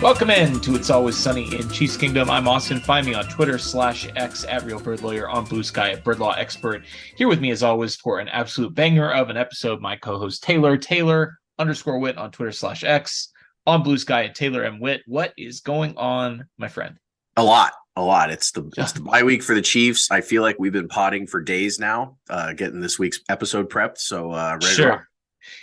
Welcome in to It's Always Sunny in Chiefs Kingdom. I'm Austin. Find me on Twitter/X at Real Bird Lawyer, on Blue Sky at Bird Law Expert. Here with me as always for an absolute banger of an episode, my co-host Taylor_Witt on Twitter/X, on Blue Sky at Taylor M. Witt. What is going on, my friend? A lot. It's the bye week for the Chiefs. I feel like we've been potting for days now, getting this week's episode prepped. So ready to rock.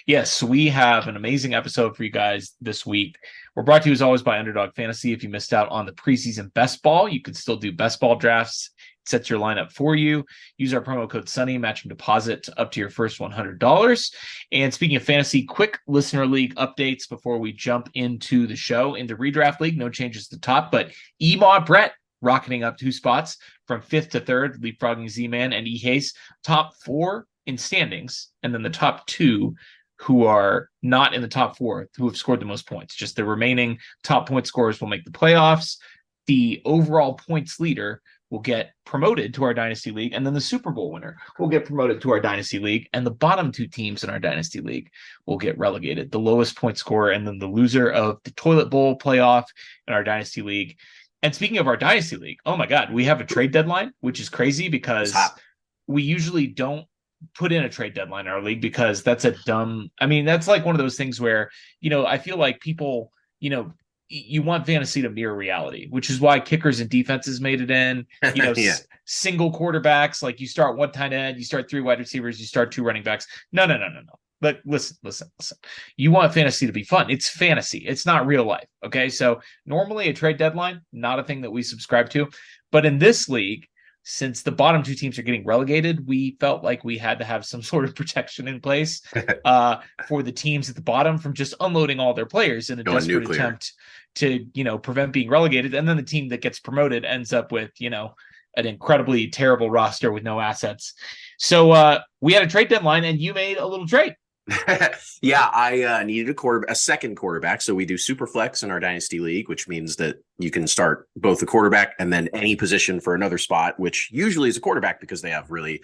Yes, we have an amazing episode for you guys this week. We're brought to you as always by Underdog Fantasy. If you missed out on the preseason best ball, you can still do best ball drafts. It sets your lineup for you. Use our promo code Sunny, matching deposit up to your first $100. And speaking of fantasy, quick listener league updates before we jump into the show. In the redraft league, no changes to the top, but Emaw Brett rocketing up 2 spots from 5th to 3rd, leapfrogging Z-Man and E-Haze. Top 4 in standings, and then the top 2 who are not in the top 4 who have scored the most points. Just the remaining top point scorers will make the playoffs. The overall points leader will get promoted to our Dynasty League, and then the Super Bowl winner will get promoted to our Dynasty League, and the bottom 2 teams in our Dynasty League will get relegated. The lowest point scorer, and then the loser of the Toilet Bowl playoff in our Dynasty League. And speaking of our Dynasty League, oh my God, we have a trade deadline, which is crazy because we usually don't put in a trade deadline in our league because that's that's like one of those things where, I feel like people, you want fantasy to mirror reality, which is why kickers and defenses made it in, Yeah. Single quarterbacks, like you start 1 tight end, you start 3 wide receivers, you start 2 running backs. No. But listen. You want fantasy to be fun. It's fantasy. It's not real life. Okay. So normally a trade deadline, not a thing that we subscribe to, but in this league, since the bottom 2 teams are getting relegated, we felt like we had to have some sort of protection in place for the teams at the bottom from just unloading all their players in a desperate attempt to, prevent being relegated. And then the team that gets promoted ends up with, an incredibly terrible roster with no assets. So we had a trade deadline, and you made a little trade. Yeah, I needed a second quarterback. So we do super flex in our Dynasty League, which means that you can start both the quarterback and then any position for another spot, which usually is a quarterback because they have really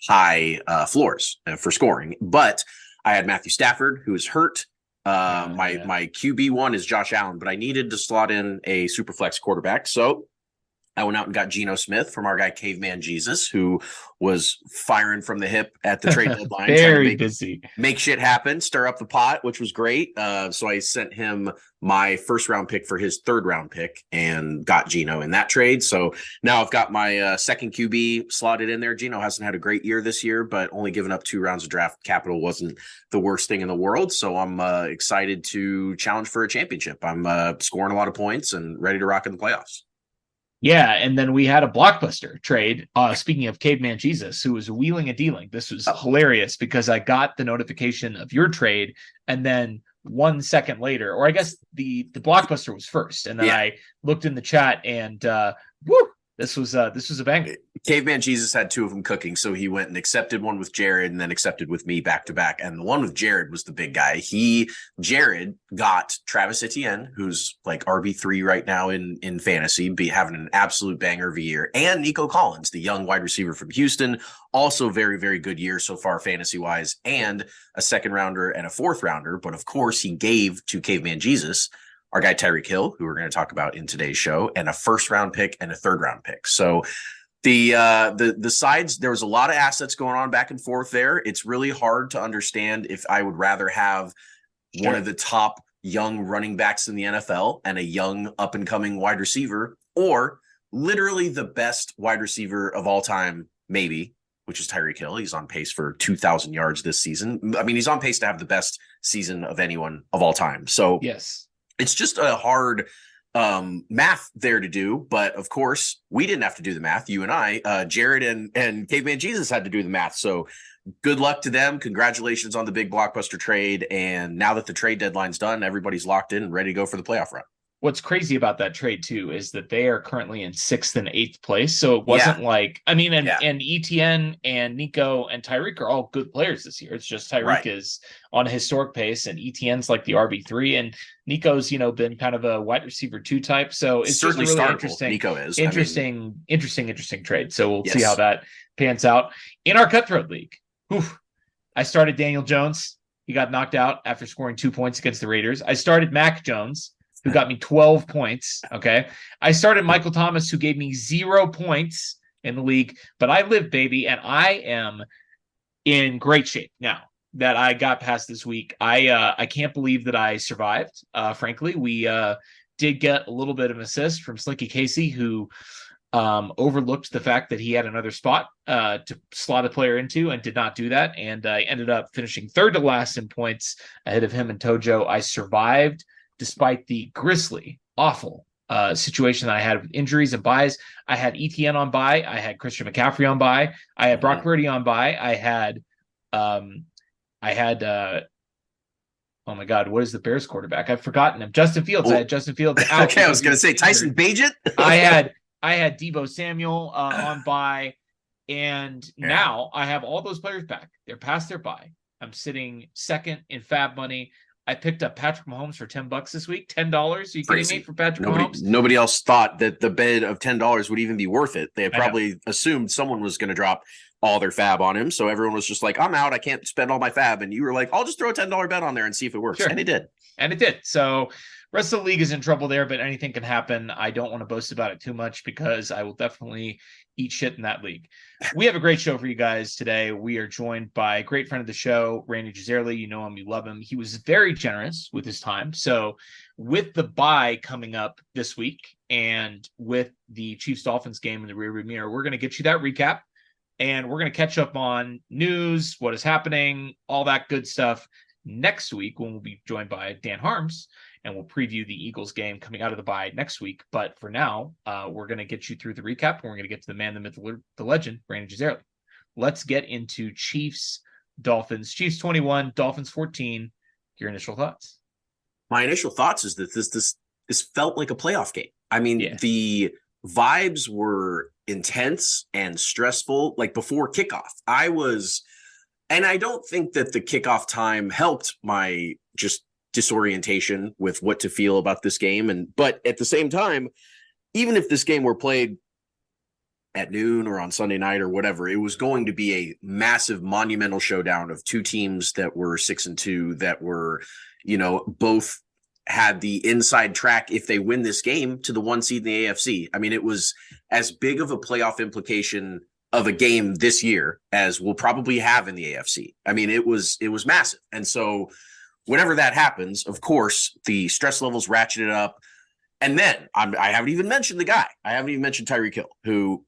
high floors for scoring. But I had Matthew Stafford, who is hurt. My QB1 is Josh Allen, but I needed to slot in a super flex quarterback. So I went out and got Geno Smith from our guy Caveman Jesus, who was firing from the hip at the trade deadline. Very busy. Make shit happen, stir up the pot, which was great. So I sent him my 1st round pick for his 3rd round pick and got Geno in that trade. So now I've got my second QB slotted in there. Geno hasn't had a great year this year, but only giving up 2 rounds of draft capital wasn't the worst thing in the world. So I'm excited to challenge for a championship. I'm scoring a lot of points and ready to rock in the playoffs. Yeah, and then we had a blockbuster trade. Speaking of Caveman Jesus, who was wheeling and dealing. This was hilarious because I got the notification of your trade, and then 1 second later, or I guess the blockbuster was first, and then I looked in the chat, and this was a banger. Caveman Jesus had 2 of them cooking, so he went and accepted one with Jared and then accepted with me back to back. And the one with Jared was the big guy. Jared got Travis Etienne, who's like RB3 right now in fantasy, having an absolute banger of a year, and Nico Collins, the young wide receiver from Houston, also very, very good year so far fantasy wise, and a 2nd rounder and a 4th rounder. But of course, he gave to Caveman Jesus our guy Tyreek Hill, who we're going to talk about in today's show, and a 1st round pick and a 3rd round pick. So the sides, there was a lot of assets going on back and forth there. It's really hard to understand if I would rather have one of the top young running backs in the NFL and a young up and coming wide receiver, or literally the best wide receiver of all time, maybe, which is Tyreek Hill. He's on pace for 2,000 yards this season. I mean, he's on pace to have the best season of anyone of all time. So yes. It's just a hard math there to do. But of course, we didn't have to do the math. You and I, Jared and Caveman Jesus had to do the math. So good luck to them. Congratulations on the big blockbuster trade. And now that the trade deadline's done, everybody's locked in and ready to go for the playoff run. What's crazy about that trade too is that they are currently in 6th and 8th place. So it wasn't and Etienne and Nico and Tyreek are all good players this year. It's just Tyreek is on a historic pace, and Etienne's like the RB3, and Nico's been kind of a wide receiver 2 type. So it's certainly just really interesting. Nico is interesting trade. So we'll see how that pans out in our Cutthroat League. I started Daniel Jones. He got knocked out after scoring 2 points against the Raiders. I started Mac Jones. who got me 12 points. Okay. I started Michael Thomas, who gave me 0 points in the league, but I live, baby, and I am in great shape now that I got past this week. I can't believe that I survived. Frankly, we did get a little bit of an assist from Slinky Casey, who overlooked the fact that he had another spot to slot a player into and did not do that. And I ended up finishing third to last in points ahead of him and Tojo. I survived despite the grisly, awful situation that I had with injuries and buys. I had ETN on buy. I had Christian McCaffrey on buy. I had Brock Purdy on buy. I had oh my God, what is the Bears quarterback? I've forgotten him. Justin Fields. I had Justin Fields out. Okay, I was going to say Tyson Bagent. I had Deebo Samuel on bye, and now I have all those players back. They're past their bye. I'm sitting second in Fab money. I picked up Patrick Mahomes for $10 this week. $10? Are you kidding me for Patrick Mahomes? Nobody else thought that the bid of $10 would even be worth it. They had probably assumed someone was going to drop all their Fab on him. So everyone was just like, I'm out. I can't spend all my Fab. And you were like, I'll just throw a $10 bet on there and see if it works. Sure. And it did. And it did. So rest of the league is in trouble there, but anything can happen. I don't want to boast about it too much because I will definitely eat shit in that league. We have a great show for you guys today. We are joined by a great friend of the show, Rany Jazayerli. You know him, you love him. He was very generous with his time. So with the bye coming up this week and with the Chiefs Dolphins game in the rearview mirror, we're going to get you that recap. And we're going to catch up on news, what is happening, all that good stuff next week when we'll be joined by Dan Harms, and we'll preview the Eagles game coming out of the bye next week. But for now, we're going to get you through the recap, and we're going to get to the man, the myth, the legend, Rany Jazayerli. Let's get into Chiefs, Dolphins. Chiefs 21, Dolphins 14. Your initial thoughts? My initial thoughts is that this felt like a playoff game. I mean, the vibes were intense and stressful, like before kickoff. And I don't think that the kickoff time helped my just disorientation with what to feel about this game. But at the same time, even if this game were played at noon or on Sunday night or whatever, it was going to be a massive monumental showdown of two teams that were 6-2, that were, both had the inside track if they win this game to the 1 seed in the AFC. I mean, it was as big of a playoff implication of a game this year as we'll probably have in the AFC. I mean, it was massive. And so whenever that happens, of course, the stress levels ratcheted up. And then I haven't even mentioned the guy. I haven't even mentioned Tyreek Hill, who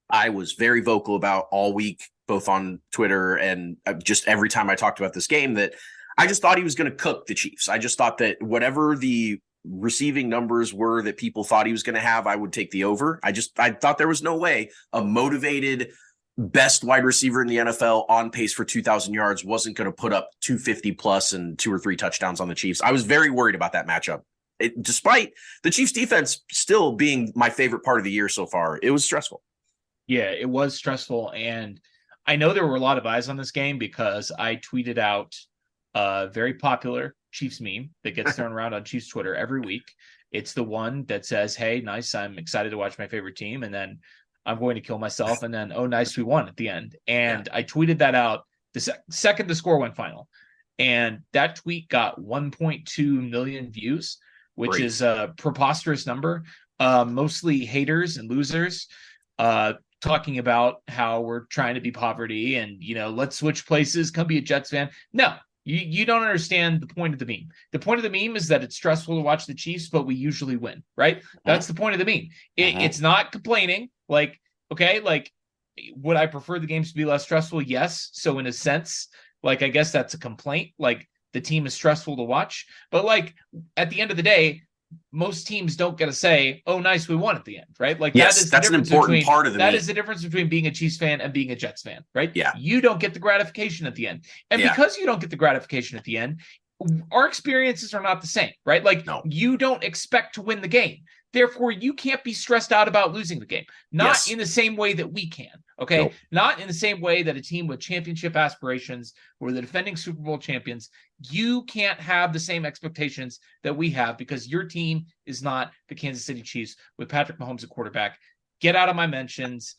I was very vocal about all week, both on Twitter and just every time I talked about this game, that I just thought he was going to cook the Chiefs. I just thought that whatever the receiving numbers were that people thought he was going to have, I would take the over. I thought there was no way a motivated best wide receiver in the NFL on pace for 2,000 yards wasn't going to put up 250 plus and 2 or 3 touchdowns on the Chiefs. I was very worried about that matchup. Despite the Chiefs defense still being my favorite part of the year so far, it was stressful. Yeah, it was stressful. And I know there were a lot of eyes on this game because I tweeted out a very popular Chiefs meme that gets thrown around on Chiefs Twitter every week. It's the one that says, hey, nice, I'm excited to watch my favorite team. And then I'm going to kill myself. And then, oh, nice, we won at the end. And I tweeted that out the second the score went final. And that tweet got 1.2 million views, which is a preposterous number. Mostly haters and losers talking about how we're trying to be poverty and, let's switch places, come be a Jets fan. No. You don't understand the point of the meme. The point of the meme is that it's stressful to watch the Chiefs, but we usually win, right? That's the point of the meme. It's not complaining. Like, okay, like, would I prefer the games to be less stressful? Yes. So in a sense, like, I guess that's a complaint. Like, the team is stressful to watch. But, like, at the end of the day, most teams don't get to say, oh, nice, we won at the end, right? Like, yes, that's an important part of the That is the difference between being a Chiefs fan and being a Jets fan, right? Yeah. You don't get the gratification at the end. And because you don't get the gratification at the end, our experiences are not the same, right? Like, you don't expect to win the game. Therefore, you can't be stressed out about losing the game. Not in the same way that we can, okay? Nope. Not in the same way that a team with championship aspirations or the defending Super Bowl champions, you can't have the same expectations that we have because your team is not the Kansas City Chiefs with Patrick Mahomes at quarterback. Get out of my mentions.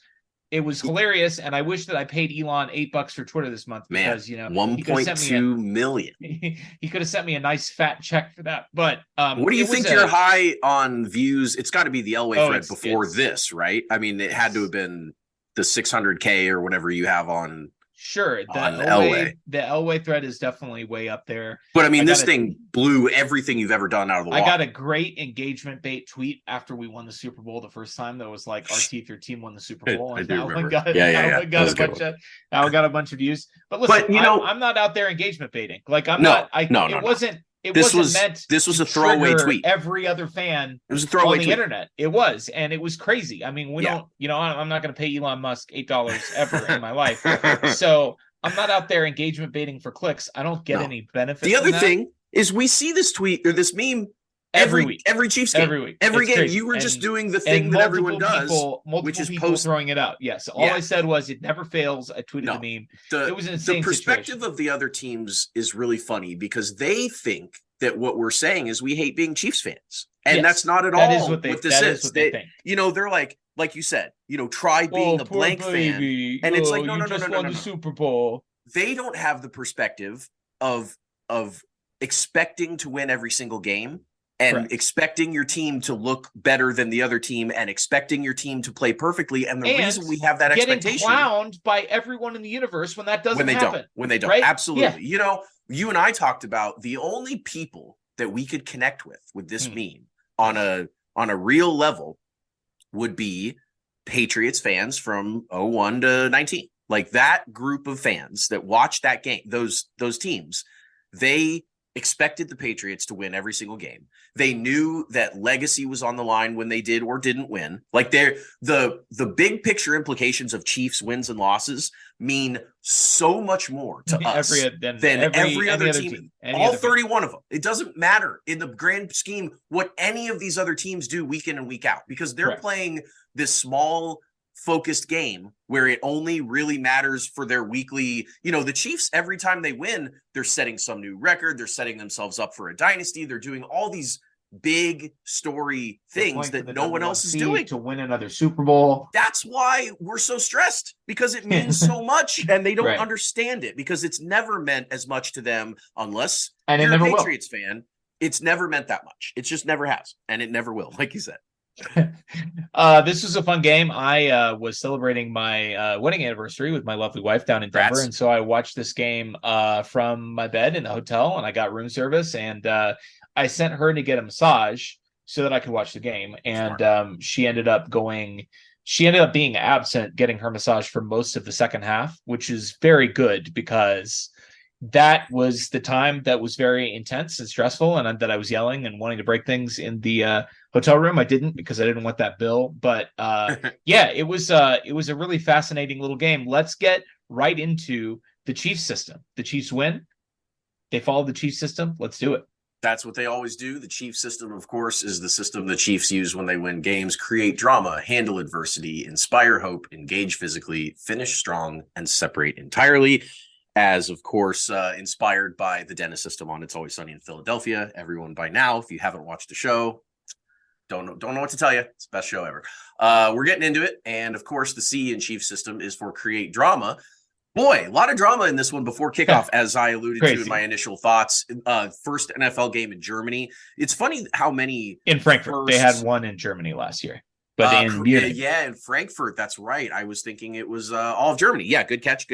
It was hilarious, and I wish that I paid Elon $8 for Twitter this month because Man, he could have sent me 1.2 million. he could have sent me a nice fat check for that. But what do you think your high on views? It's got to be the Elway thread before this, right? I mean, it had to have been the 600K or whatever you have on. Sure, Elway. The Elway thread is definitely way up there. But I mean, this thing blew everything you've ever done out of the water. I got a great engagement bait tweet after we won the Super Bowl the first time that was like, your team won the Super Bowl. I do remember. Got a bunch of views. But listen, I'm not out there engagement baiting. Like I'm not. It wasn't. This was a throwaway tweet. Every other fan it was a throwaway on the internet. It was, and it was crazy. I mean, I'm not going to pay Elon Musk $8 ever in my life. So I'm not out there engagement baiting for clicks. I don't get any benefit. The other thing is we see this tweet or this meme every week, every Chiefs game, every week, every game. Crazy. You were just doing the thing that everyone does, which is throwing it out. Yes, all I said was it never fails. I tweeted the meme. It was an insane. The perspective of the other teams is really funny because they think that what we're saying is we hate being Chiefs fans, and that's not at all what this is. They think. They're like you said, try being a blank fan, and it's like no, the Super Bowl. They don't have the perspective of expecting to win every single game and expecting your team to look better than the other team and expecting your team to play perfectly. And the reason we have that expectation, getting clowned by everyone in the universe when that doesn't happen. When they don't, right? Absolutely. Yeah. You and I talked about the only people that we could connect with this meme on a real level would be Patriots fans from 01 to 19. Like that group of fans that watched that game, those teams, they expected the Patriots to win every single game. They knew that legacy was on the line when they did or didn't win. Like the big picture implications of Chiefs wins and losses mean so much more to us than every other team. All 31 of them. It doesn't matter in the grand scheme what any of these other teams do week in and week out because they're playing this small focused game where it only really matters for their weekly, the Chiefs, every time they win, they're setting some new record. They're setting themselves up for a dynasty. They're doing all these big story things that no one else is doing to win another Super Bowl. That's why we're so stressed because it means so much and they don't understand it because it's never meant as much to them unless you're a Patriots fan. It's never meant that much. It just never has. And it never will, like you said. This was a fun game. I was celebrating my wedding anniversary with my lovely wife down in Denver, and so I watched this game from my bed in the hotel, and I got room service, and I sent her to get a massage so that I could watch the game. And she ended up being absent getting her massage for most of the second half, which is very good because that was the time that was very intense and stressful and that I was yelling and wanting to break things in the hotel room. I didn't because I didn't want that bill. But it was a really fascinating little game. Let's get right into the Chiefs system. The Chiefs win. They follow the Chiefs system. Let's do it. That's what they always do. The Chiefs system, of course, is the system the Chiefs use when they win games: create drama, handle adversity, inspire hope, engage physically, finish strong, and separate entirely. As, of course, inspired by the Dennis system on It's Always Sunny in Philadelphia. Everyone by now, if you haven't watched the show, don't know what to tell you. It's the best show ever. We're getting into it. And, of course, the C in Chiefs system is for create drama. Boy, a lot of drama in this one before kickoff, as I alluded to in my initial thoughts. First NFL game in Germany. It's funny how many... In Frankfurt. They had one in Germany last year. But in Munich. Yeah, in Frankfurt. That's right. I was thinking it was all of Germany. Yeah, good catch.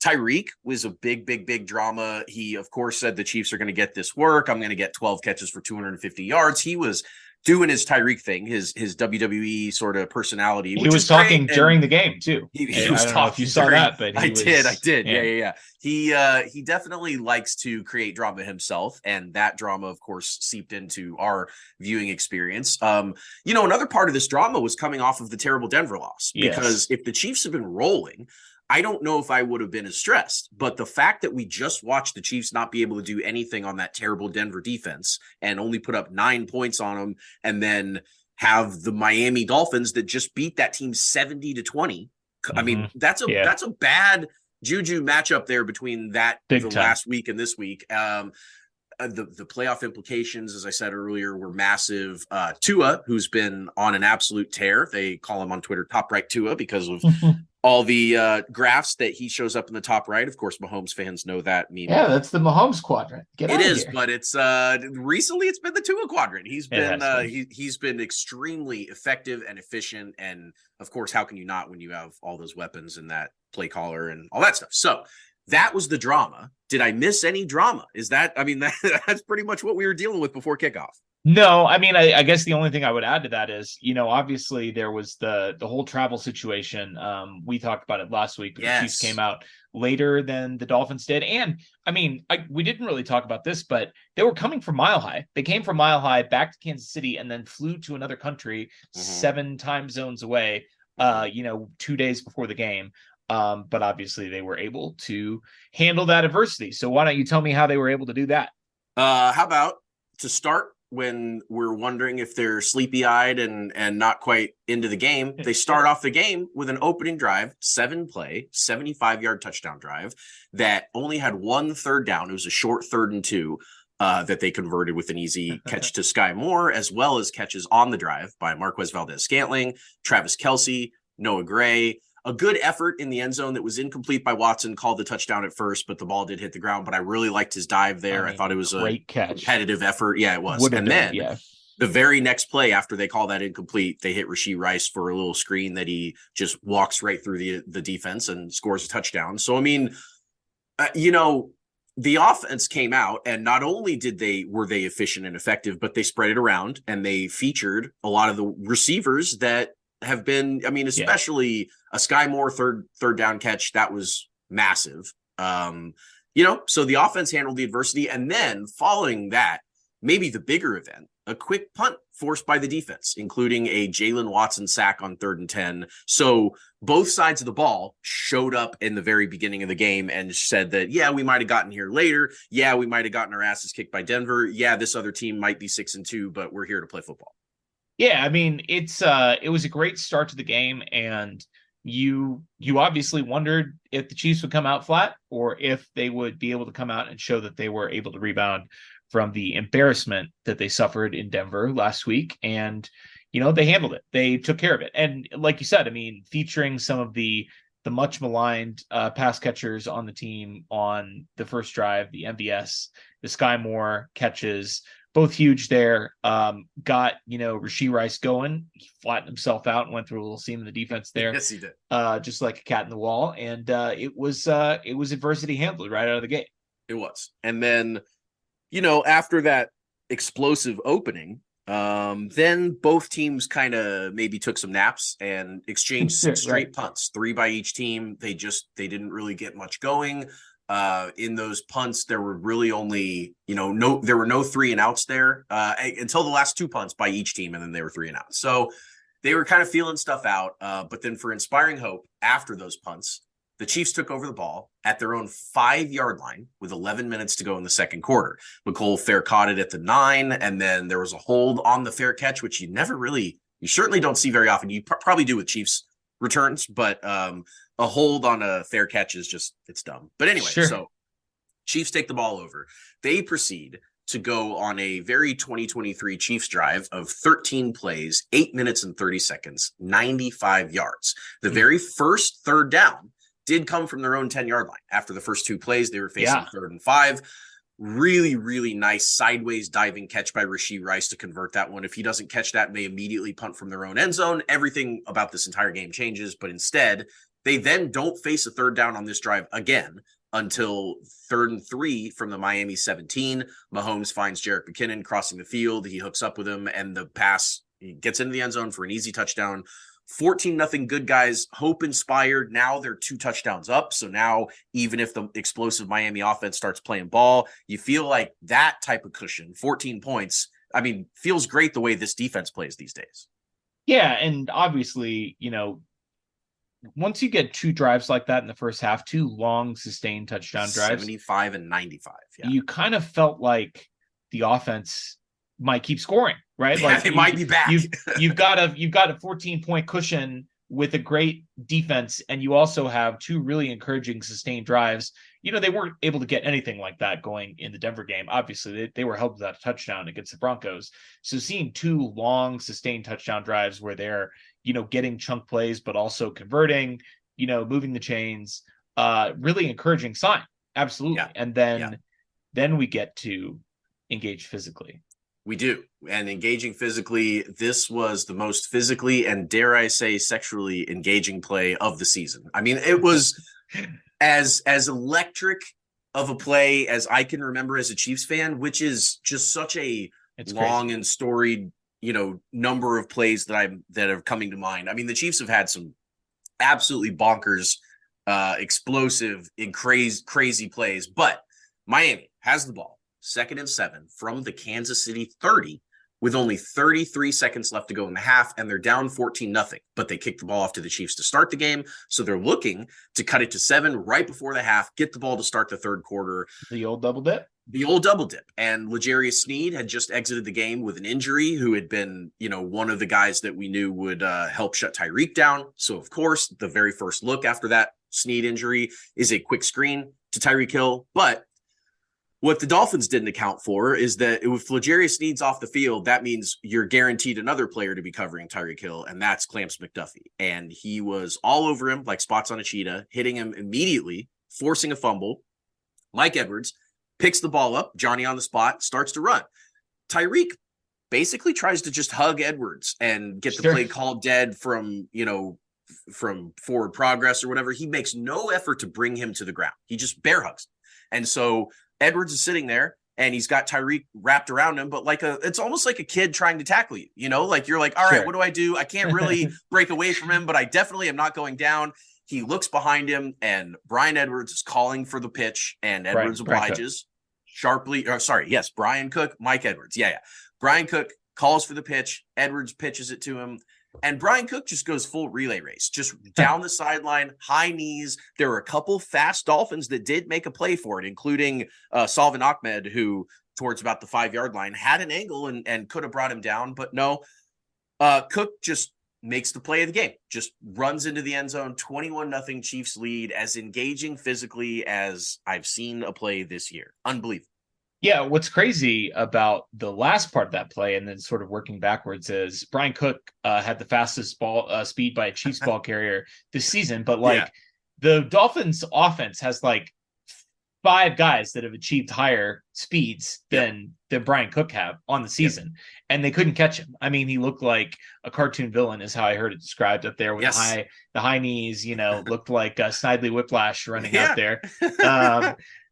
Tyreek was a big drama. He, of course, said the Chiefs are going to get this work. I'm going to get 12 catches for 250 yards. He was doing his Tyreek thing, his WWE sort of personality. He was talking during the game too. He was talking. If you saw that, but I did. Yeah. He definitely likes to create drama himself, and that drama, of course, seeped into our viewing experience. Another part of this drama was coming off of the terrible Denver loss because if the Chiefs have been rolling, I don't know if I would have been as stressed, but the fact that we just watched the Chiefs not be able to do anything on that terrible Denver defense and only put up 9 points on them, and then have the Miami Dolphins that just beat that team 70-20. Mm-hmm. I mean, that's a bad juju matchup there between the last week and this week. the playoff implications, as I said earlier, were massive. Tua, who's been on an absolute tear, they call him on Twitter Top Right Tua because of all the graphs that he shows up in the top right. Of course, Mahomes fans know that meme. Yeah, that's the Mahomes quadrant. Get it out of is, here. but it's recently it's been the Tua quadrant. He's been he's been extremely effective and efficient, and of course, how can you not when you have all those weapons and that play caller and all that stuff? So that was the drama. Did I miss any drama? Is that, I mean, that's pretty much what we were dealing with before kickoff. No, I mean, I guess the only thing I would add to that is, obviously there was the whole travel situation. We talked about it last week, but the Chiefs came out later than the Dolphins did. And I mean, we didn't really talk about this, but they were coming from Mile High. They came from Mile High back to Kansas City and then flew to another country 7 time zones away, 2 days before the game. But obviously they were able to handle that adversity. So why don't you tell me how they were able to do that? How about to start, when we're wondering if they're sleepy-eyed and not quite into the game, they start off the game with an opening drive, 7-play, 75-yard touchdown drive that only had 1 third down. It was a short 3rd and 2 that they converted with an easy catch to Sky Moore, as well as catches on the drive by Marquez Valdez-Scantling, Travis Kelce, Noah Gray. A good effort in the end zone that was incomplete by Watson, called the touchdown at first, but the ball did hit the ground. But I really liked his dive there. I thought it was a great catch, competitive effort. Yeah, it was. And then the very next play after they call that incomplete, they hit Rashee Rice for a little screen that he just walks right through the defense and scores a touchdown. So, I mean, the offense came out, and not only were they efficient and effective, but they spread it around and they featured a lot of the receivers that have been, I mean, especially a Sky Moore third down catch that was massive. So the offense handled the adversity, and then following that, maybe the bigger event, a quick punt forced by the defense, including a Jalen Watson sack on 3rd and 10. So both sides of the ball showed up in the very beginning of the game and said that, yeah, we might have gotten here later. Yeah, we might have gotten our asses kicked by Denver. Yeah, this other team might be 6-2, but we're here to play football. Yeah, I mean, it was a great start to the game, and you obviously wondered if the Chiefs would come out flat or if they would be able to come out and show that they were able to rebound from the embarrassment that they suffered in Denver last week. And, they handled it. They took care of it. And like you said, I mean, featuring some of the much maligned pass catchers on the team on the first drive, the MVS, the Sky Moore catches, both huge there. Got, Rashee Rice going. He flattened himself out and went through a little seam in the defense there. Yes, he did. Just like a cat in the wall. And it was adversity handled right out of the gate. It was. And then, after that explosive opening, then both teams kind of maybe took some naps and exchanged 6 straight punts, 3 by each team. They didn't really get much going. In those punts, there were really only, there were no 3 and outs there until the last 2 punts by each team, and then they were 3 and outs. So they were kind of feeling stuff out. But then for inspiring hope, after those punts, the Chiefs took over the ball at their own 5-yard line with 11 minutes to go in the second quarter. McCole fair caught it at the 9, and then there was a hold on the fair catch, which you certainly don't see very often. You probably do with Chiefs returns, but a hold on a fair catch is just, it's dumb. But anyway, So Chiefs take the ball over. They proceed to go on a very 2023 Chiefs drive of 13 plays, 8 minutes and 30 seconds, 95 yards. The very first third down did come from their own 10-yard line. After the first 2 plays, they were facing 3rd and 5. Really, really nice sideways diving catch by Rashee Rice to convert that one. If he doesn't catch that, they immediately punt from their own end zone. Everything about this entire game changes, but instead, they then don't face a third down on this drive again until 3rd and 3 from the Miami 17. Mahomes finds Jerick McKinnon crossing the field. He hooks up with him, and the pass, he gets into the end zone for an easy touchdown. 14-0 good guys, hope inspired. Now they're 2 touchdowns up. So now, even if the explosive Miami offense starts playing ball, you feel like that type of cushion, 14 points, I mean, feels great the way this defense plays these days. Yeah. And obviously, once you get 2 drives like that in the first half, 2 long sustained touchdown drives, 75 and 95. Yeah. You kind of felt like the offense might keep scoring, right? Yeah, Like they might be back. You've got a 14-point cushion with a great defense, and you also have two really encouraging sustained drives. They weren't able to get anything like that going in the Denver game. Obviously, they were held without a touchdown against the Broncos. So seeing two long sustained touchdown drives where they're, getting chunk plays, but also converting, moving the chains, really encouraging sign. Absolutely. Yeah. And then we get to engage physically. We do. And engaging physically, this was the most physically and, dare I say, sexually engaging play of the season. I mean, it was as electric of a play as I can remember as a Chiefs fan, which is just such a long and storied, number of plays that are coming to mind. I mean, the Chiefs have had some absolutely bonkers, explosive and crazy plays, but Miami has the ball. 2nd and 7 from the Kansas City 30 with only 33 seconds left to go in the half, and they're down 14-0, but they kicked the ball off to the Chiefs to start the game. So they're looking to cut it to 7 right before the half, get the ball to start the third quarter. The old double dip. And L'Jarius Sneed had just exited the game with an injury, who had been, one of the guys that we knew would help shut Tyreek down. So, of course, the very first look after that Sneed injury is a quick screen to Tyreek Hill. But what the Dolphins didn't account for is that if L'Jarius Sneed's off the field, that means you're guaranteed another player to be covering Tyreek Hill, and that's Clamps McDuffie. And he was all over him like spots on a cheetah, hitting him immediately, forcing a fumble. Mike Edwards picks the ball up, Johnny on the spot, starts to run. Tyreek basically tries to just hug Edwards and get the play called dead from forward progress or whatever. He makes no effort to bring him to the ground. He just bear hugs. And so Edwards is sitting there and he's got Tyreek wrapped around him, but it's almost like a kid trying to tackle you, like you're like, all right, what do I do? I can't really break away from him, but I definitely am not going down. He looks behind him and Brian Edwards is calling for the pitch, and Edwards obliges sharply. Brian Cook, Mike Edwards. Yeah. Brian Cook calls for the pitch. Edwards pitches it to him. And Brian Cook just goes full relay race, just down the sideline, high knees. There were a couple fast Dolphins that did make a play for it, including Salvin Ahmed, who towards about the 5-yard line had an angle and could have brought him down. But no, Cook just makes the play of the game, just runs into the end zone, 21-0 Chiefs lead, as engaging physically as I've seen a play this year. Unbelievable. Yeah, what's crazy about the last part of that play, and then sort of working backwards, is Brian Cook had the fastest ball speed by a Chiefs ball carrier this season, but the Dolphins offense has 5 guys that have achieved higher speeds than Brian Cook have on the season, and they couldn't catch him. I mean, he looked like a cartoon villain, is how I heard it described up there with the high knees. Looked like Snidely Whiplash running out there.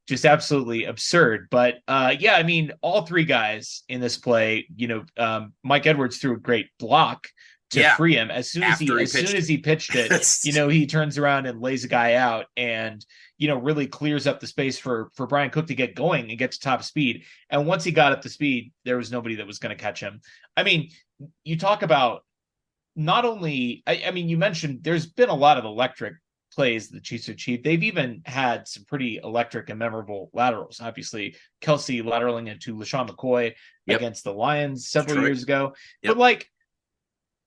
Just absolutely absurd. But I mean, all 3 guys in this play, Mike Edwards threw a great block to free him. As soon as he pitched it, he turns around and lays a guy out and, really clears up the space for Brian Cook to get going and get to top speed. And once he got up to speed, there was nobody that was going to catch him. I mean, you talk about not only, I mean, you mentioned there's been a lot of electric plays the Chiefs achieved. They've even had some pretty electric and memorable laterals. Obviously, Kelsey lateraling into LaShawn McCoy against the Lions several years ago. But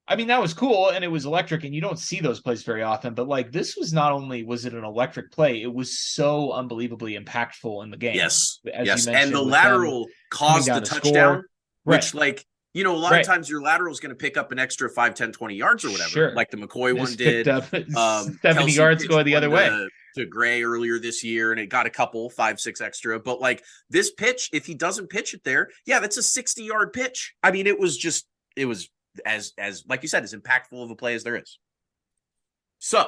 I mean, that was cool and it was electric, and you don't see those plays very often. But this was not only was it an electric play, it was so unbelievably impactful in the game. Yes. You mentioned, and the lateral caused the touchdown, which a lot of times your lateral is going to pick up an extra 5, 10, 20 yards or whatever, like the McCoy one did. Up 70 Kelsey yards going the other way. To Gray earlier this year, and it got a couple, 5, 6 extra. But this pitch, if he doesn't pitch it there, that's a 60-yard pitch. I mean, it was as like you said, as impactful of a play as there is. So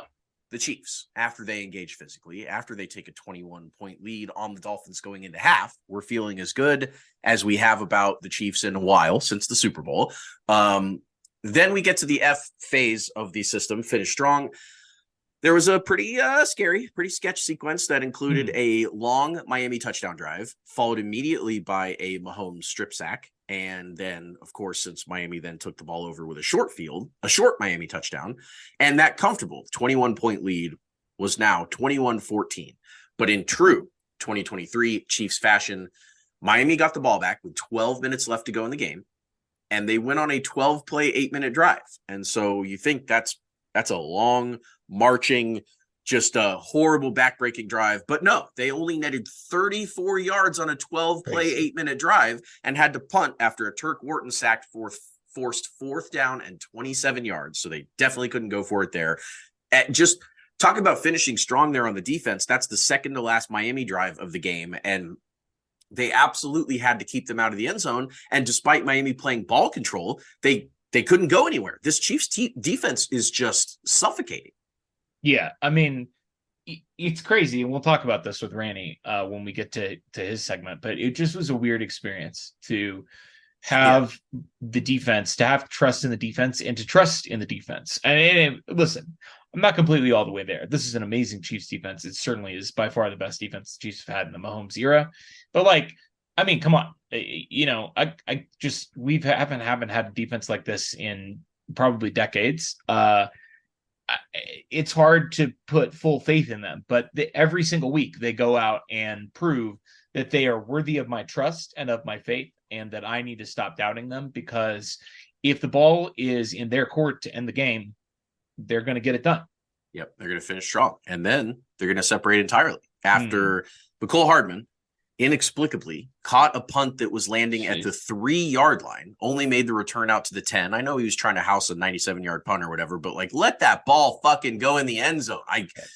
the Chiefs, after they engage physically, after they take a 21-point lead on the Dolphins going into half, we're feeling as good as we have about the Chiefs in a while since the Super Bowl. Then we get to the F phase of the system, finish strong. There was a pretty scary, pretty sketch sequence that included a long Miami touchdown drive, followed immediately by a Mahomes strip sack. And then, of course, since Miami then took the ball over with a short Miami touchdown, and that comfortable 21-point lead was now 21-14. But in true 2023 Chiefs fashion, Miami got the ball back with 12 minutes left to go in the game, and they went on a 12-play, 8-minute drive. And so you think that's That's a long marching, just a horrible backbreaking drive. But no, they only netted 34 yards on a 12-play, 8-minute drive and had to punt after a Turk Wharton sacked forced 4th down and 27 yards. So they definitely couldn't go for it there. Just talk about finishing strong there on the defense. That's the second to last Miami drive of the game. And they absolutely had to keep them out of the end zone. And despite Miami playing ball control, they couldn't go anywhere. This Chiefs defense is just suffocating. Yeah, I mean, it's crazy, and we'll talk about this with Rany when we get to his segment, but it just was a weird experience to have the defense, to have trust in the defense, and to trust in the defense. And listen, I'm not completely all the way there. This is an amazing Chiefs defense. It certainly is by far the best defense the Chiefs have had in the Mahomes era. But like, I mean, come on, we haven't had a defense like this in probably decades. It's hard to put full faith in them, but every single week they go out and prove that they are worthy of my trust and of my faith, and that I need to stop doubting them, because if the ball is in their court to end the game, they're going to get it done. Yep, they're going to finish strong, and then they're going to separate entirely after Mecole Hardman inexplicably caught a punt that was landing at the 3-yard line, only made the return out to the 10. I know he was trying to house a 97-yard punt or whatever, but like, let that ball fucking go in the end zone.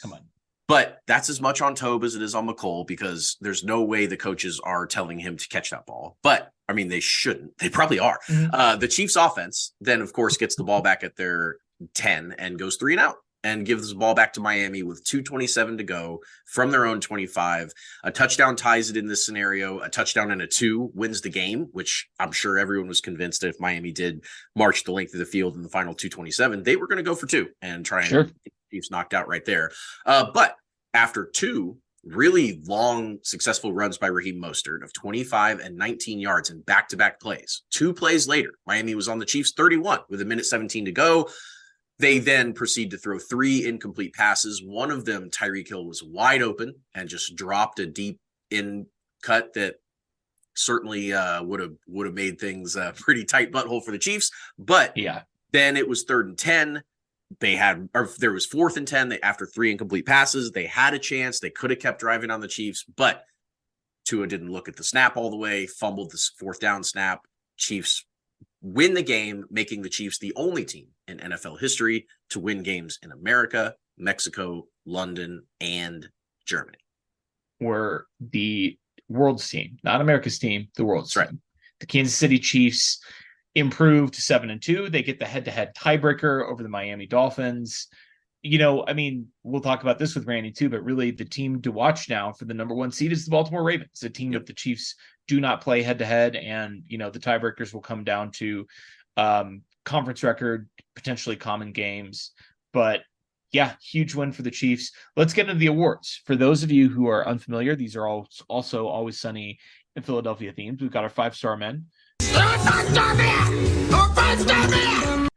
Come on. But that's as much on Tobe as it is on Mecole, because there's no way the coaches are telling him to catch that ball. But I mean, they shouldn't. They probably are. The Chiefs offense then, of course, gets the ball back at their 10 and goes 3 and out, and gives the ball back to Miami with 2:27 to go from their own 25. A touchdown ties it in this scenario. A touchdown and a 2 wins the game, which I'm sure everyone was convinced that if Miami did march the length of the field in the final 2:27, they were going to go for 2 and try and get the Chiefs knocked out right there. But after 2 really long, successful runs by Raheem Mostert of 25 and 19 yards in back-to-back plays, 2 plays later, Miami was on the Chiefs 31 with 1:17 to go. They then proceed to throw 3 incomplete passes. One of them, Tyreek Hill, was wide open and just dropped a deep in cut that certainly would have made things a pretty tight butthole for the Chiefs. But then it was 3rd and 10. There was 4th and 10. After 3 incomplete passes, they had a chance. They could have kept driving on the Chiefs, but Tua didn't look at the snap all the way, fumbled the 4th down snap. Chiefs win the game, making the Chiefs the only team in NFL history to win games in America, Mexico, London, and Germany. We're the world's team, not America's team, the world's team. The Kansas City Chiefs improved to 7-2. They get the head-to-head tiebreaker over the Miami Dolphins. I mean, we'll talk about this with Rany too, but really the team to watch now for the number 1 seed is the Baltimore Ravens, a team that the Chiefs do not play head-to-head, and the tiebreakers will come down to conference record, potentially common games. But yeah, huge win for the Chiefs. Let's get into the awards. For those of you who are unfamiliar, these are also Always Sunny in Philadelphia themes. We've got our 5-star men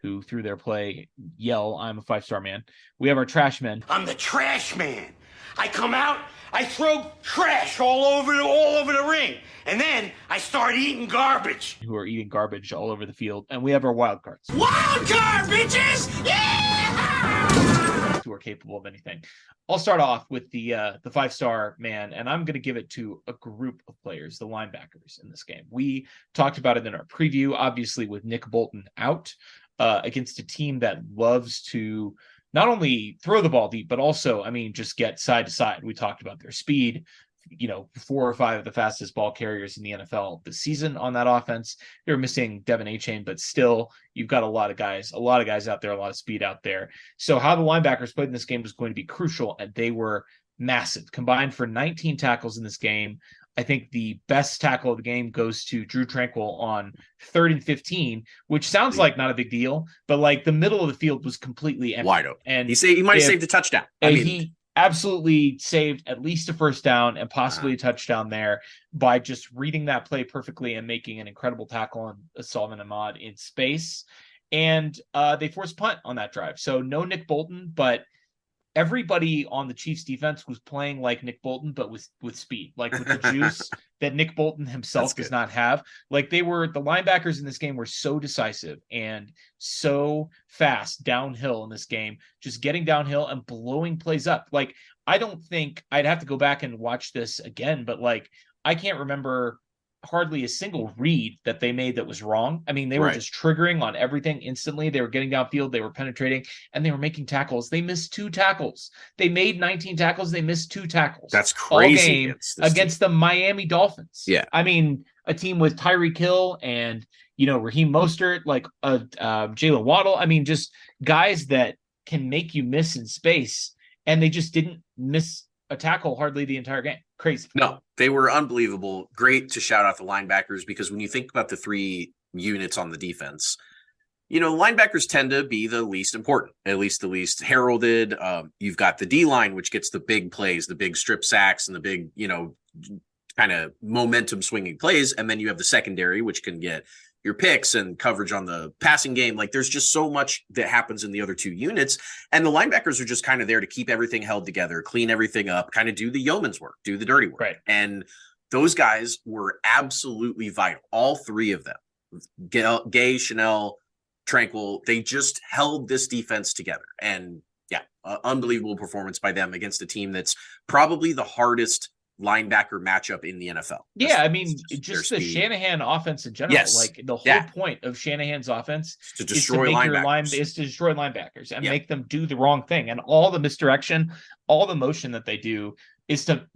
who through their play yell, "I'm a 5-star man." We have our trash men. I'm the trash man. I come out, I throw trash all over the ring, and then I start eating garbage. Who are eating garbage all over the field. And we have our wild cards. Wild card, bitches! Yeah! Who are capable of anything. I'll start off with the 5-star man, and I'm going to give it to a group of players, the linebackers in this game. We talked about it in our preview, obviously with Nick Bolton out against a team that loves to not only throw the ball deep, but also, just get side to side. We talked about their speed, 4 or 5 of the fastest ball carriers in the NFL this season on that offense. They're missing Devin Achane, but still, you've got a lot of guys out there, a lot of speed out there. So how the linebackers played in this game was going to be crucial, and they were massive. Combined for 19 tackles in this game. I think the best tackle of the game goes to Drew Tranquill on 3rd and 15, which sounds like not a big deal, but like the middle of the field was completely empty. Wide open. And he might have saved a touchdown. He absolutely saved at least a 1st down and possibly a touchdown there by just reading that play perfectly and making an incredible tackle on Salvin Ahmad in space. And they forced punt on that drive. So no Nick Bolton, but everybody on the Chiefs defense was playing like Nick Bolton, but with speed, like with the juice. that Nick Bolton himself does not have. Like the linebackers in this game were so decisive and so fast downhill in this game, just getting downhill and blowing plays up. Like, I don't think I'd have to go back and watch this again, but like, I can't remember hardly a single read that they made that was wrong. I mean, they were just triggering on everything instantly. They were getting downfield, they were penetrating, and they were making tackles. They missed 2 tackles. They made 19 tackles. They missed 2 tackles. That's crazy. All game against the Miami Dolphins. Yeah. I mean, a team with Tyreek Hill and, Raheem Mostert, like Jalen Waddle. I mean, just guys that can make you miss in space, and they just didn't miss a tackle hardly the entire game. Crazy. No, they were unbelievable. Great to shout out the linebackers, because when you think about the 3 units on the defense, linebackers tend to be the least important, at least the least heralded. You've got the D-line, which gets the big plays, the big strip sacks, and the big, kind of momentum swinging plays. And then you have the secondary, which can get your picks and coverage on the passing game. Like, there's just so much that happens in the other 2 units. And the linebackers are just kind of there to keep everything held together, clean everything up, kind of do the yeoman's work, do the dirty work. Right. And those guys were absolutely vital. All 3 of them, Gay, Chanel, Tranquil, they just held this defense together. And unbelievable performance by them against a team that's probably the hardest linebacker matchup in the NFL. Yeah, I mean, just the Shanahan offense in general. Yes. Like, the whole point of Shanahan's offense to destroy linebackers. Is to destroy linebackers and make them do the wrong thing. And all the misdirection, all the motion that they do is to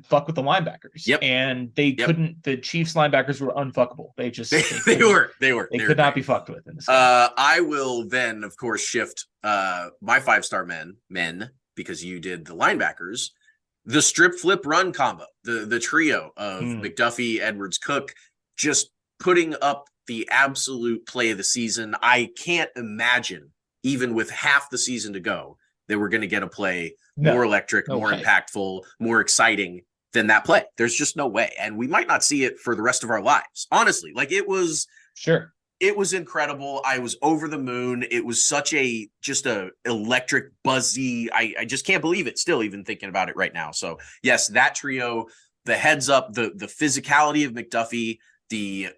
fuck with the linebackers. Yep. And they couldn't. The Chiefs linebackers were unfuckable. They just they were. They could not be fucked with in this game. I will then, of course, shift my 5-star men, because you did the linebackers. The strip, flip, run combo, the trio of McDuffie, Edwards, Cook, just putting up the absolute play of the season. I can't imagine, even with half the season to go, that we're going to get a play more electric, more impactful, more exciting than that play. There's just no way. And we might not see it for the rest of our lives. Honestly, like, it was incredible. I was over the moon. It was such just a electric, buzzy. I just can't believe it still, even thinking about it right now. So yes, that trio, the heads up, the physicality of McDuffie,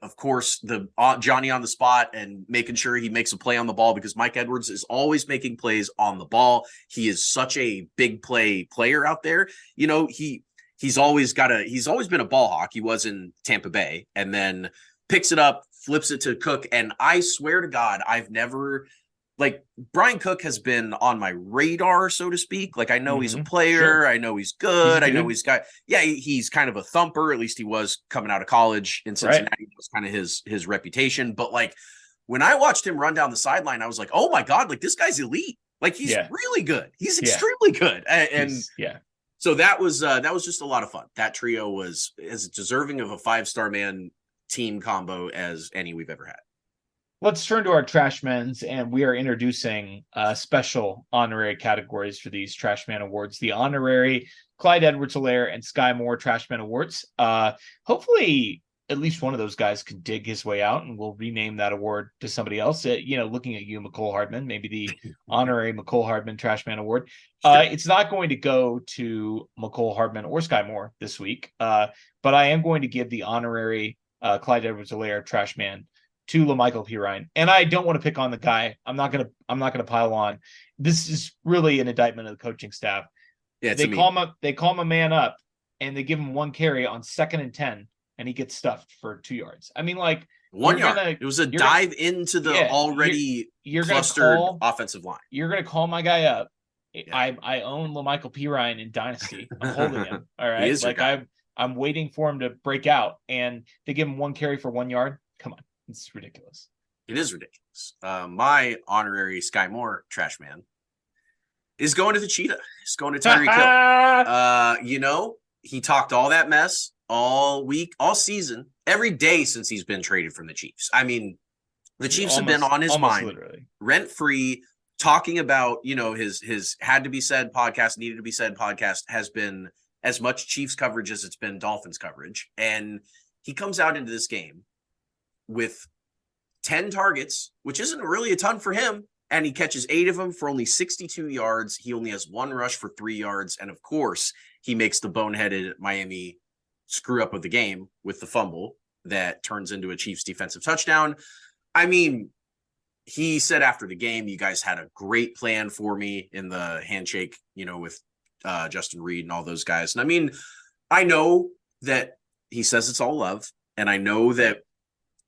of course, the Johnny on the spot and making sure he makes a play on the ball, because Mike Edwards is always making plays on the ball. He is such a big player out there. He's always been a ball hawk. He was in Tampa Bay, and then picks it up, flips it to Cook. And I swear to God, I've never, like, Brian Cook has been on my radar, so to speak. Like, I know he's a player. Sure. I know he's good. I know he's kind of a thumper. At least he was coming out of college in Cincinnati. Right. It was kind of his reputation. But like, when I watched him run down the sideline, I was like, oh my God, like, this guy's elite. Like, he's really good. He's extremely good. So that was just a lot of fun. That trio was as deserving of a 5-star man team combo as any we've ever had. Let's turn to our trash men's, and we are introducing special honorary categories for these trash man awards. The honorary Clyde Edwards-Helaire and Sky Moore trash man awards. Hopefully at least one of those guys can dig his way out, and we'll rename that award to somebody else. Looking at you, McCole Hardman, maybe the honorary McCole Hardman trash man award. Sure. It's not going to go to McCole Hardman or Sky Moore this week, but I am going to give the honorary Clyde Edwards-Helaire trash man to LaMichael Pirine. And I don't want to pick on the guy. I'm not gonna pile on. This is really an indictment of the coaching staff. Yeah, they call him a man up, and they give him 1 carry on 2nd and 10, and he gets stuffed for 2 yards. I mean, like, 1 yard. It was a dive into the already clustered offensive line. You're gonna call my guy up. Yeah. I own LaMichael Pirine in Dynasty. I'm holding him. All right. He is like, I'm waiting for him to break out, and they give him 1 carry for 1 yard. Come on. It's ridiculous. It is ridiculous. My honorary Sky Moore trash man is going to the cheetah. He's going to Tyreek Hill. He talked all that mess all week, all season, every day since he's been traded from the Chiefs. I mean, the Chiefs have been on his mind, rent-free, talking about, his had to be said podcast, needed to be said podcast has been as much Chiefs coverage as it's been Dolphins coverage. And he comes out into this game with 10 targets, which isn't really a ton for him. And he catches 8 of them for only 62 yards. He only has 1 rush for 3 yards. And of course, he makes the boneheaded Miami screw up of the game with the fumble that turns into a Chiefs defensive touchdown. I mean, he said after the game, you guys had a great plan for me in the handshake, with Justin Reed and all those guys. And I mean, I know that he says it's all love, and I know that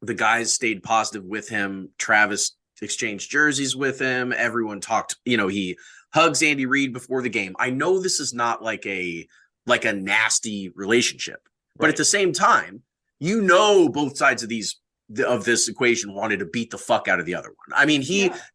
the guys stayed positive with him. Travis exchanged jerseys with him. Everyone talked, he hugs Andy Reid before the game. I know this is not like a nasty relationship, but at the same time, both sides of this equation wanted to beat the fuck out of the other one. I mean,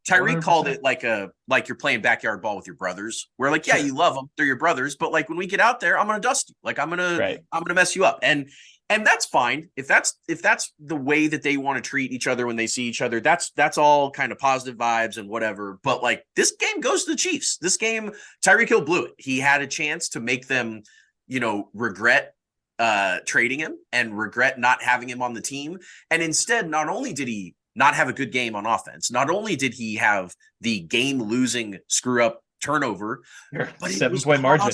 Tyreek called it like you're playing backyard ball with your brothers. Where you love them, they're your brothers, but like when we get out there, I'm gonna dust you. Like I'm gonna mess you up, and that's fine if that's the way that they want to treat each other when they see each other. That's all kind of positive vibes and whatever. But like this game goes to the Chiefs. This game, Tyreek Hill blew it. He had a chance to make them, regret trading him and regret not having him on the team. And instead, not only did he not have a good game on offense, not only did he have the game losing screw up turnover, but 7-point margin.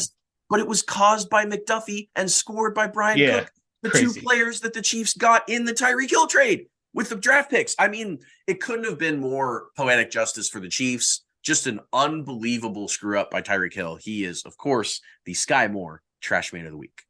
But it was caused by McDuffie and scored by Brian Cook, the two players that the Chiefs got in the Tyreek Hill trade with the draft picks. I mean, it couldn't have been more poetic justice for the Chiefs. Just an unbelievable screw up by Tyreek Hill. He is, of course, the Sky Moore Trash Man of the Week.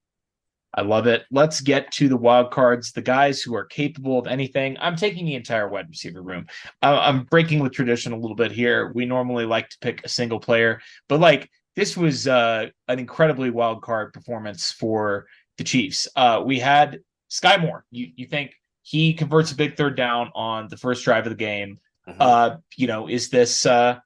I love it. Let's get to the wild cards, the guys who are capable of anything. I'm taking the entire wide receiver room. I'm breaking with tradition a little bit here. We normally like to pick a single player, but this was an incredibly wild card performance for the Chiefs. We had Sky Moore. You think he converts a big third down on the first drive of the game? Is this a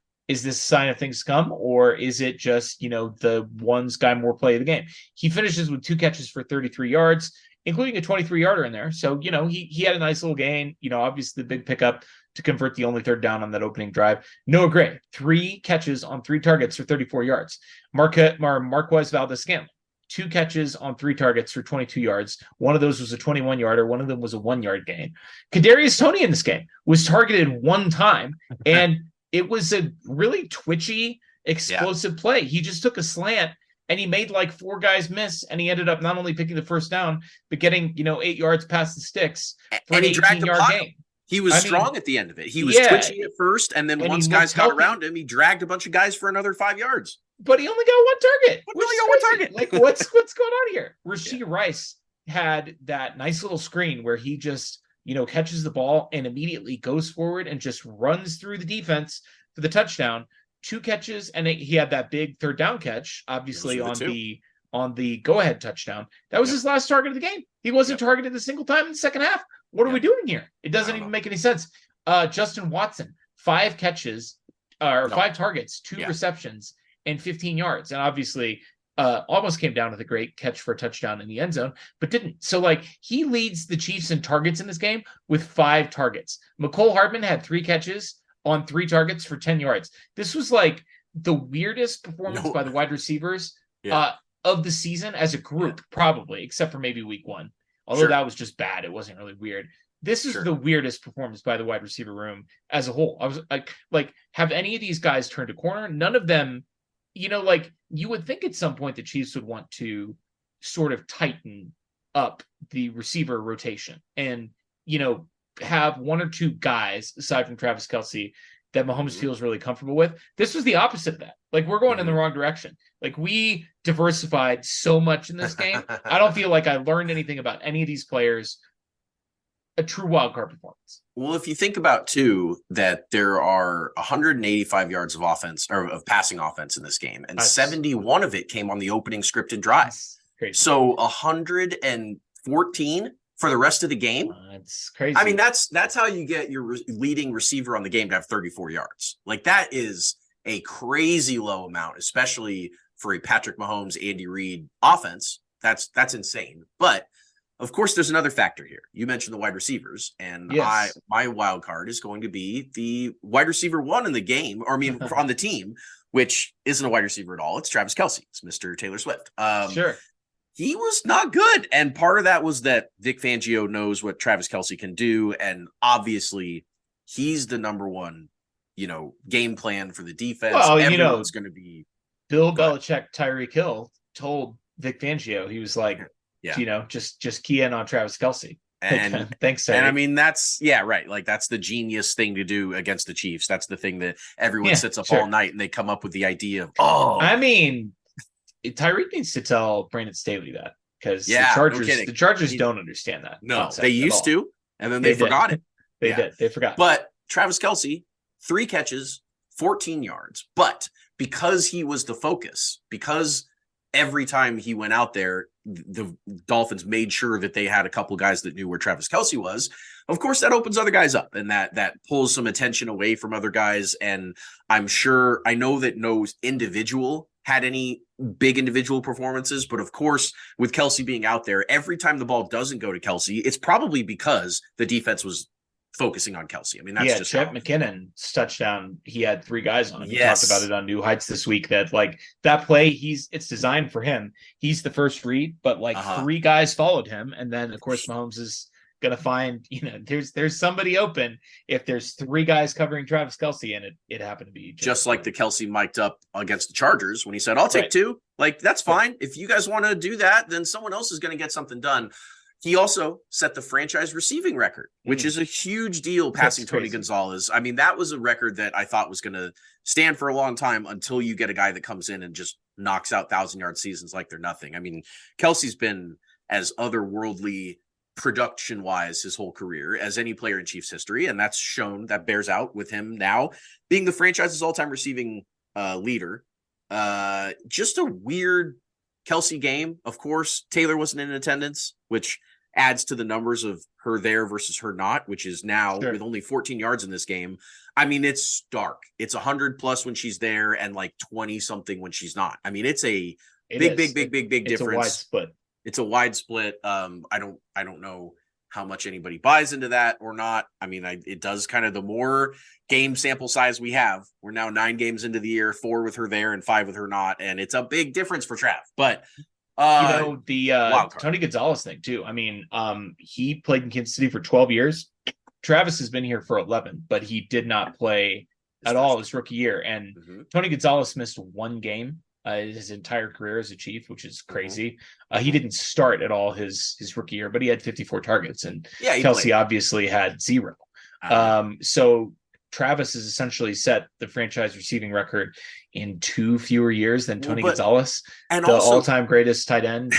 sign of things to come, or is it just, the one Sky Moore play of the game? He finishes with 2 catches for 33 yards, including a 23-yarder in there. So, he had a nice little gain, obviously the big pickup to convert the only third down on that opening drive. Noah Gray, 3 catches on 3 targets for 34 yards. Marquez Valdez-Scantling, 2 catches on 3 targets for 22 yards. One of those was a 21-yarder. One of them was a 1-yard gain. Kadarius Toney in this game was targeted 1 time, and it was a really twitchy, explosive play. He just took a slant and he made 4 guys miss, and he ended up not only picking the first down, but getting 8 yards past the sticks for an 18-yard gain. He was strong at the end of it. He was twitchy at first, and then once guys got around him, he dragged a bunch of guys for another 5 yards. But he only got 1 target. What's going on here? Rashee Rice had that nice little screen where he just catches the ball and immediately goes forward and just runs through the defense for the touchdown. 2 catches, and he had that big third down catch, obviously on the go-ahead touchdown. That was his last target of the game. He wasn't targeted a single time in the second half. What are we doing here? It doesn't even make any sense. Justin Watson, 5 catches, 5 targets, 2 receptions, and 15 yards. And obviously, almost came down with a great catch for a touchdown in the end zone, but didn't. So he leads the Chiefs in targets in this game with 5 targets. McCole Hardman had 3 catches on 3 targets for 10 yards. This was the weirdest performance by the wide receivers of the season as a group, probably, except for maybe week 1. Although that was just bad. It wasn't really weird. This is the weirdest performance by the wide receiver room as a whole. I was have any of these guys turned a corner? None of them, you would think at some point the Chiefs would want to sort of tighten up the receiver rotation and, have 1 or 2 guys aside from Travis Kelce that Mahomes feels really comfortable with. This was the opposite of that. We're going in the wrong direction. We diversified so much in this game. I don't feel like I learned anything about any of these players. A true wild card performance. Well, if you think about too that there are 185 yards of offense or of passing offense in this game, and 71 of it came on the opening scripted drive. So 114 for the rest of the game. That's crazy. I mean, that's how you get your leading receiver on the game to have 34 yards. That is a crazy low amount, especially for a Patrick Mahomes, Andy Reid offense. That's insane. But of course, there's another factor here. You mentioned the wide receivers, and my wild card is going to be the wide receiver 1 in the game, or on the team, which isn't a wide receiver at all. It's Travis Kelce. It's Mr. Taylor Swift. Sure. He was not good. And part of that was that Vic Fangio knows what Travis Kelce can do. And obviously, he's the number 1, game plan for the defense. Well, everyone's going to be. Bill Belichick, Tyreek Hill told Vic Fangio, he was like, Yeah. Just key in on Travis Kelce. And Thanks, and I Terry. mean that's right. Like that's the genius thing to do against the Chiefs. That's the thing that everyone Yeah, sits up all sure. night and they come up with the idea of I mean, Tyreek needs to tell Brandon Staley that because no kidding. the Chargers don't understand that No, concept they at used all. to, and then they did. forgot it. They did. They forgot. But Travis Kelce, 3 catches, 14 yards. But because he was the focus, because every time he went out there, the Dolphins made sure that they had a couple guys that knew where Travis Kelce was. Of course, that opens other guys up, and that pulls some attention away from other guys. And I know that no individual had any big individual performances, but of course, with Kelce being out there, every time the ball doesn't go to Kelce, it's probably because the defense was focusing on Kelce. I mean, that's just Chet McKinnon's touchdown. He had 3 guys on. He Yes. talked about it on New Heights this week. That like that play, it's designed for him. He's the first read, but like 3 guys followed him, and then of course Mahomes is gonna find there's somebody open if there's 3 guys covering Travis Kelce, and it happened to be just like the Kelce mic'd up against the Chargers when he said, "I'll take 2." Like that's fine. If you guys want to do that, then someone else is going to get something done. He also set the franchise receiving record, which is a huge deal, passing Tony Gonzalez. I mean, that was a record that I thought was going to stand for a long time until you get a guy that comes in and just knocks out 1,000-yard seasons like they're nothing. I mean, Kelce's been as otherworldly production-wise his whole career as any player in Chiefs history, and that's shown, that bears out with him now being the franchise's all-time receiving leader. Just a weird Kelce game. Of course, Taylor wasn't in attendance, which adds to the numbers of her there versus her not, which is now with only 14 yards in this game. I mean, it's stark. It's 100+ when she's there and like 20 something when she's not. I mean, it's a big difference. It's a wide split. It's a wide split. I don't know how much anybody buys into that or not. I mean, it does kind of, the more game sample size we have, we're now 9 games into the year, 4 with her there and 5 with her not. And it's a big difference for Trav, but the Tony Gonzalez thing too. I mean, he played in Kansas City for 12 years. Travis has been here for 11, but he did not play at all his rookie year. And Tony Gonzalez missed 1 game his entire career as a Chief, which is crazy. He didn't start at all his rookie year, but he had 54 targets, and Kelce obviously had 0. So Travis has essentially set the franchise receiving record in 2 fewer years than Tony Gonzalez, and the all-time greatest tight end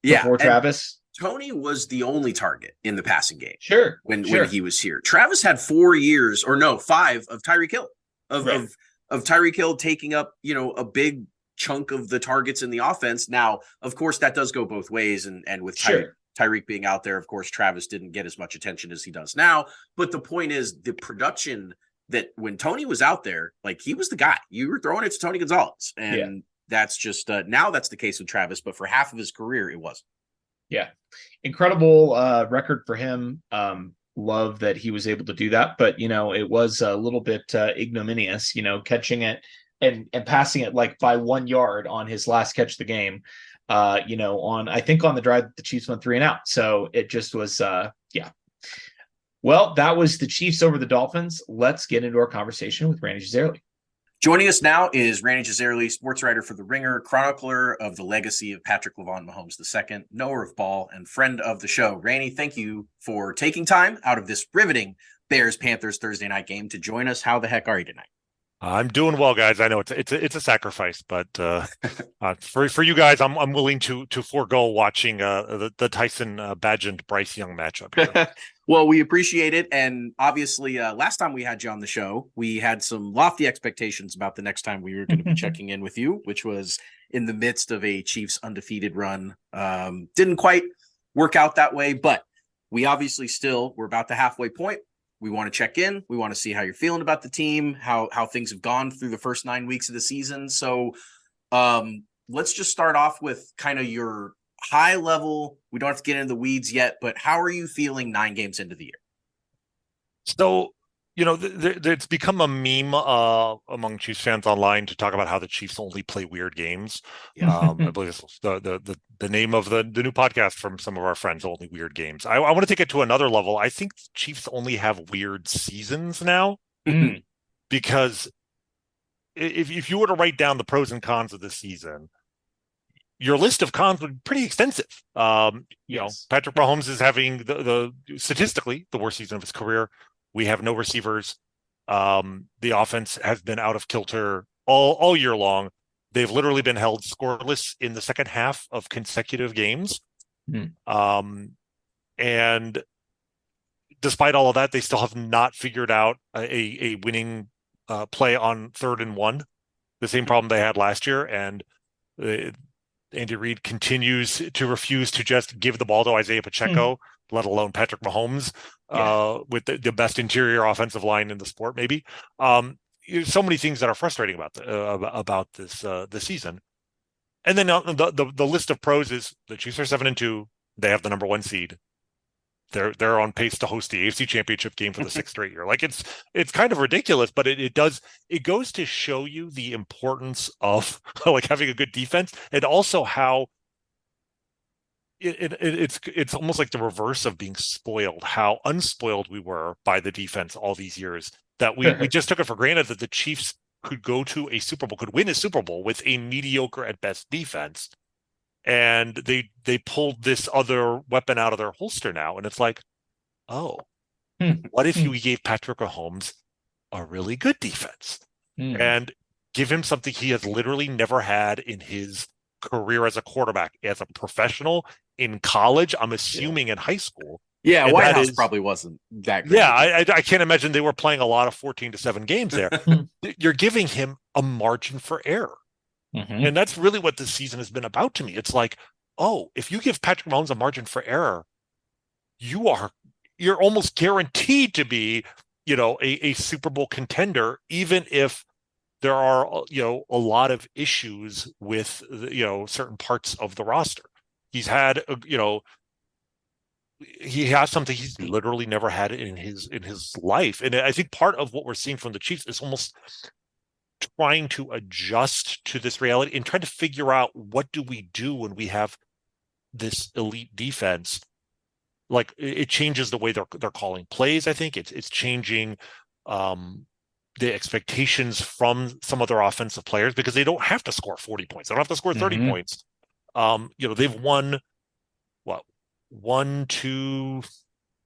before Travis. Tony was the only target in the passing game. When he was here. Travis had 5 of Tyreek Hill of Tyreek Hill taking up, a big chunk of the targets in the offense. Now, of course, that does go both ways. And with Tyreek being out there, of course, Travis didn't get as much attention as he does now. But the point is, the production that when Tony was out there, like, he was the guy. You were throwing it to Tony Gonzalez. And that's just now that's the case with Travis. But for half of his career, it wasn't. Yeah. Incredible record for him. Love that he was able to do that. But, it was a little bit ignominious, catching it and passing it like by 1 yard on his last catch of the game. I think on the drive, the Chiefs went 3 and out. So it just was, Well, that was the Chiefs over the Dolphins. Let's get into our conversation with Rany Jazayerli. Joining us now is Rany Jazayerli, sports writer for The Ringer, chronicler of the legacy of Patrick LaVon Mahomes II, knower of ball, and friend of the show. Rany, thank you for taking time out of this riveting Bears-Panthers Thursday night game to join us. How the heck are you tonight? I'm doing well, guys. I know it's a sacrifice, but for you guys, I'm willing to forego watching the Tyson Bagent Bryce Young matchup here. Well, we appreciate it, and obviously, last time we had you on the show, we had some lofty expectations about the next time we were going to be checking in with you, which was in the midst of a Chiefs undefeated run. Didn't quite work out that way, but we obviously we're about the halfway point. We want to check in. We want to see how you're feeling about the team, how things have gone through the first 9 weeks of the season. So let's just start off with kind of your high level. We don't have to get into the weeds yet, but how are you feeling 9 games into the year? So, it's become a meme among Chiefs fans online to talk about how the Chiefs only play weird games. I believe this was the name of the new podcast from some of our friends, Only Weird Games. I want to take it to another level. I think the Chiefs only have weird seasons now, because if you were to write down the pros and cons of the season, your list of cons would be pretty extensive. Patrick Mahomes is having the statistically the worst season of his career. We have no receivers. The offense has been out of kilter all year long. They've literally been held scoreless in the second half of consecutive games. And despite all of that, they still have not figured out a winning play on 3rd and 1, the same problem they had last year. And Andy Reid continues to refuse to just give the ball to Isaiah Pacheco, let alone Patrick Mahomes, with the best interior offensive line in the sport, maybe. So many things that are frustrating about this season. And then the list of pros is the Chiefs are 7-2. They have the number 1 seed. They're on pace to host the AFC Championship game for the 6th straight year. Like it's kind of ridiculous, but it goes to show you the importance of like having a good defense, and also how it's almost like the reverse of being spoiled. How unspoiled we were by the defense all these years, that we just took it for granted that the Chiefs could go to a Super Bowl, could win a Super Bowl with a mediocre at best defense. And they pulled this other weapon out of their holster now. And it's like, what if we gave Patrick Mahomes a really good defense and give him something he has literally never had in his career as a quarterback, as a professional, in college, I'm assuming in high school. Yeah, and White House probably wasn't that great. Yeah, I can't imagine they were playing a lot of 14-7 games there. You're giving him a margin for error. And that's really what this season has been about to me. It's like, if you give Patrick Mahomes a margin for error, you're almost guaranteed to be, a Super Bowl contender, even if there are, a lot of issues with, certain parts of the roster. He's had, he has something he's literally never had in his life. And I think part of what we're seeing from the Chiefs is almost trying to adjust to this reality and trying to figure out, what do we do when we have this elite defense? Like, it changes the way they're calling plays. I think it's changing the expectations from some of their offensive players, because they don't have to score 40 points. They don't have to score 30 points. They've won 1, 2,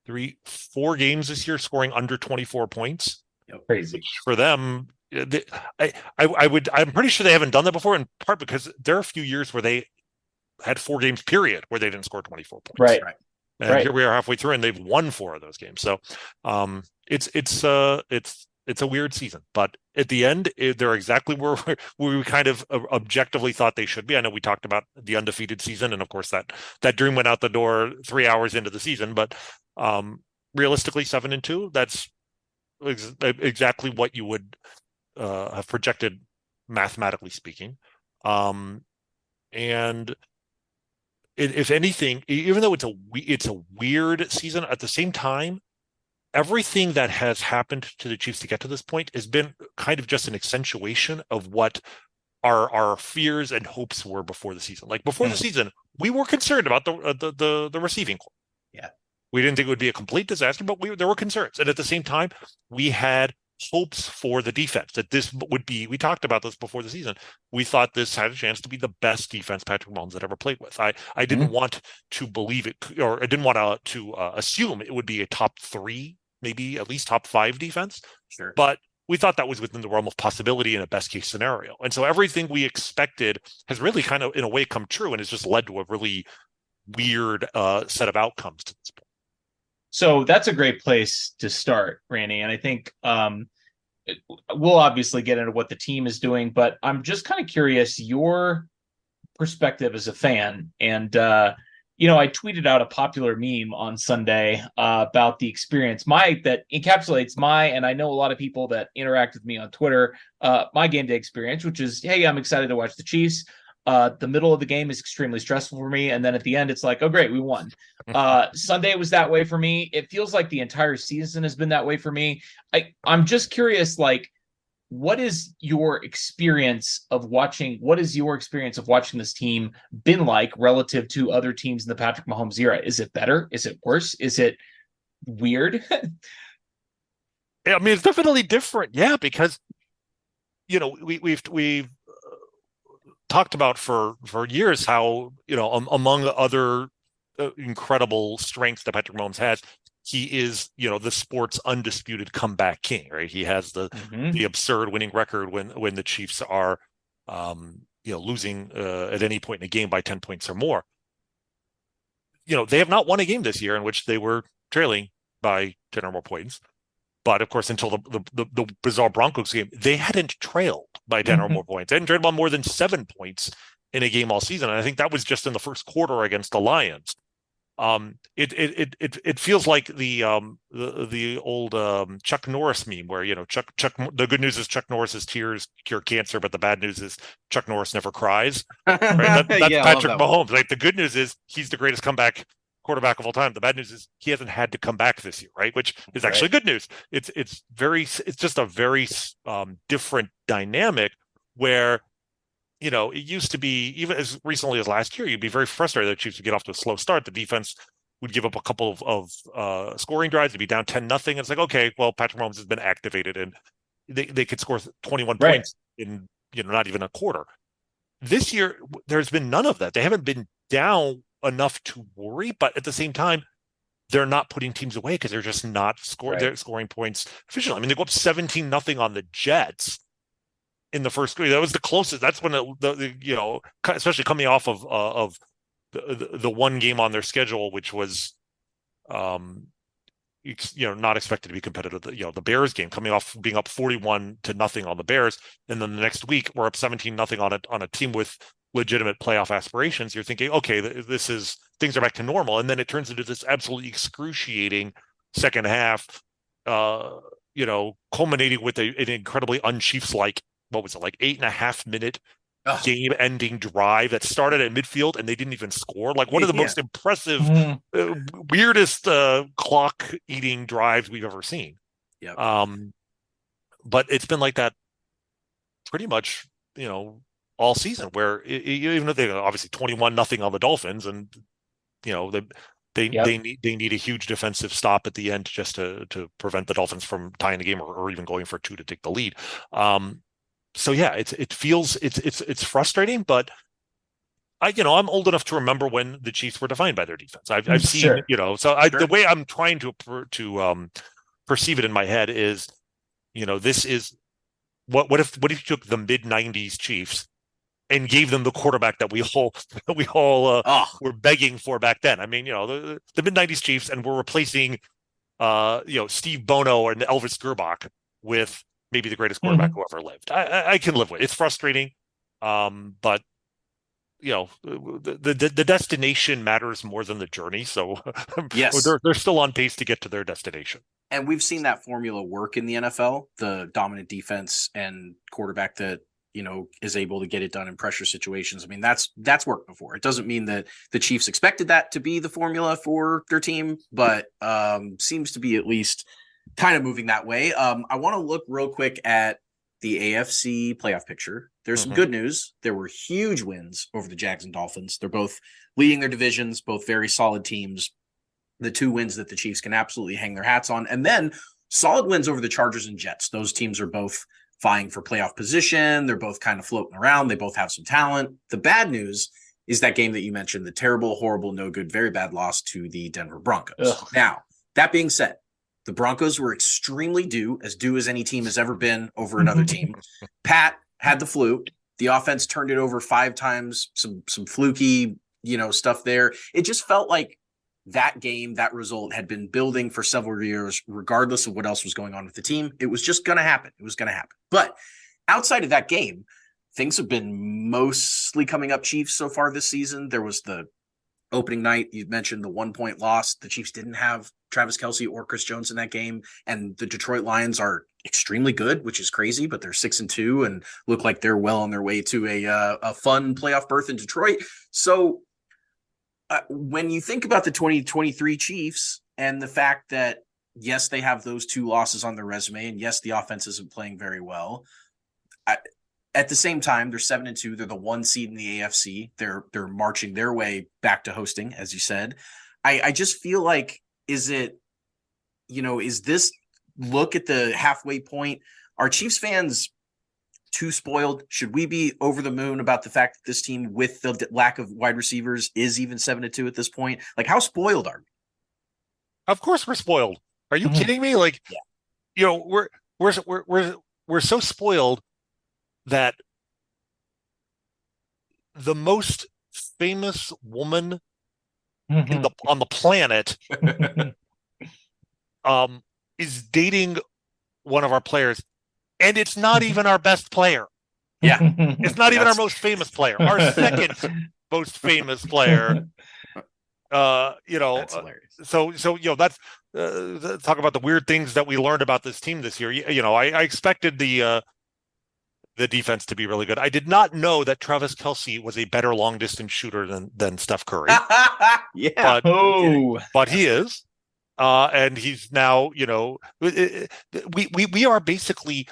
3, 4 games this year scoring under 24 points. Crazy for them. I'm pretty sure they haven't done that before, in part because there are a few years where they had 4 games period where they didn't score 24 points. Right. And here we are halfway through, and they've won 4 of those games. So it's a weird season, but at the end, they're exactly where we kind of objectively thought they should be. I know we talked about the undefeated season, and of course that dream went out the door 3 hours into the season, but realistically 7-2, that's exactly what you would have projected, mathematically speaking. And if anything, even though it's a weird season, at the same time, everything that has happened to the Chiefs to get to this point has been kind of just an accentuation of what our fears and hopes were before the season. Like, before the season, we were concerned about the receiving corps. Yeah, we didn't think it would be a complete disaster, but there were concerns. And at the same time, we had hopes for the defense, that this would be, we talked about this before the season, we thought this had a chance to be the best defense Patrick Mahomes had ever played with. I didn't want to believe it, or I didn't want to assume it would be a top 3, maybe at least top 5 defense. Sure. But we thought that was within the realm of possibility in a best case scenario. And so everything we expected has really kind of, in a way, come true, and has just led to a really weird set of outcomes to this point. So that's a great place to start, Rany. And I think we'll obviously get into what the team is doing, but I'm just kind of curious your perspective as a fan. And, I tweeted out a popular meme on Sunday about the experience that encapsulates and I know a lot of people that interact with me on Twitter, my game day experience, which is, hey, I'm excited to watch the Chiefs. The middle of the game is extremely stressful for me. And then at the end, it's like, oh, great, we won. Sunday was that way for me. It feels like the entire season has been that way for me. I'm just curious, like, what is your experience of watching this team been like relative to other teams in the Patrick Mahomes era? Is it better? Is it worse? Is it weird? I mean, it's definitely different. Yeah, because, we've talked about for years how, among other incredible strengths that Patrick Mahomes has, he is, the sport's undisputed comeback king, right? He has the absurd winning record when the Chiefs are, losing at any point in a game by 10 points or more. They have not won a game this year in which they were trailing by 10 or more points. But of course, until the bizarre Broncos game, they hadn't trailed by 10 or more points. They hadn't trailed by more than 7 points in a game all season. And I think that was just in the first quarter against the Lions. It feels like the old Chuck Norris meme where, Chuck, the good news is Chuck Norris's tears cure cancer, but the bad news is Chuck Norris never cries. Right? That's Yeah, Patrick Mahomes. Like, the good news is he's the greatest comeback quarterback of all time. The bad news is he hasn't had to come back this year, right? Which is actually good news. It's just a very different dynamic where, it used to be, even as recently as last year, you'd be very frustrated that the Chiefs would get off to a slow start. The defense would give up a couple of scoring drives. They'd be down 10-0. It's like, okay, well, Patrick Mahomes has been activated and they could score 21 points in, not even a quarter. This year, there's been none of that. They haven't been down enough to worry, but at the same time, they're not putting teams away because they're just not they're scoring points efficiently. I mean, they go up 17-0 on the Jets in the first quarter. That was the closest. That's when especially coming off of the one game on their schedule, which was not expected to be competitive. The Bears game, coming off being up 41-0 on the Bears, and then the next week we're up 17-0 on a team with legitimate playoff aspirations. You're thinking, okay, things are back to normal, and then it turns into this absolutely excruciating second half, culminating with an incredibly un-Chiefs-like, what was it, like 8.5 minute game-ending drive that started at midfield and they didn't even score. Like, one of the most impressive, weirdest clock-eating drives we've ever seen. Yep. But it's been like that pretty much, all season, where even though they obviously 21-0 on the Dolphins, and they need a huge defensive stop at the end just to prevent the Dolphins from tying the game or even going for 2 to take the lead. So yeah, it feels it's frustrating, but I'm old enough to remember when the Chiefs were defined by their defense. I've seen, the way I'm trying to perceive it in my head is, this is what if you took the mid-90s Chiefs and gave them the quarterback that we all were begging for back then. I mean, the mid-90s Chiefs, and we're replacing Steve Bono and Elvis Gerbach with maybe the greatest quarterback who ever lived. I can live with it. It's frustrating, but the destination matters more than the journey. So yes, they're still on pace to get to their destination. And we've seen that formula work in the NFL, the dominant defense and quarterback that, is able to get it done in pressure situations. I mean, that's worked before. It doesn't mean that the Chiefs expected that to be the formula for their team, but seems to be at least kind of moving that way. I want to look real quick at the AFC playoff picture. There's some good news. There were huge wins over the Jags and Dolphins. They're both leading their divisions, both very solid teams. The 2 wins that the Chiefs can absolutely hang their hats on. And then solid wins over the Chargers and Jets. Those teams are both vying for playoff position. They're both kind of floating around. They both have some talent. The bad news is that game that you mentioned, the terrible, horrible, no good, very bad loss to the Denver Broncos. Ugh. Now, that being said, the Broncos were extremely due as any team has ever been over another team. Pat had the flu. The offense turned it over 5 times, some fluky, stuff there. It just felt like that game, that result had been building for several years, regardless of what else was going on with the team. It was just going to happen. It was going to happen. But outside of that game, things have been mostly coming up Chiefs so far this season. There was the opening night. You mentioned the 1-point loss. The Chiefs didn't have Travis Kelce or Chris Jones in that game. And the Detroit Lions are extremely good, which is crazy, but they're 6-2 and look like they're well on their way to a fun playoff berth in Detroit. So when you think about the 2023 Chiefs and the fact that, yes, they have those 2 losses on their resume, and yes, the offense isn't playing very well. At the same time, they're 7-2. They're the 1 seed in the AFC. They're marching their way back to hosting, as you said. I just feel like, is this look at the halfway point? Are Chiefs fans too spoiled? Should we be over the moon about the fact that this team, with the lack of wide receivers, is even 7-2 at this point? Like, how spoiled are we? Of course we're spoiled. Are you kidding me? Like, we're so spoiled that the most famous woman on the planet is dating one of our players, and it's not even our best player. Yeah, it's not even our most famous player. Our second most famous player. That's hilarious. So that's talk about the weird things that we learned about this team this year. I expected the defense to be really good. I did not know that Travis Kelce was a better long distance shooter than Steph Curry. Yeah, but he is, and he's now. We are basically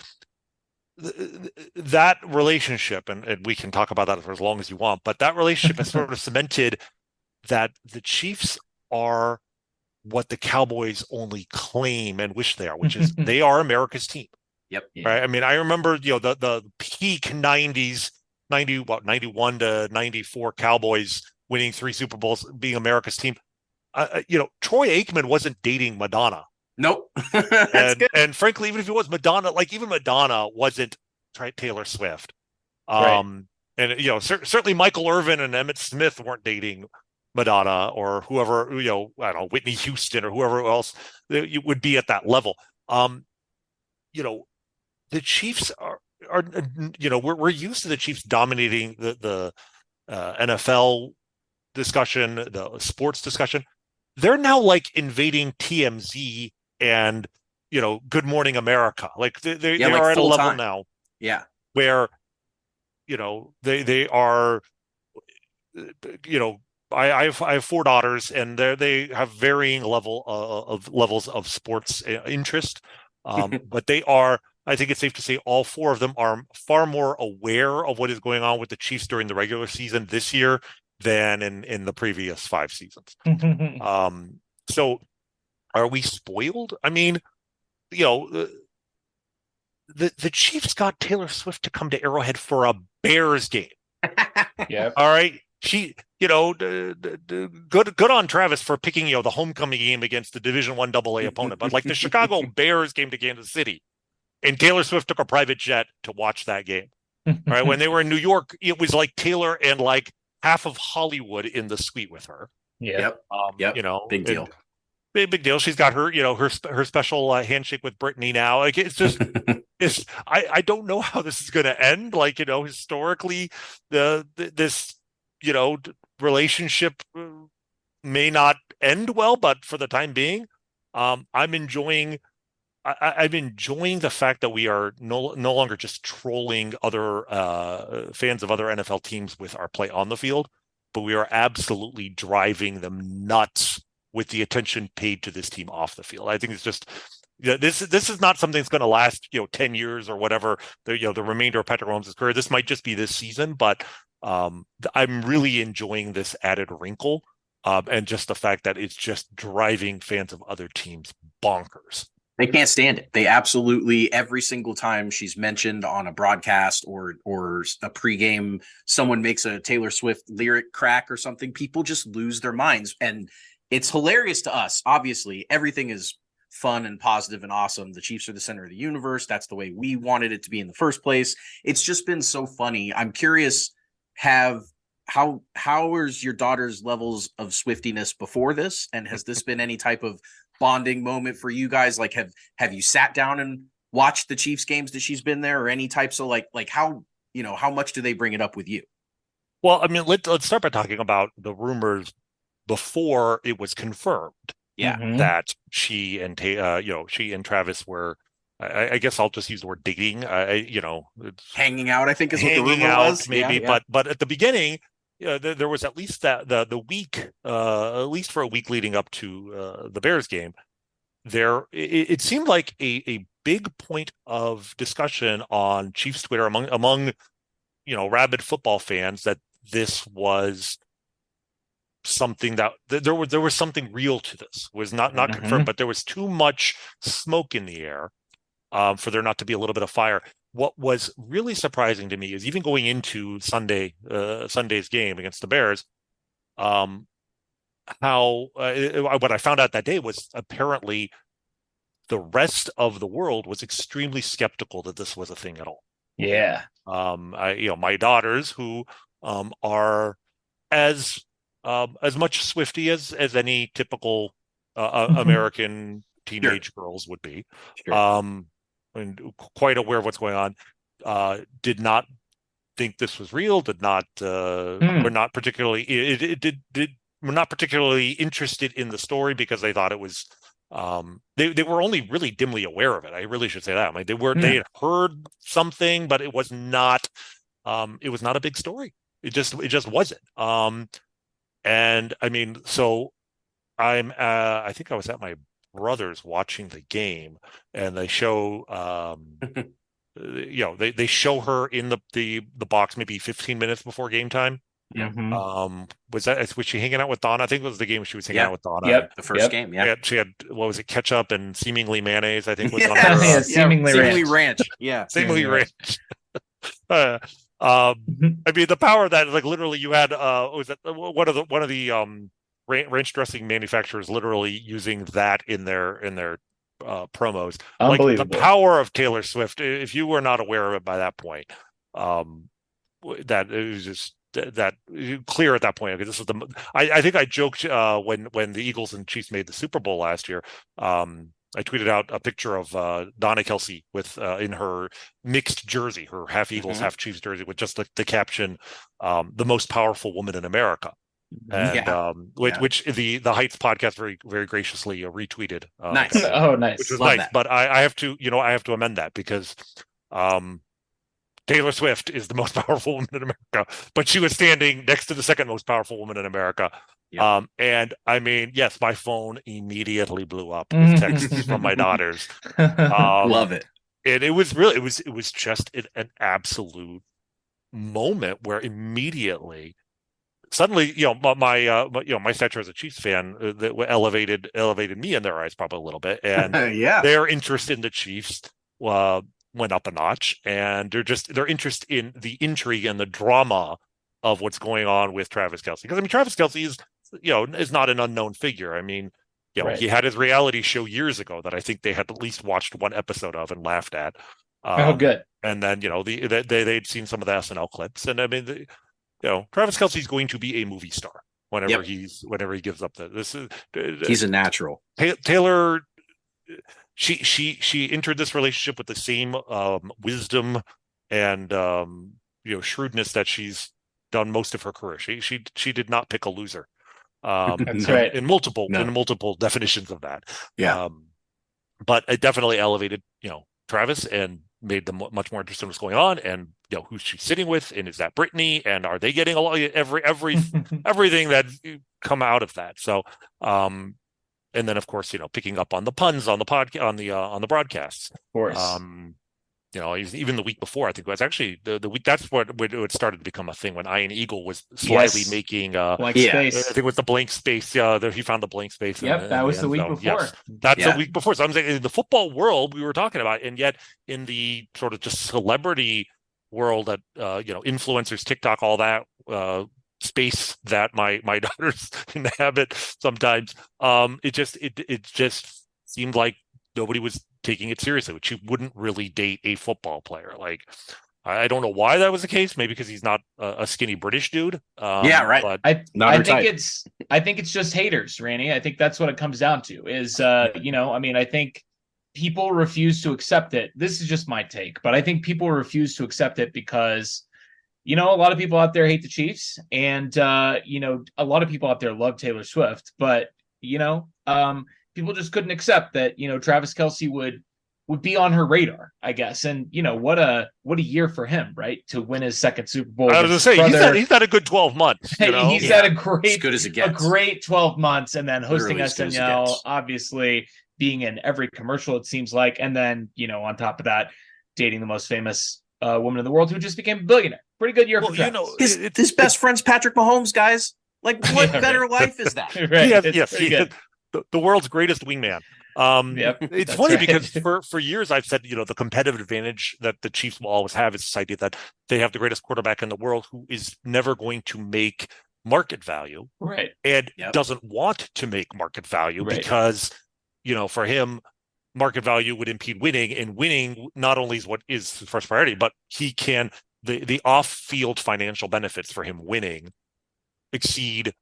that relationship, and we can talk about that for as long as you want. But that relationship has sort of cemented that the Chiefs are what the Cowboys only claim and wish they are, which is they are America's team. Yep. Right. I mean, I remember, the peak 90s, 91 to 94 Cowboys winning 3 Super Bowls, being America's team. Troy Aikman wasn't dating Madonna. Nope. and frankly, even if it was Madonna, like even Madonna wasn't Taylor Swift. Right. And certainly Michael Irvin and Emmitt Smith weren't dating Madonna or whoever, I don't know, Whitney Houston or whoever else would be at that level. The Chiefs are we're used to the Chiefs dominating the NFL discussion, the sports discussion. They're now like invading TMZ and Good Morning America. Like they are at a level now, where they are. I have 4 daughters, and they have varying levels of sports interest, but they are. I think it's safe to say all 4 of them are far more aware of what is going on with the Chiefs during the regular season this year than in the previous 5 seasons. So are we spoiled? I mean, the Chiefs got Taylor Swift to come to Arrowhead for a Bears game. Yeah. All right. She, good on Travis for picking, the homecoming game against the Division I AA opponent, but like the Chicago Bears came to Kansas City. And Taylor Swift took a private jet to watch that game. Right. When they were in New York, it was like Taylor and like half of Hollywood in the suite with her. Yeah. Big deal. Big deal. She's got her, her special handshake with Brittany now. Like it's just, I don't know how this is going to end. Like, historically, this relationship may not end well, but for the time being, I'm enjoying the fact that we are no longer just trolling other fans of other NFL teams with our play on the field, but we are absolutely driving them nuts with the attention paid to this team off the field. I think it's just this is not something that's going to last 10 years or whatever the remainder of Patrick Mahomes' career. This might just be this season, but I'm really enjoying this added wrinkle and just the fact that it's just driving fans of other teams bonkers. They can't stand it. They absolutely, every single time she's mentioned on a broadcast or a pregame, someone makes a Taylor Swift lyric crack or something, people just lose their minds. And it's hilarious to us. Obviously, everything is fun and positive and awesome. The Chiefs are the center of the universe. That's the way we wanted it to be in the first place. It's just been so funny. I'm curious, how is your daughter's levels of Swiftiness before this? And has this been any type of bonding moment for you guys? Like, have you sat down and watched the Chiefs games that she's been there, or any types of like how much do they bring it up with you? Well, I mean, let's start by talking about the rumors before it was confirmed. Yeah. That she and Travis were, I guess I'll just use the word dating. Hanging out, I think is what the rumor was. Maybe, yeah. But at the beginning, there was at least the week, at least for a week leading up to the Bears game, it seemed like a big point of discussion on Chiefs Twitter among rabid football fans that this was something that there was something real to this. It was not confirmed, but there was too much smoke in the air for there not to be a little bit of fire. what was really surprising to me is even going into Sunday's game against the Bears, how what I found out that day was apparently the rest of the world was extremely skeptical that this was a thing at all. Yeah. My daughters who are as much Swiftie as any typical American teenage girls would be, and quite aware of what's going on, did not think this was real, did not were not particularly were not particularly interested in the story because they thought it was they were only really dimly aware of it. I really should say that. I mean, they had heard something, but it was not a big story. It just wasn't. And I mean, so I think I was at my brother's watching the game, and they show they show her in the box maybe 15 minutes before game time. Was she hanging out with Donna? I think it was the game she was hanging out with Donna. Yep. The first game. Yeah. She had what was it? Ketchup and seemingly mayonnaise, I think was on Yeah, her. seemingly ranch. Yeah. Seemingly ranch. I mean, the power that, like, literally you had was it one of the ranch dressing manufacturers literally using that in their promos. Like, the power of Taylor Swift, if you were not aware of it by that point, that it was just that clear at that point. Okay, this is I think I joked when the Eagles and Chiefs made the Super Bowl last year. I tweeted out a picture of Donna Kelsey with in her mixed jersey, her half Eagles, half Chiefs jersey, with just the caption, "The most powerful woman in America," and which the Heights podcast very very graciously retweeted. Nice. Nice. Which was Love nice. that. But I have to amend that because Taylor Swift is the most powerful woman in America, but she was standing next to the second most powerful woman in America. Yep. And I mean, yes, my phone immediately blew up with texts from my daughters. Love it. And it was just an absolute moment where immediately, suddenly, my stature as a Chiefs fan that elevated me in their eyes probably a little bit, and their interest in the Chiefs went up a notch, and their interest in the intrigue and the drama of what's going on with Travis Kelce. Because I mean, Travis Kelce is not an unknown figure. I mean, right. He had his reality show years ago that I think they had at least watched one episode of and laughed at. Good. And then they'd seen some of the SNL clips, and I mean, Travis Kelce's going to be a movie star whenever he gives up he's a natural. Taylor. She entered this relationship with the same wisdom and shrewdness that she's done most of her career. She did not pick a loser. That's right. In multiple definitions of that. Yeah. But it definitely elevated Travis and made them much more interested in what's going on, and who's she sitting with, and is that Brittany, and are they getting along? Everything that come out of that. So and then, of course, picking up on the puns on the on the broadcasts. Of course. Even the week before, I think it was actually the week. That's what it started to become a thing when Ian Eagle was slightly making blank space. I think it was the blank space. He found the blank space. Yep, that was the week before. Yes, that's the week before. So I'm saying in the football world we were talking about, and yet in the sort of just celebrity world that influencers, TikTok, all that space that my daughters inhabit sometimes, it just seemed like nobody was taking it seriously, which you wouldn't really date a football player. Like, I don't know why that was the case. Maybe because he's not a skinny British dude. Right. But I think it's just haters, Rany. I think that's what it comes down to. Is I mean, I think people refuse to accept it. This is just my take, but I think people refuse to accept it because a lot of people out there hate the Chiefs, and a lot of people out there love Taylor Swift, but people just couldn't accept that, Travis Kelce would be on her radar, I guess. And, what a year for him, right? To win his second Super Bowl. I was going to say, he's had a good 12 months. He's had as good as it gets. A great 12 months, and then hosting SNL, obviously being in every commercial, it seems like. And then, on top of that, dating the most famous woman in the world who just became a billionaire. Pretty good year for Travis. His best friend's Patrick Mahomes, guys. Like, what better life is that? Right. He is the world's greatest wingman. Yep, It's that's funny right. because for years I've said, the competitive advantage that the Chiefs will always have is this idea that they have the greatest quarterback in the world who is never going to make market value Right. and Yep. doesn't want to make market value Right. because, for him, market value would impede winning, and winning not only is what is his first priority, but he can the off-field financial benefits for him winning exceed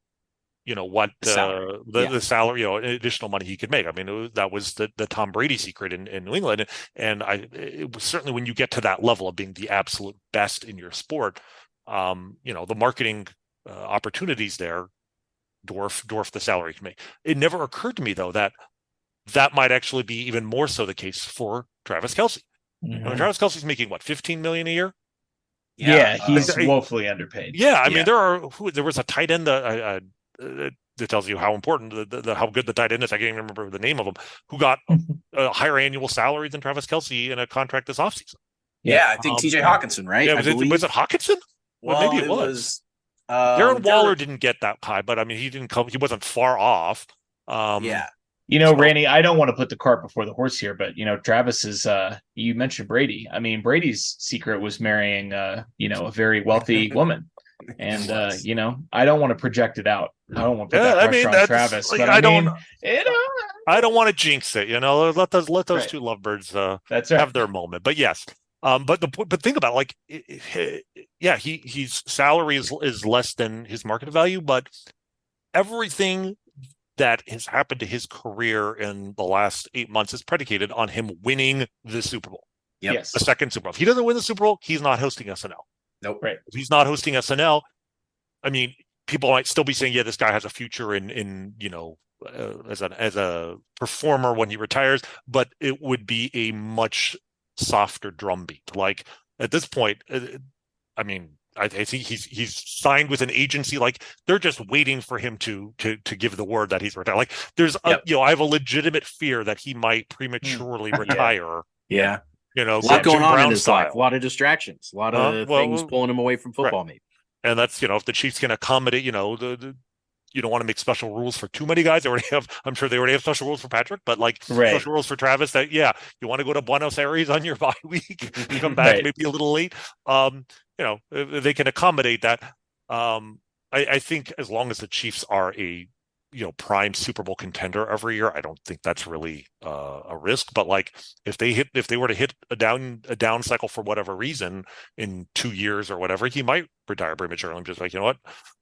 what Salary. the salary, additional money he could make. I mean, that was the Tom Brady secret in New England, and it was certainly when you get to that level of being the absolute best in your sport, the marketing opportunities there dwarf the salary you can make. It never occurred to me though that might actually be even more so the case for Travis Kelce. Mhm. I mean, Travis Kelce's making what, $15 million a year? Yeah, he's I- woefully underpaid. Yeah, I mean, Yeah. there was a tight end that tells you how important how good the tight end is. I can't even remember the name of him, who got a higher annual salary than Travis Kelce in a contract this offseason. Yeah, I think TJ Hawkinson, right? Yeah, I believe. was it Hawkinson? Well, maybe it was. Darren Waller didn't get that high, but I mean, he wasn't far off. Yeah. Rany, I don't want to put the cart before the horse here, but Travis is you mentioned Brady. I mean, Brady's secret was marrying a very wealthy woman. And I don't want to project it out. I don't want to put that pressure on Travis, but I don't want to jinx it. Let those right. two lovebirds That's right. have their moment. But yes, but think about he's salary is less than his market value, but everything that has happened to his career in the last 8 months is predicated on him winning the Super Bowl. Yep. Yes. The second Super Bowl. If he doesn't win the Super Bowl, he's not hosting SNL. Nope. Right. If he's not hosting SNL, I mean, people might still be saying, yeah, this guy has a future in as a performer when he retires, but it would be a much softer drumbeat. Like at this point, I mean, I think he's signed with an agency. Like they're just waiting for him to give the word that he's retired. Like there's I have a legitimate fear that he might prematurely retire. Yeah. A lot going on in his life, a lot of distractions, a lot of things pulling him away from football, maybe. And that's, if the Chiefs can accommodate, you don't want to make special rules for too many guys. I'm sure they already have special rules for Patrick, but special rules for Travis that, you want to go to Buenos Aires on your bye week, come back maybe a little late. They can accommodate that. I think as long as the Chiefs are a prime Super Bowl contender every year, I don't think that's really a risk. But if they were to hit a down cycle for whatever reason in 2 years or whatever, he might retire prematurely. I'm just like, you know what,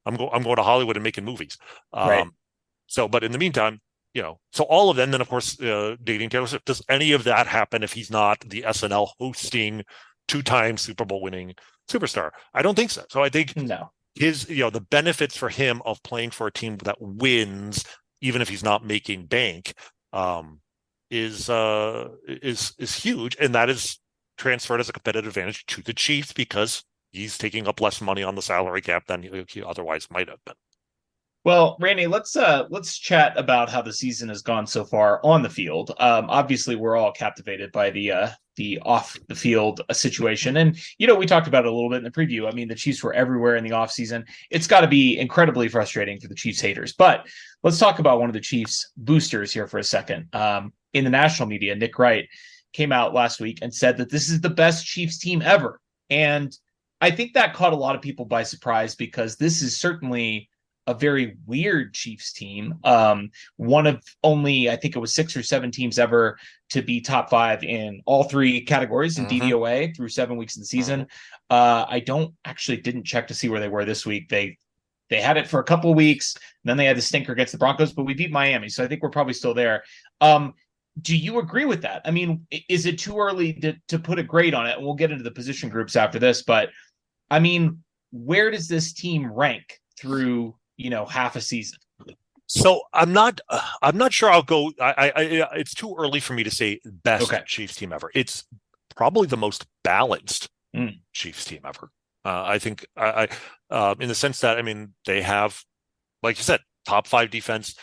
I'm going to Hollywood and making movies. But in the meantime, so all of them, then of course dating Taylor Swift. Does any of that happen if he's not the SNL hosting 2-time Super Bowl winning superstar? I don't think so. So I think no. His, the benefits for him of playing for a team that wins, even if he's not making bank, is huge, and that is transferred as a competitive advantage to the Chiefs because he's taking up less money on the salary cap than he otherwise might have been. Well, Rany, let's chat about how the season has gone so far on the field. Obviously, we're all captivated by the off the field situation, and we talked about it a little bit in the preview. I mean, the Chiefs were everywhere in the offseason. It's got to be incredibly frustrating for the Chiefs haters. But let's talk about one of the Chiefs boosters here for a second. In the national media, Nick Wright came out last week and said that this is the best Chiefs team ever, and I think that caught a lot of people by surprise because this is certainly a very weird Chiefs team. One of only, I think it was 6 or 7 teams ever to be top 5 in all 3 categories in DVOA through 7 weeks of the season. I didn't check to see where they were this week. They had it for a couple of weeks, then they had the stinker against the Broncos, but we beat Miami, so I think we're probably still there. Do you agree with that? I mean, is it too early to put a grade on it? And we'll get into the position groups after this, but I mean, where does this team rank through half a season? So I'm not sure I'll go. It's too early for me to say best Chiefs team ever. It's probably the most balanced Chiefs team ever. I think in the sense that, I mean, they have, like you said, top 5 defense.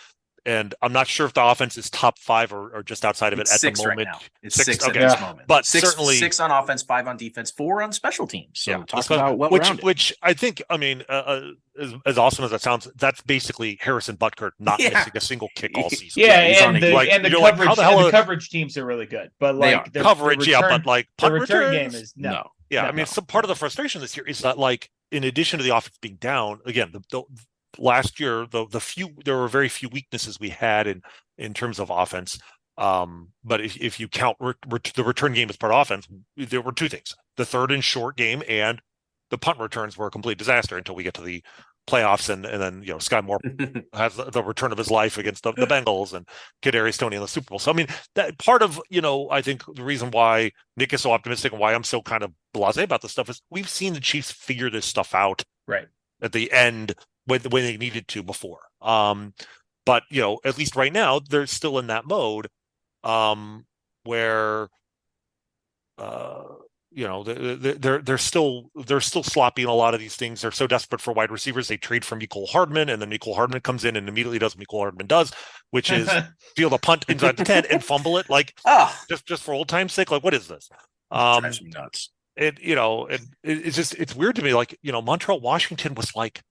and I'm not sure if the offense is top 5 or just outside of it at the moment. Right now. It's 6 okay. at this moment. But certainly six on offense, 5 on defense, 4 on special teams. So talk about which I think, I mean, as awesome as that sounds, that's basically Harrison Butker not missing a single kick all season. The coverage teams are really good, but like the coverage, but like punt the return game is no. Yeah, I mean, some part of the frustration this year is that, like, in addition to the offense being down, again, the last year, there were very few weaknesses we had in terms of offense. But if you count the return game as part of offense, there were 2 things: the third and short game, and the punt returns were a complete disaster until we get to the playoffs, and then Sky Moore has the return of his life against the Bengals, and Kadarius Toney in the Super Bowl. So I mean, that part of I think the reason why Nick is so optimistic and why I'm so kind of blasé about this stuff is we've seen the Chiefs figure this stuff out right at the end when they needed to before. But at least right now they're still in that mode where they're still sloppy in a lot of these things. They're so desperate for wide receivers. They trade for Mecole Hardman, and then Mecole Hardman comes in and immediately does what Mecole Hardman does, which is field a punt inside the 10 and fumble it. Like, just for old time's sake, like, what is this? Drives me nuts. It's weird to me. Like, Montreal Washington was like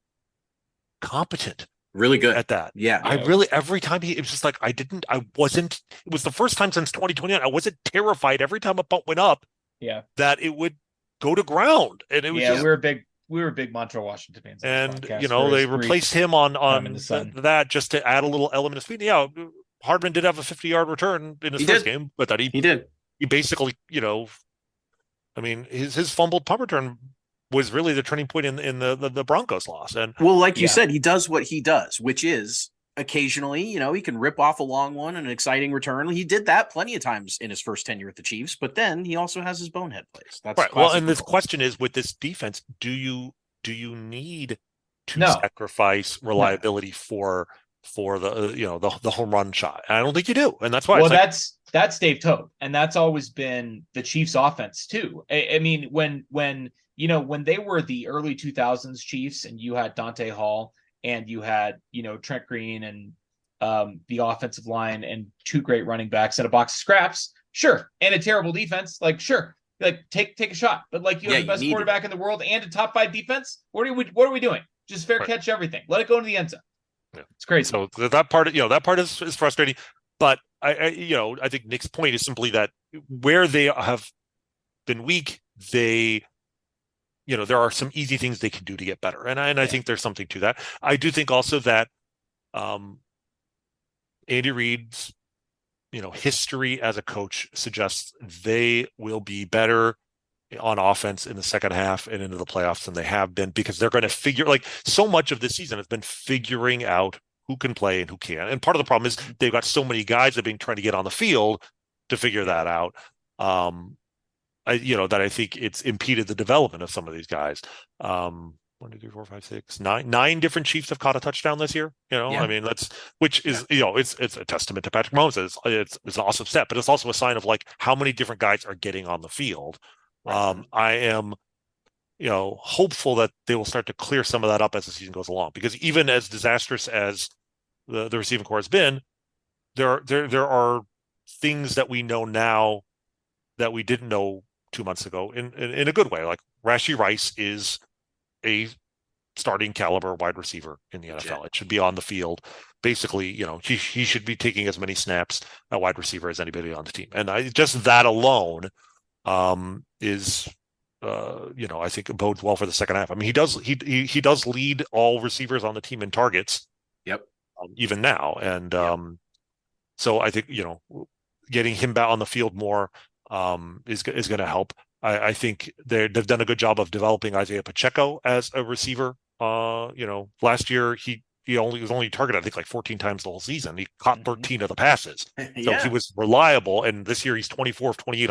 competent. Really good at that. Yeah. Every time it was just like, it was the first time since 2021. I wasn't terrified every time a punt went up. Yeah. That it would go to ground. And it was we were big Montreal Washington fans. And they replaced him on that just to add a little element of speed. Yeah, Hardman did have a 50-yard return in his first game, but that he did. He basically, I mean, his fumbled punt return was really the turning point in the Broncos loss. And like you said, he does what he does, which is occasionally, he can rip off a long one and an exciting return. He did that plenty of times in his first tenure at the Chiefs, but then he also has his bonehead plays. That's right. Well, and this question is, with this defense, do you need to sacrifice reliability for the home run shot? And I don't think you do, and that's why. Well, that's Dave Tope, and that's always been the Chiefs' offense too. I mean, when they were the early 2000s Chiefs, and you had Dante Hall, and you had, Trent Green and the offensive line and 2 great running backs and a box of scraps. Sure. And a terrible defense. Like, sure. Like, take a shot. But like, you have the best quarterback in the world and a top 5 defense. What are we doing? Just fair catch everything. Let it go into the end zone. Yeah. It's crazy. So that part, that part is frustrating. But I think Nick's point is simply that where they have been weak, there are some easy things they can do to get better. And I think there's something to that. I do think also that Andy Reid's, history as a coach suggests they will be better on offense in the second half and into the playoffs than they have been, because they're going to figure, like, so much of this season has been figuring out who can play and who can't. And part of the problem is they've got so many guys that have been trying to get on the field to figure that out. That I think it's impeded the development of some of these guys. 1, 2, 3, 4, 5, 6, 9 different Chiefs have caught a touchdown this year. I mean, it's a testament to Patrick Mahomes. It's an awesome step, but it's also a sign of, like, how many different guys are getting on the field. I am, hopeful that they will start to clear some of that up as the season goes along, because even as disastrous as the receiving core has been, there are things that we know now that we didn't know 2 months ago in a good way. Like, Rashee Rice is a starting caliber wide receiver in the NFL. Yeah. It should be on the field. Basically, he should be taking as many snaps at wide receiver as anybody on the team. And just that alone is I think it bodes well for the second half. I mean, he does lead all receivers on the team in targets. Yep. Even now. And so I think, getting him back on the field more is going to help. I think they've done a good job of developing Isaiah Pacheco as a receiver. Last year he was only targeted, I think, like 14 times the whole season. He caught 13 of the passes, so he was reliable. And this year he's 24 of 28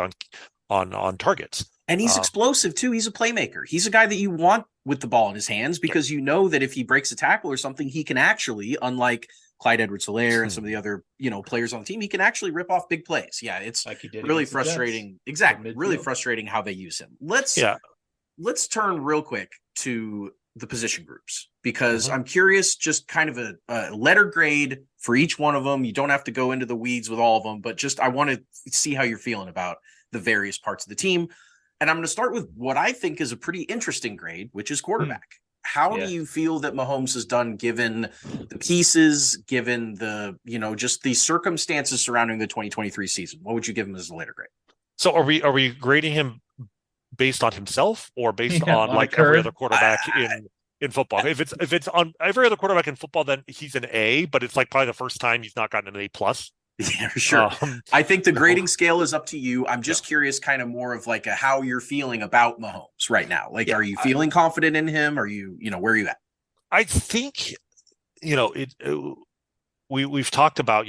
on targets. And he's explosive too. He's a playmaker. He's a guy that you want with the ball in his hands, because that if he breaks a tackle or something, he can actually, unlike Clyde Edwards-Helaire and some of the other, players on the team, he can actually rip off big plays. Yeah, it's like really frustrating. Exactly. Really frustrating how they use him. Let's turn real quick to the position groups because I'm curious, just kind of a letter grade for each one of them. You don't have to go into the weeds with all of them, but just I want to see how you're feeling about the various parts of the team. And I'm going to start with what I think is a pretty interesting grade, which is quarterback. How do you feel that Mahomes has done given the pieces, given the, just the circumstances surrounding the 2023 season? What would you give him as a later grade? So are we grading him based on himself or based on like every other quarterback in football? If it's on every other quarterback in football, then he's an A, but it's like probably the first time he's not gotten an A plus. Yeah, for sure. I think the grading scale is up to you. I'm just curious kind of more of like how you're feeling about Mahomes right now. Like, are you feeling confident in him? Are you, where are you at? I think, we've talked about,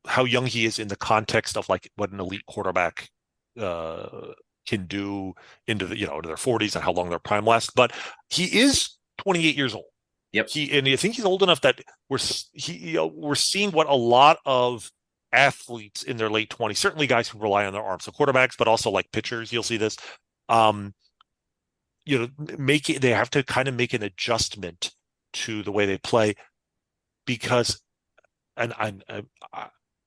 how young he is in the context of like what an elite quarterback can do into the, into their 40s and how long their prime lasts. But he is 28 years old. Yep. And I think he's old enough that we're seeing what a lot of athletes in their late 20s, certainly guys who rely on their arms, so quarterbacks, but also like pitchers, you'll see this. They have to kind of make an adjustment to the way they play because, and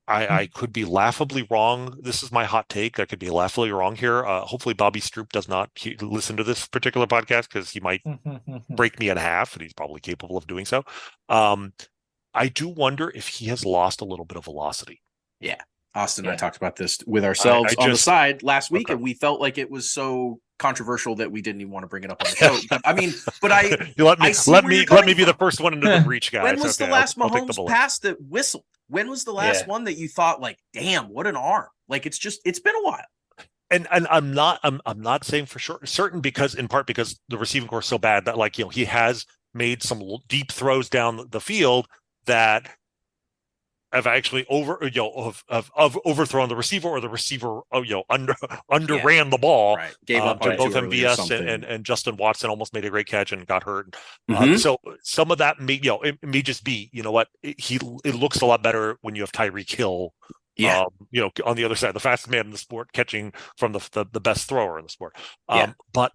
I could be laughably wrong. This is my hot take. I could be laughably wrong here. Hopefully Bobby Stroop does not listen to this particular podcast because he might break me in half, and he's probably capable of doing so. I do wonder if he has lost a little bit of velocity. Yeah. Austin and I talked about this with ourselves on the side last week, and we felt like it was so controversial that we didn't even want to bring it up on the show. Let me be the first one into the breach, guys. When was the last Mahomes pass that whistled? When was the last one that you thought like, damn, what an arm? Like it's been a while. And I'm not saying for sure certain because in part because the receiving core is so bad that he has made some deep throws down the field that have actually overthrown the receiver, or the receiver underran the ball. Right. Gave up to both MVS and Justin Watson almost made a great catch and got hurt. So some of that may it may just be it looks a lot better when you have Tyreek Hill. On the other side, the fastest man in the sport, catching from the best thrower in the sport. But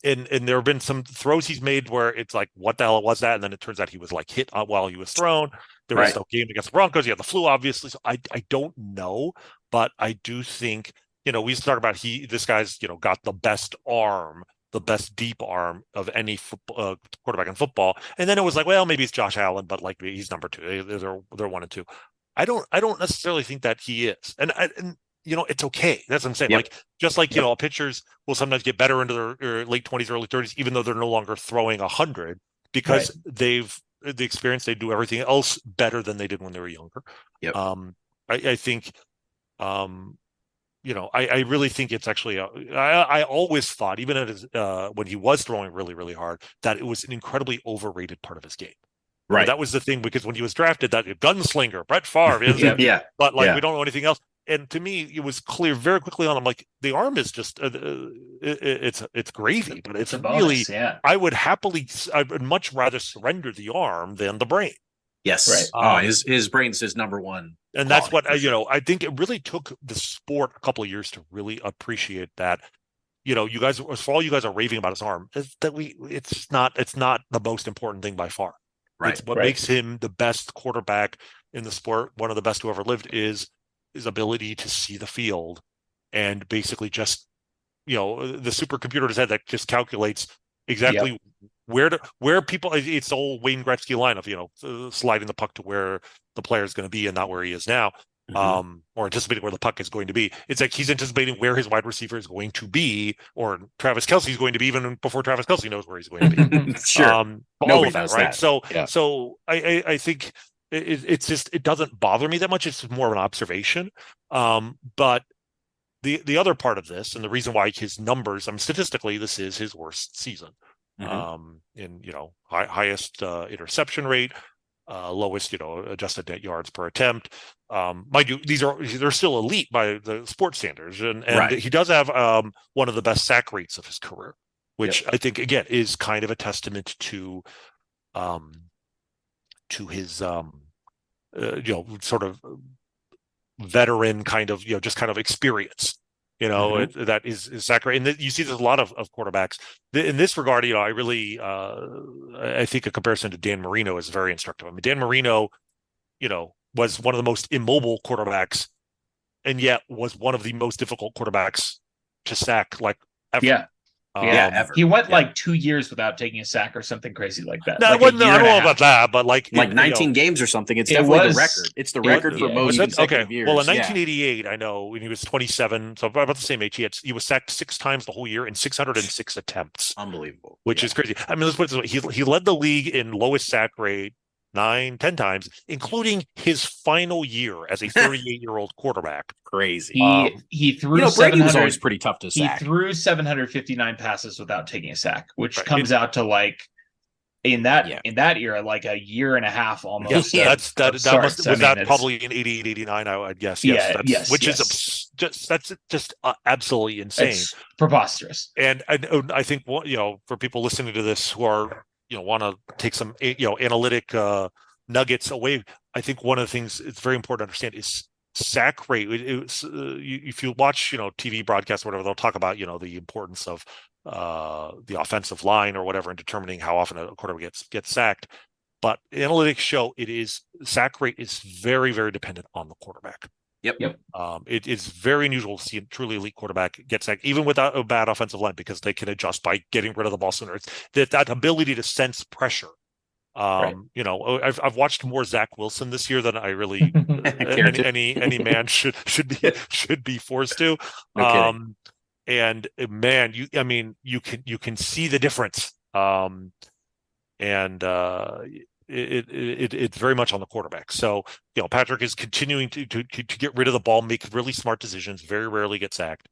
and there have been some throws he's made where it's like, what the hell was that? And then it turns out he was like hit while he was thrown. There was no game against the Broncos. He had the flu, obviously. So I don't know, but I do think we used to talk about this guy's got the best arm, the best deep arm of any quarterback in football. And then it was like, well, maybe it's Josh Allen, but like he's number two. They're 1 and 2. I don't necessarily think that he is, and it's okay. That's what I'm saying. Yep. Pitchers will sometimes get better into their late 20s, early 30s, even though they're no longer throwing 100 because they've the experience. They do everything else better than they did when they were younger. Yep. I think, I really think it's actually. I always thought, even at when he was throwing really, really hard, that it was an incredibly overrated part of his game. Right. That was the thing, because when he was drafted, that gunslinger, Brett Favre, but we don't know anything else. And to me, it was clear very quickly on him, like the arm is just it's gravy, but it's really I would much rather surrender the arm than the brain. Yes. Right. His brain's his number one. And that's what I think it really took the sport a couple of years to really appreciate that. You guys, for all you guys are raving about his arm, is that it's not the most important thing by far. Right. It's what makes him the best quarterback in the sport, one of the best who ever lived, is his ability to see the field and basically just, the supercomputer in his head that just calculates exactly where people. It's the old Wayne Gretzky line of sliding the puck to where the player is going to be and not where he is now, or anticipating where the puck is going to be. It's like he's anticipating where his wide receiver is going to be, or Travis Kelce is going to be, even before Travis Kelce knows where he's going to be. Sure, all of that, right? That. So I think it's just, it doesn't bother me that much. It's more of an observation. But the other part of this, and the reason why his numbers, statistically, this is his worst season. In highest interception rate, lowest adjusted net yards per attempt. Mind you, they're still elite by the sports standards, and he does have one of the best sack rates of his career, which I think again is kind of a testament to his sort of veteran kind of just kind of experience that is sack rate. And you see there's a lot of quarterbacks in this regard. I really, I think a comparison to Dan Marino is very instructive. I mean, Dan Marino, was one of the most immobile quarterbacks, and yet was one of the most difficult quarterbacks to sack, like ever. Yeah. Ever. He went like 2 years without taking a sack or something crazy like that. No, like I don't know about that, but like 19 games or something. It's definitely the record. It's the record for most consecutive years. Well, in 1988, I know when he was 27, so about the same age, he was sacked 6 times the whole year in 606 attempts. Unbelievable. Which is crazy. I mean, let's put it this way. He led the league in lowest sack rate 10 times, including his final year as a 38-year-old quarterback. Crazy. He threw Brady was always pretty tough to sack. He threw 759 passes without taking a sack, which comes out to like in that era, like a year and a half almost. Yes, that probably in 88, 89, I guess. Yes, which is that's just absolutely insane. It's preposterous. And I think for people listening to this who are want to take some analytic nuggets away, I think one of the things it's very important to understand is sack rate. If you watch TV broadcasts or whatever, they'll talk about the importance of the offensive line or whatever in determining how often a quarterback gets sacked. But analytics show sack rate is very, very dependent on the quarterback. Yep. It is very unusual to see a truly elite quarterback get sacked, even without a bad offensive line, because they can adjust by getting rid of the ball sooner. It's that ability to sense pressure. I've watched more Zach Wilson this year than I really any man should be forced to. And man, you can see the difference. It's very much on the quarterback. So, Patrick is continuing to get rid of the ball, make really smart decisions, very rarely get sacked.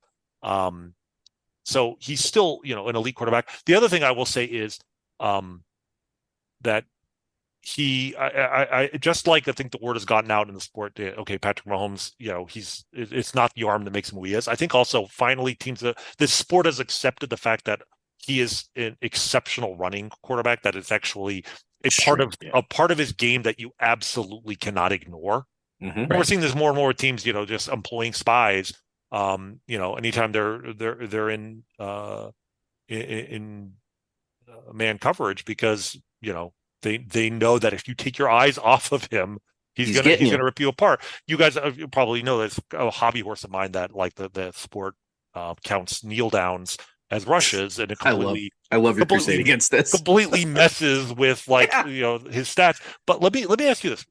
So he's still, an elite quarterback. The other thing I will say is that I just like, I think the word has gotten out in the sport. Okay, Patrick Mahomes, it's not the arm that makes him who he is. I think also finally this sport has accepted the fact that he is an exceptional running quarterback, that it's actually a part of his game that you absolutely cannot ignore. Mm-hmm. We're seeing this more and more with teams, just employing spies. Anytime they're in man coverage, because they know that if you take your eyes off of him, he's gonna rip you apart. You guys probably know that's a hobby horse of mine that like the sport counts kneel downs as rushes, and it completely I love your crusade against this. Completely messes with his stats. But let me ask you this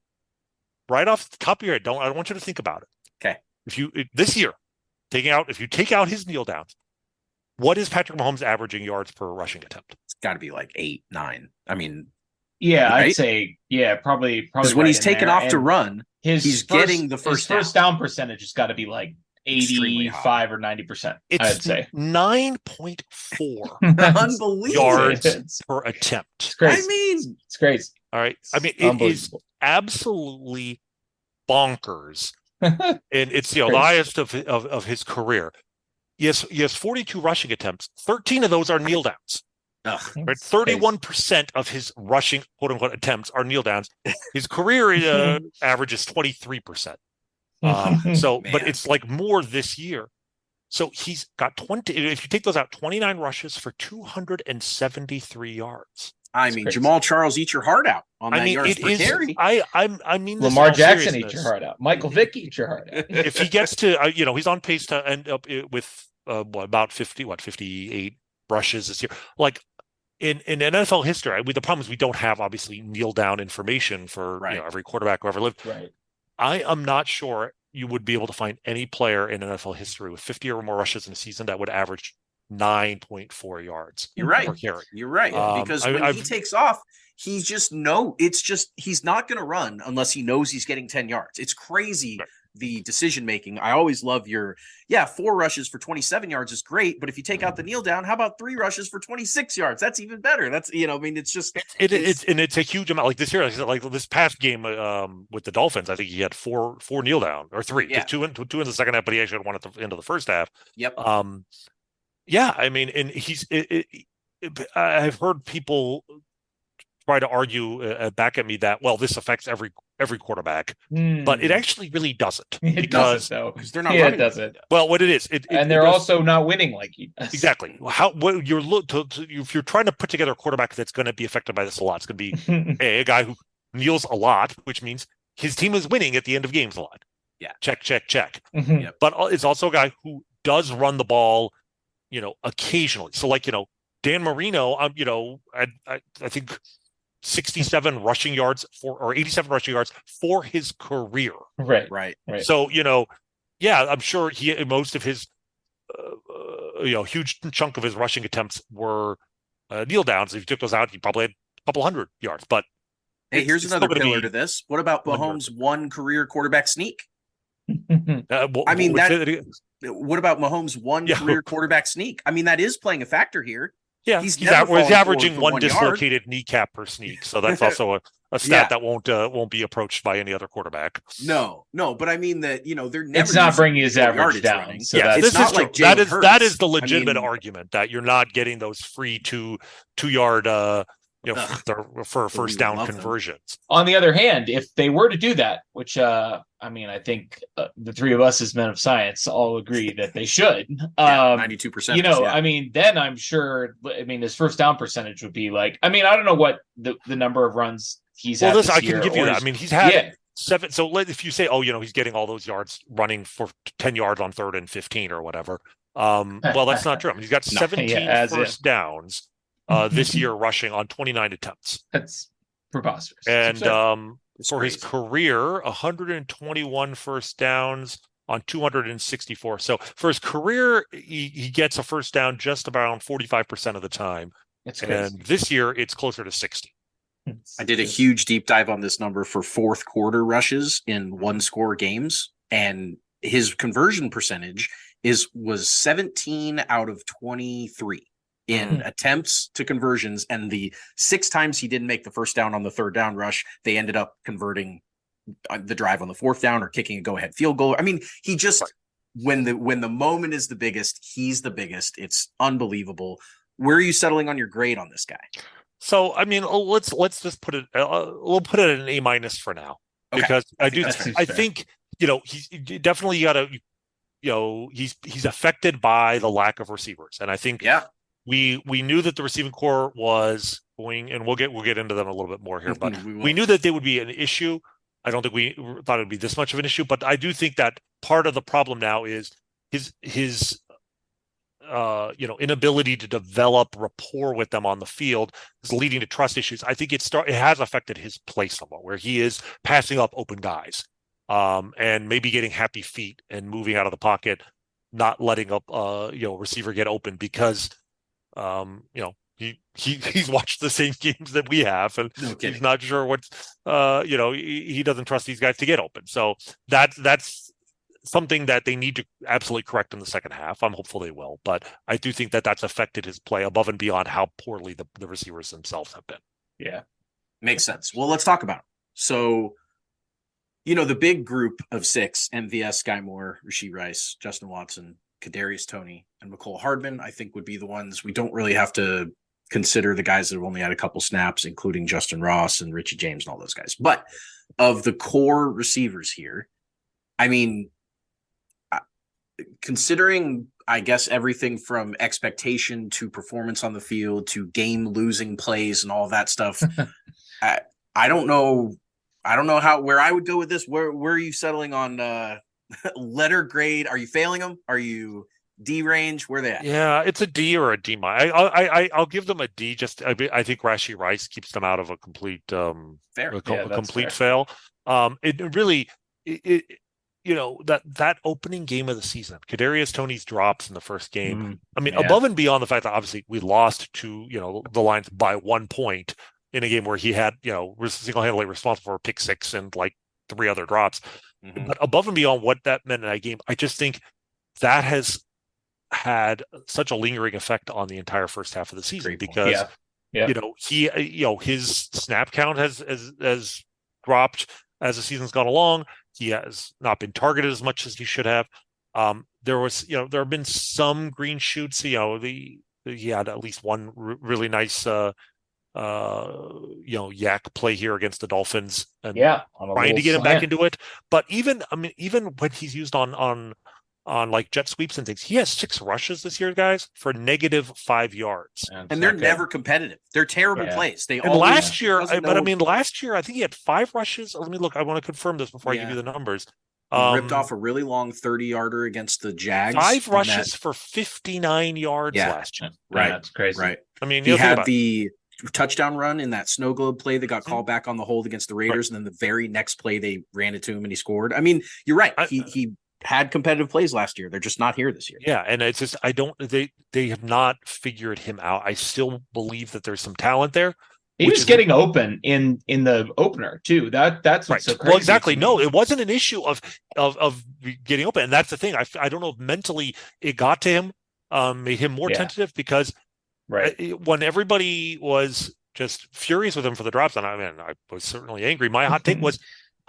right off the top of your head. I don't want you to think about it. Okay. This year, if you take out his kneel downs, what is Patrick Mahomes averaging yards per rushing attempt? It's got to be like 8, 9. I mean, right? I'd say probably because when he's taken off to run, he's getting the first down percentage has got to be like 85 or 90%. I'd say 9.4 unbelievable yards per attempt. It's crazy. It's crazy. All right. I mean, it is absolutely bonkers. And it's the highest of his career. Yes, he has 42 rushing attempts. 13 of those are kneel downs. Right? 31% of his rushing quote unquote attempts are kneel downs. His career average is 23%. But it's like more this year. So he's got 20. If you take those out, 29 rushes for 273 yards. I mean, crazy. Jamal Charles, eat your heart out on that yards per carry. I mean, Lamar Jackson, eat your heart out. Michael Vick, eat your heart out. If he gets to, he's on pace to end up with about 58 rushes this year. Like in NFL history, the problem is we don't have obviously kneel down information for every quarterback who ever lived. Right. I am not sure you would be able to find any player in NFL history with 50 or more rushes in a season that would average 9.4 yards. You're right. Per carry. You're right. Because when he takes off, he's just he's not going to run unless he knows he's getting 10 yards. It's crazy. Right. The decision making. I always love 4 rushes for 27 yards is great, but if you take out the kneel down, how about 3 rushes for 26 yards? That's even better. That's it's just it's a huge amount. Like this year, like this past game with the Dolphins, I think he had four kneel down or 3. Yeah. Two in the second half, but he actually had one at the end of the first half. Yep. I mean, and I've heard people try to argue back at me that this affects every every quarterback, but it actually really doesn't. Because they're not running. It doesn't. Well, what it is, and they're also not winning like he does. Exactly. If you're trying to put together a quarterback that's going to be affected by this a lot, it's going to be a guy who kneels a lot, which means his team is winning at the end of games a lot. Yeah. Check. Mm-hmm. Yep. But it's also a guy who does run the ball, occasionally. So like, Dan Marino, I think 67 rushing yards or 87 rushing yards for his career. Right. So, I'm sure most of his, huge chunk of his rushing attempts were kneel downs. If you took those out, he probably had a couple hundred yards. But hey, here's another pillar to this. What about Mahomes' one career quarterback sneak? What about Mahomes' one career quarterback sneak? I mean, that is playing a factor here. Yeah, he's averaging one dislocated kneecap per sneak, so that's also a stat that won't be approached by any other quarterback. No, but I mean that they're never. It's not bringing his average down. Running. So it's not like that is the legitimate argument that you're not getting those free 2-yard for first down conversions. On the other hand, if they were to do that, which I think the three of us as men of science all agree that they should. 92%. Then I'm sure. His first down percentage would be like. I don't know what the number of runs he's had. I can give you that. He's had 7. So if you say, he's getting all those yards running for 10 yards on 3rd and 15 or whatever. Well, that's not true. He's got 17 first downs. This year rushing on 29 attempts. That's preposterous. And for his career, 121 first downs on 264. So for his career, he gets a first down just about 45% of the time. That's crazy. And this year, it's closer to 60. I did a huge deep dive on this number for fourth quarter rushes in one-score games, and his conversion percentage was 17 out of 23. In attempts to conversions, and the 6 times he didn't make the first down on the 3rd down rush, they ended up converting the drive on the 4th down or kicking a go-ahead field goal. He just when the moment is the biggest, he's the biggest. It's unbelievable. Where are you settling on your grade on this guy? So let's just put it. We'll put it at an A- for now, because I think he's definitely got to. He's affected by the lack of receivers, and I think We knew that the receiving core was going, and we'll get into them a little bit more here, but we knew that they would be an issue. I don't think we thought it would be this much of an issue, but I do think that part of the problem now is his inability to develop rapport with them on the field is leading to trust issues. I think it has affected his play somewhat, where he is passing up open guys, and maybe getting happy feet and moving out of the pocket, not letting up receiver get open because. He's watched the same games that we have, and he's not sure what's he doesn't trust these guys to get open. So that's something that they need to absolutely correct in the second half. I'm hopeful they will, but I do think that that's affected his play above and beyond how poorly the receivers themselves have been. Yeah, makes sense. Well, let's talk about it. So, the big group of 6: MVS, Sky Moore, Rashee Rice, Justin Watson, Kadarius Toney, and McCole Hardman, I think would be the ones. We don't really have to consider the guys that have only had a couple snaps, including Justin Ross and Richie James and all those guys. But of the core receivers here, considering, I guess, everything from expectation to performance on the field to game-losing plays and all that stuff, I don't know where I would go with this. Where are you settling on letter grade? Are you failing them? Are you D range? Where are they at? Yeah, it's a D or a D minus. I'll give them a D. I think Rashee Rice keeps them out of a complete complete fail. It really that opening game of the season, Kadarius Toney's drops in the first game. Above and beyond the fact that obviously we lost to the Lions by 1 point in a game where he had was single-handedly responsible for a pick 6 and like 3 other drops. But above and beyond what that meant in that game, I just think that has had such a lingering effect on the entire first half of the season because his snap count has dropped as the season's gone along. He has not been targeted as much as he should have. There have been some green shoots. He had at least one really nice yak play here against the Dolphins and trying to get him back into it. But even when he's used on like jet sweeps and things, he has 6 rushes this year, guys, for -5 yards. And they're never competitive. They're terrible plays. Last year, I think he had 5 rushes. Let me look. I want to confirm this before I give you the numbers. Ripped off a really long 30-yarder against the Jags. 5 rushes for 59 yards last year. Right. That's crazy. Right. I mean, he had the touchdown run in that snow globe play that got called back on the hold against the Raiders. And then the very next play, they ran it to him and he scored. I mean, you're right. He had competitive plays last year. They're just not here this year. Yeah, and it's just they have not figured him out. I still believe that there's some talent there. He was getting open in the opener too. That's what's so crazy. Well, exactly. No, it wasn't an issue of getting open, and that's the thing. I don't know if mentally it got to him, made him more tentative because when everybody was just furious with him for the drops, and I was certainly angry. My hot take was,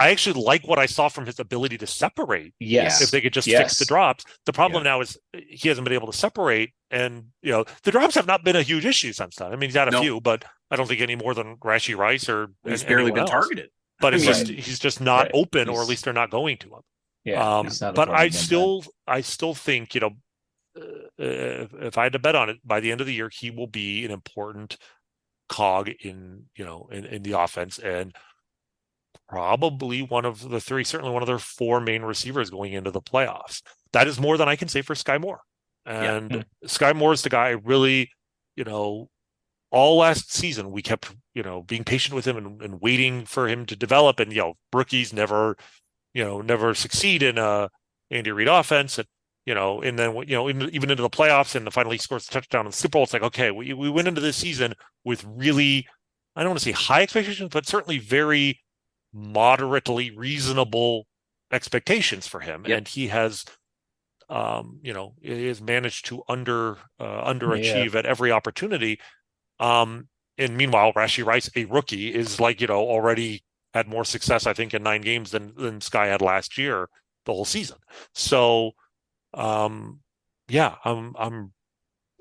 I actually like what I saw from his ability to separate. Yes. If they could just fix the drops. The problem now is he hasn't been able to separate. And, the drops have not been a huge issue since then. I mean, he's had a few, but I don't think any more than Rashee Rice or he's barely been targeted. But he's just not open, or at least they're not going to him. Yeah. But I still think, if I had to bet on it, by the end of the year, he will be an important cog in the offense, and probably one of the 3, certainly one of their 4 main receivers going into the playoffs. That is more than I can say for Sky Moore. And Sky Moore is the guy I really, all last season we kept, being patient with him and waiting for him to develop. And, rookies never succeed in a Andy Reid offense. And, and then, even into the playoffs, and finally he scores a touchdown in the Super Bowl. It's like, okay, we went into this season with really, I don't want to say high expectations, but certainly very moderately reasonable expectations for him. And he has, he has managed to underachieve at every opportunity. And meanwhile, Rashee Rice, a rookie, is like, already had more success, I think, in 9 games than Sky had last year, the whole season. So, I'm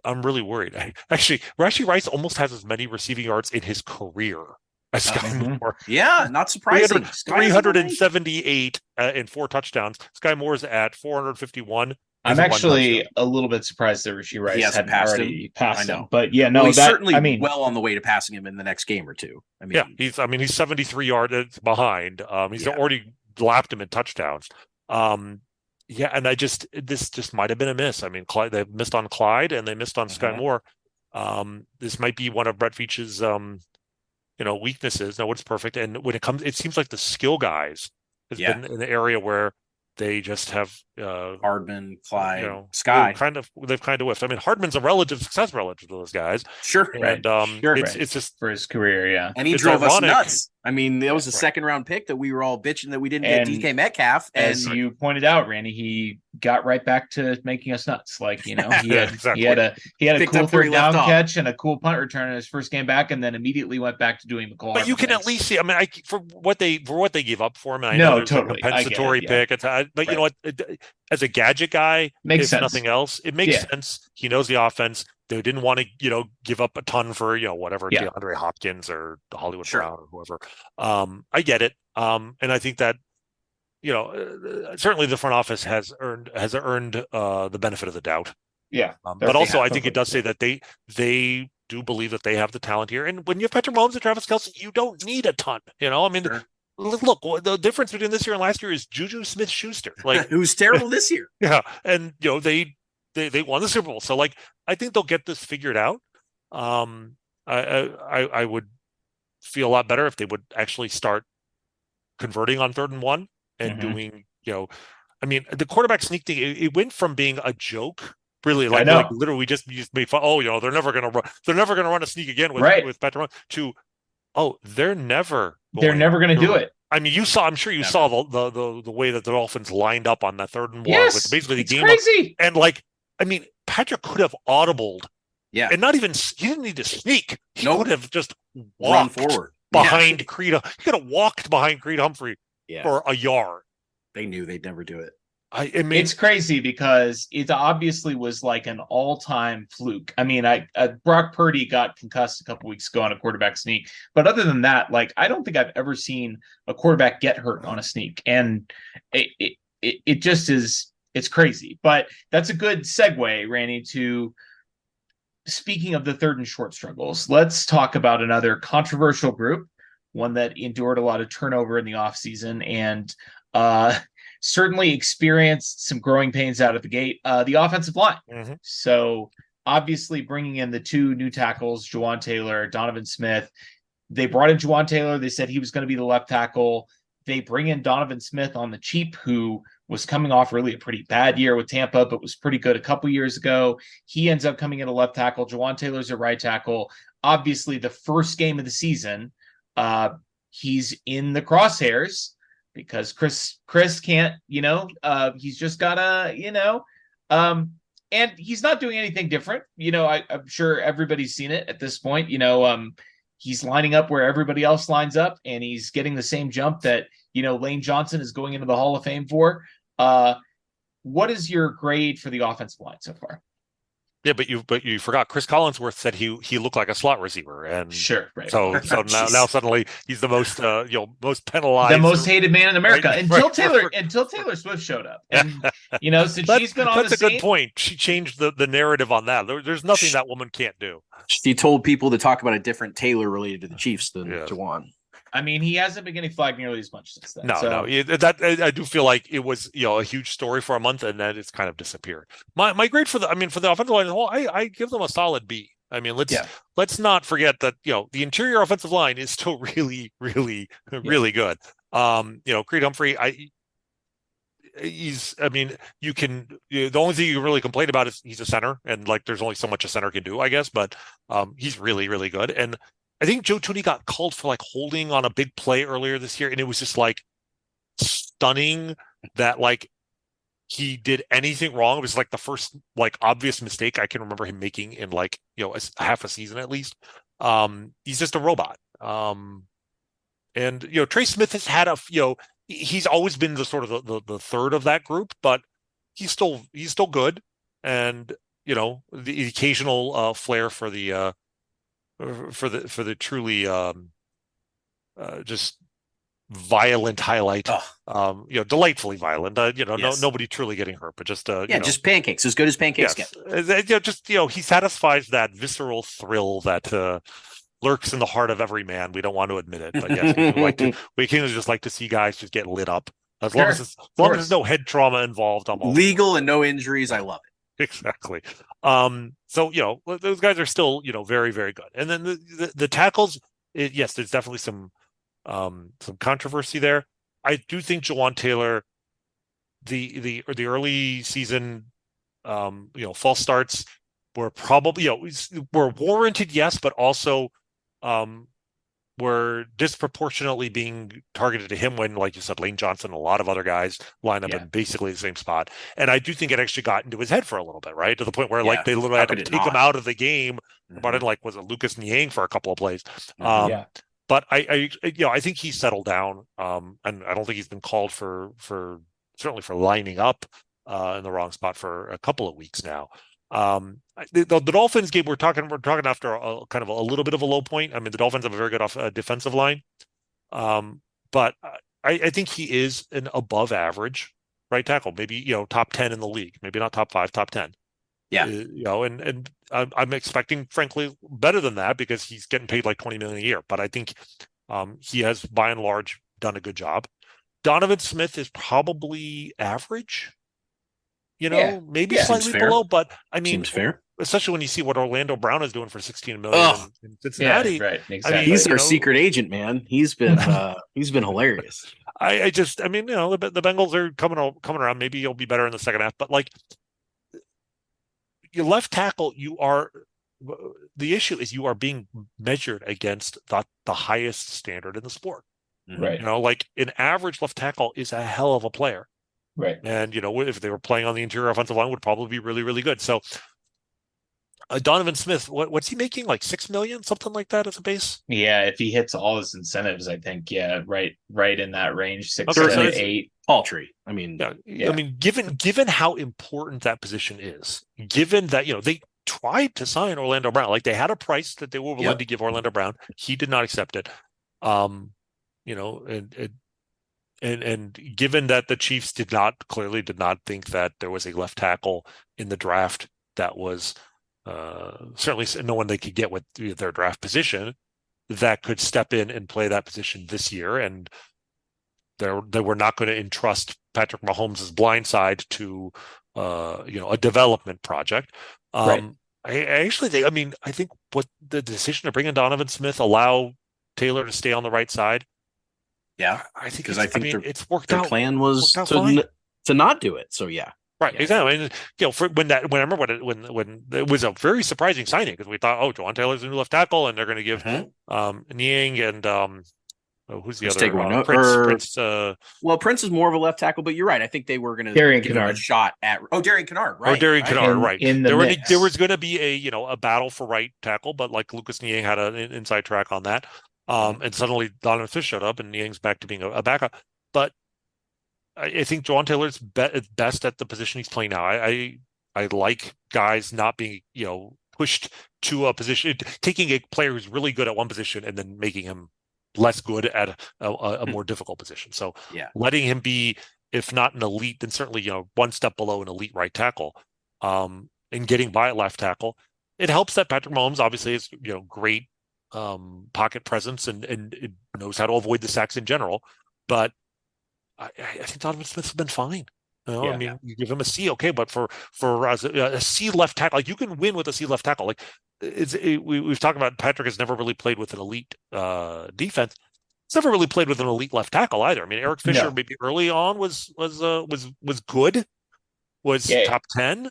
really worried. Actually, Rashee Rice almost has as many receiving yards in his career as Sky Moore. Yeah, not surprising. 378 in 4 touchdowns. Sky Moore's at 451. I'm actually a little bit surprised that Rashee Rice hadn't already passed him. But he's certainly well on the way to passing him in the next game or two. He's 73 yards behind. He's already lapped him in touchdowns. And this just might have been a miss. I mean, they missed on Clyde and they missed on Sky Moore. This might be one of Brett Veach's weaknesses. No, it's perfect. And when it seems like the skill guys has been in the area where they just have Hardman, Clyde, Sky. They've kind of whiffed. I mean, Hardman's a relative success relative to those guys. Sure. And it's just for his career, And he drove us nuts. I mean, that was a second round pick that we were all bitching that we didn't get DK Metcalf. As you pointed out, Rany, he got right back to making us nuts. Like, he had a cool third down catch and a cool punt return in his first game back, and then immediately went back to doing the call. But you can at least see. I mean, for what they gave up for him, and I know there's a compensatory pick. But you know what? As a gadget guy, makes sense. Nothing else, it makes sense. He knows the offense. They didn't want to, give up a ton for, whatever, DeAndre Hopkins or Hollywood Brown or whoever. I get it. And I think that, certainly the front office has earned the benefit of the doubt. Yeah. But also I think it does say that they do believe that they have the talent here. And when you have Patrick Mahomes and Travis Kelce, you don't need a ton, I mean, look, the difference between this year and last year is Juju Smith-Schuster, like who's terrible this year. Yeah. And, they won the Super Bowl. So I think they'll get this figured out. I would feel a lot better if they would actually start converting on 3rd and 1 and doing, I mean, the quarterback sneak thing, it went from being a joke, really, like literally just made fun. Oh, they're never going to run a sneak again with Patrick to, they're never going to do it. I mean, I'm sure you saw the way that the Dolphins lined up on that 3rd and 1 with basically the game crazy. And I mean, Patrick could have audibled. Yeah. And he didn't need to sneak. He could have just walked forward behind Creed. He could have walked behind Creed Humphrey for a yard. They knew they'd never do it. I mean, it's crazy because it obviously was like an all-time fluke. I mean, Brock Purdy got concussed a couple weeks ago on a quarterback sneak, but other than that, like I don't think I've ever seen a quarterback get hurt on a sneak, and it just is. It's crazy, but that's a good segue, Rany, to speaking of the third and short struggles. Let's talk about another controversial group, one that endured a lot of turnover in the offseason and certainly experienced some growing pains out of the gate, the offensive line. Mm-hmm. So obviously bringing in the two new tackles, Jawaan Taylor, Donovan Smith. They brought in Jawaan Taylor. They said he was going to be the left tackle. They bring in Donovan Smith on the cheap, who was coming off really a pretty bad year with Tampa, but was pretty good a couple years ago. He ends up coming in a left tackle. Jawaan Taylor's a right tackle. Obviously, the first game of the season, he's in the crosshairs because Chris can't, he's just gotta, and he's not doing anything different. I'm sure everybody's seen it at this point. He's lining up where everybody else lines up, and he's getting the same jump that, Lane Johnson is going into the Hall of Fame for. What is your grade for the offensive line so far? Yeah, but you forgot Chris Collinsworth said he looked like a slot receiver, and sure, right. So now suddenly he's the most most penalized, the most hated man in America, right, until Taylor Swift showed up, and since she's been on. That's a good point. She changed the narrative on that. There's nothing that woman can't do. She told people to talk about a different Taylor related to the Chiefs than Jawaan. I mean, he hasn't been getting flagged nearly as much since then. No. I do feel like it was a huge story for a month, and then it's kind of disappeared. My grade for the offensive line as a whole, I give them a solid B. I mean, let's not forget that the interior offensive line is still really, really, really good. Creed Humphrey, the only thing you can really complain about is he's a center, and like there's only so much a center can do, I guess, but he's really, really good. And I think Joe Thuney got called for like holding on a big play earlier this year, and it was just like stunning that like he did anything wrong. It was like the first like obvious mistake I can remember him making in like half a season at least. He's just a robot. And Trey Smith has had he's always been the sort of the third of that group, but he's still good, and the occasional flair for the truly just violent highlight, delightfully violent. Yes. Nobody truly getting hurt, but just just pancakes, as good as pancakes get. He satisfies that visceral thrill that lurks in the heart of every man. We don't want to admit it, but yes, we can just like to see guys just get lit up. As long as there's no head trauma involved, I'm all legal and no injuries. I love it. Exactly. So those guys are still very, very good. And then the tackles, yes, there's definitely some controversy there. I do think Jawaan Taylor, the early season false starts were probably were warranted, yes, but also were disproportionately being targeted to him when, like you said, Lane Johnson, a lot of other guys line up in basically the same spot. And I do think it actually got into his head for a little bit, right? To the point where like they literally had to take him out of the game. But it was it Lucas Niang for a couple of plays. But I think he's settled down. And I don't think he's been called for certainly for lining up in the wrong spot for a couple of weeks now. The Dolphins game we're talking after a kind of a little bit of a low point. I mean, the Dolphins have a very good defensive line, but I think he is an above average right tackle, maybe top 10 in the league, maybe not top 5, top 10. Yeah, and I'm expecting, frankly, better than that because he's getting paid like $20 million a year. But I think he has, by and large, done a good job. Donovan Smith is probably average. Maybe slightly below, but I mean, seems fair. Especially when you see what Orlando Brown is doing for $16 million in Cincinnati. Yeah, right, exactly. I mean, he's our secret agent, man. He's been hilarious. The Bengals are coming around. Maybe he'll be better in the second half, but like your left tackle, the issue is you are being measured against the highest standard in the sport. Right. Like an average left tackle is a hell of a player. Right. And, if they were playing on the interior offensive line, would probably be really, really good. So Donovan Smith, what's he making? Like $6 million, something like that as a base? Yeah. If he hits all his incentives, I think, right in that range, 6, 7, 8. paltry. I mean, I mean, given how important that position is, given that they tried to sign Orlando Brown, like they had a price that they were willing to give Orlando Brown, he did not accept it. And given that the Chiefs clearly did not think that there was a left tackle in the draft that was certainly no one they could get with their draft position that could step in and play that position this year, and they were not going to entrust Patrick Mahomes' blind side to a development project. I actually think, I think what the decision to bring in Donovan Smith, allow Taylor to stay on the right side. Yeah, I think it's worked out. Their plan was to not do it. So right, exactly. And, for when I remember when it was a very surprising signing, because we thought, Jawan Taylor's a new left tackle, and they're going to give Niang and who's the other one? Prince. Prince is more of a left tackle, but you're right. I think they were going to give him a shot at Darian Kinnard, right? Darian Kinnard, right. There was going to be a battle for right tackle, but like Lucas Niang had an inside track on that. And suddenly Donovan Smith showed up, and Niang's back to being a backup. But I think Jawan Taylor's best at the position he's playing now. I like guys not being pushed to a position, taking a player who's really good at one position and then making him less good at a more difficult position. So letting him be, if not an elite, then certainly one step below an elite right tackle, and getting by at left tackle. It helps that Patrick Mahomes obviously is great pocket presence and it knows how to avoid the sacks in general, but I think Donovan Smith's been fine. You give him a C, okay, but for a C left tackle, like you can win with a C left tackle. Like we've talked about, Patrick has never really played with an elite defense. He's never really played with an elite left tackle either. I mean, Eric Fisher maybe early on was good, was top 10.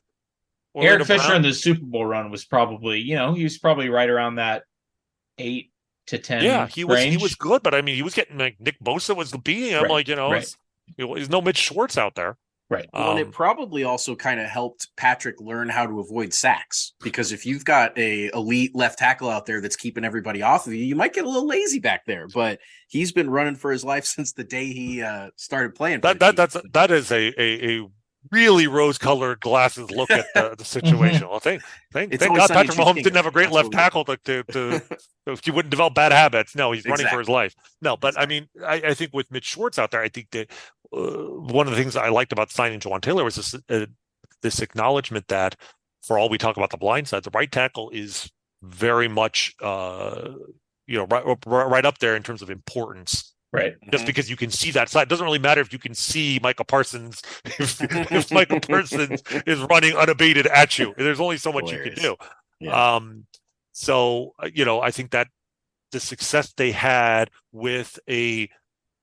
Eric Fisher in the Super Bowl run was probably, he was probably right around that 8 to 10. Yeah, he was good, but I mean, he was getting like Nick Bosa was beating him, there's no Mitch Schwartz out there. Right. And it probably also kind of helped Patrick learn how to avoid sacks, because if you've got a elite left tackle out there that's keeping everybody off of you, you might get a little lazy back there. But he's been running for his life since the day he started playing. That is a really rose-colored glasses look at the situation. Well, thank God Patrick Mahomes didn't have a great left tackle to he wouldn't develop bad habits. No, he's running for his life. No, but I mean, I think with Mitch Schwartz out there, I think that one of the things I liked about signing Jawan Taylor was this acknowledgement that, for all we talk about the blind side, the right tackle is very much right up there in terms of importance. Right. Just because you can see that side. It doesn't really matter if you can see Micah Parsons, if Micah Parsons is running unabated at you. There's only so much you can do. Yeah. I think that the success they had with a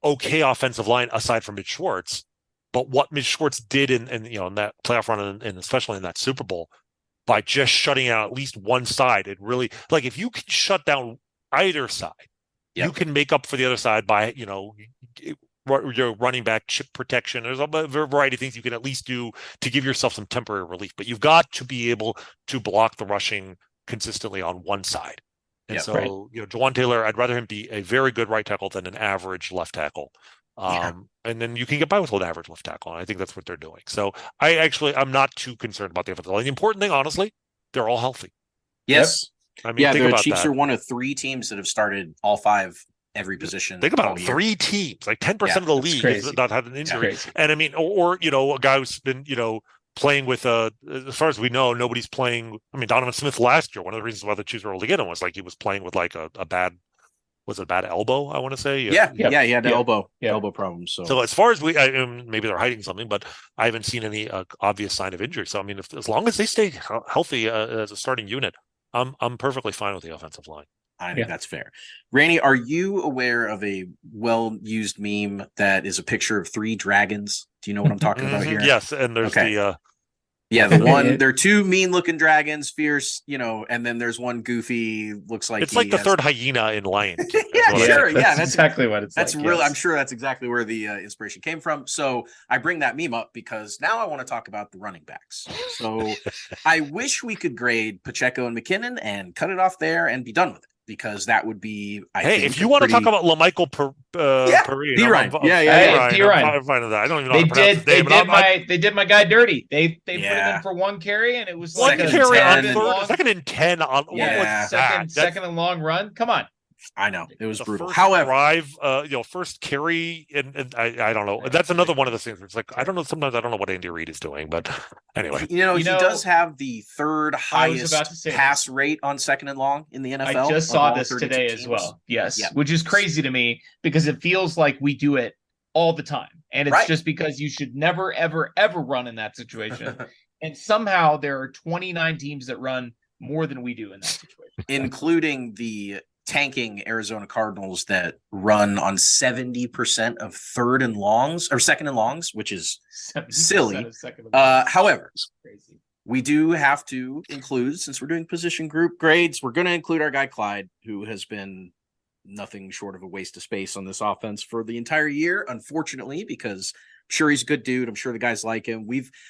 okay offensive line, aside from Mitch Schwartz, but what Mitch Schwartz did in that playoff run and especially in that Super Bowl, by just shutting out at least one side, it really, like, if you can shut down either side, you can make up for the other side by, your running back chip protection. There's a variety of things you can at least do to give yourself some temporary relief, but you've got to be able to block the rushing consistently on one side. And Jawan Taylor, I'd rather him be a very good right tackle than an average left tackle. And then you can get by with an average left tackle. And I think that's what they're doing. So I'm not too concerned about the offensive line. The important thing, honestly, they're all healthy. Yes. Yep. I mean, the Chiefs are one of 3 teams that have started all 5 every position. Think about it, 3 teams, like 10% of the league has not had an injury. And I mean, or a guy who's been, playing with as far as we know, nobody's playing. I mean, Donovan Smith last year, one of the reasons why the Chiefs were able to get him was like he was playing with like a bad, was it a bad elbow? I want to say. He had elbow problems. So as far as maybe they're hiding something, but I haven't seen any obvious sign of injury. So I mean, as long as they stay healthy as a starting unit, I'm perfectly fine with the offensive line. I think that's fair. Rany, are you aware of a well-used meme that is a picture of 3 dragons? Do you know what I'm talking about here? Yes, and there's the one. There are 2 mean-looking dragons, fierce, and then there's one goofy. Looks like it's like the third hyena in Lion King. That's exactly what it's. That's really. I'm sure that's exactly where the inspiration came from. So I bring that meme up because now I want to talk about the running backs. So I wish we could grade Pacheco and McKinnon and cut it off there and be done with it. because that would be, I Hey, think, if you want to talk about LaMichael Perine, Perine. I'm fine with that. I don't even know how to pronounce his name. They did my guy dirty. They put him Yeah. in for one carry, and it was One like a carry on 10. third, second and 10 on what Yeah. was that? second and long run. Come on. I know it was The brutal. first However, drive, first carry, and I don't know. That's another one of those things where it's like I don't know. Sometimes I don't know what Andy Reid is doing, but anyway, he does have the third I was about to highest say pass rate on second and long in the NFL. I just of saw all this 32 today as teams. well. Yes, Yeah. which is crazy to me because it feels like we do it all the time, and it's Right. just because you should never, ever, ever run in that situation. And somehow there are 29 teams that run more than we do in that situation, including the tanking Arizona Cardinals that run on 70% of third and longs or second and longs, which is 70% silly. of second and long. However, Crazy. we do have to include, since we're doing position group grades, we're going to include our guy Clyde, who has been nothing short of a waste of space on this offense for the entire year, unfortunately, because I'm sure he's a good dude. I'm sure the guys like him.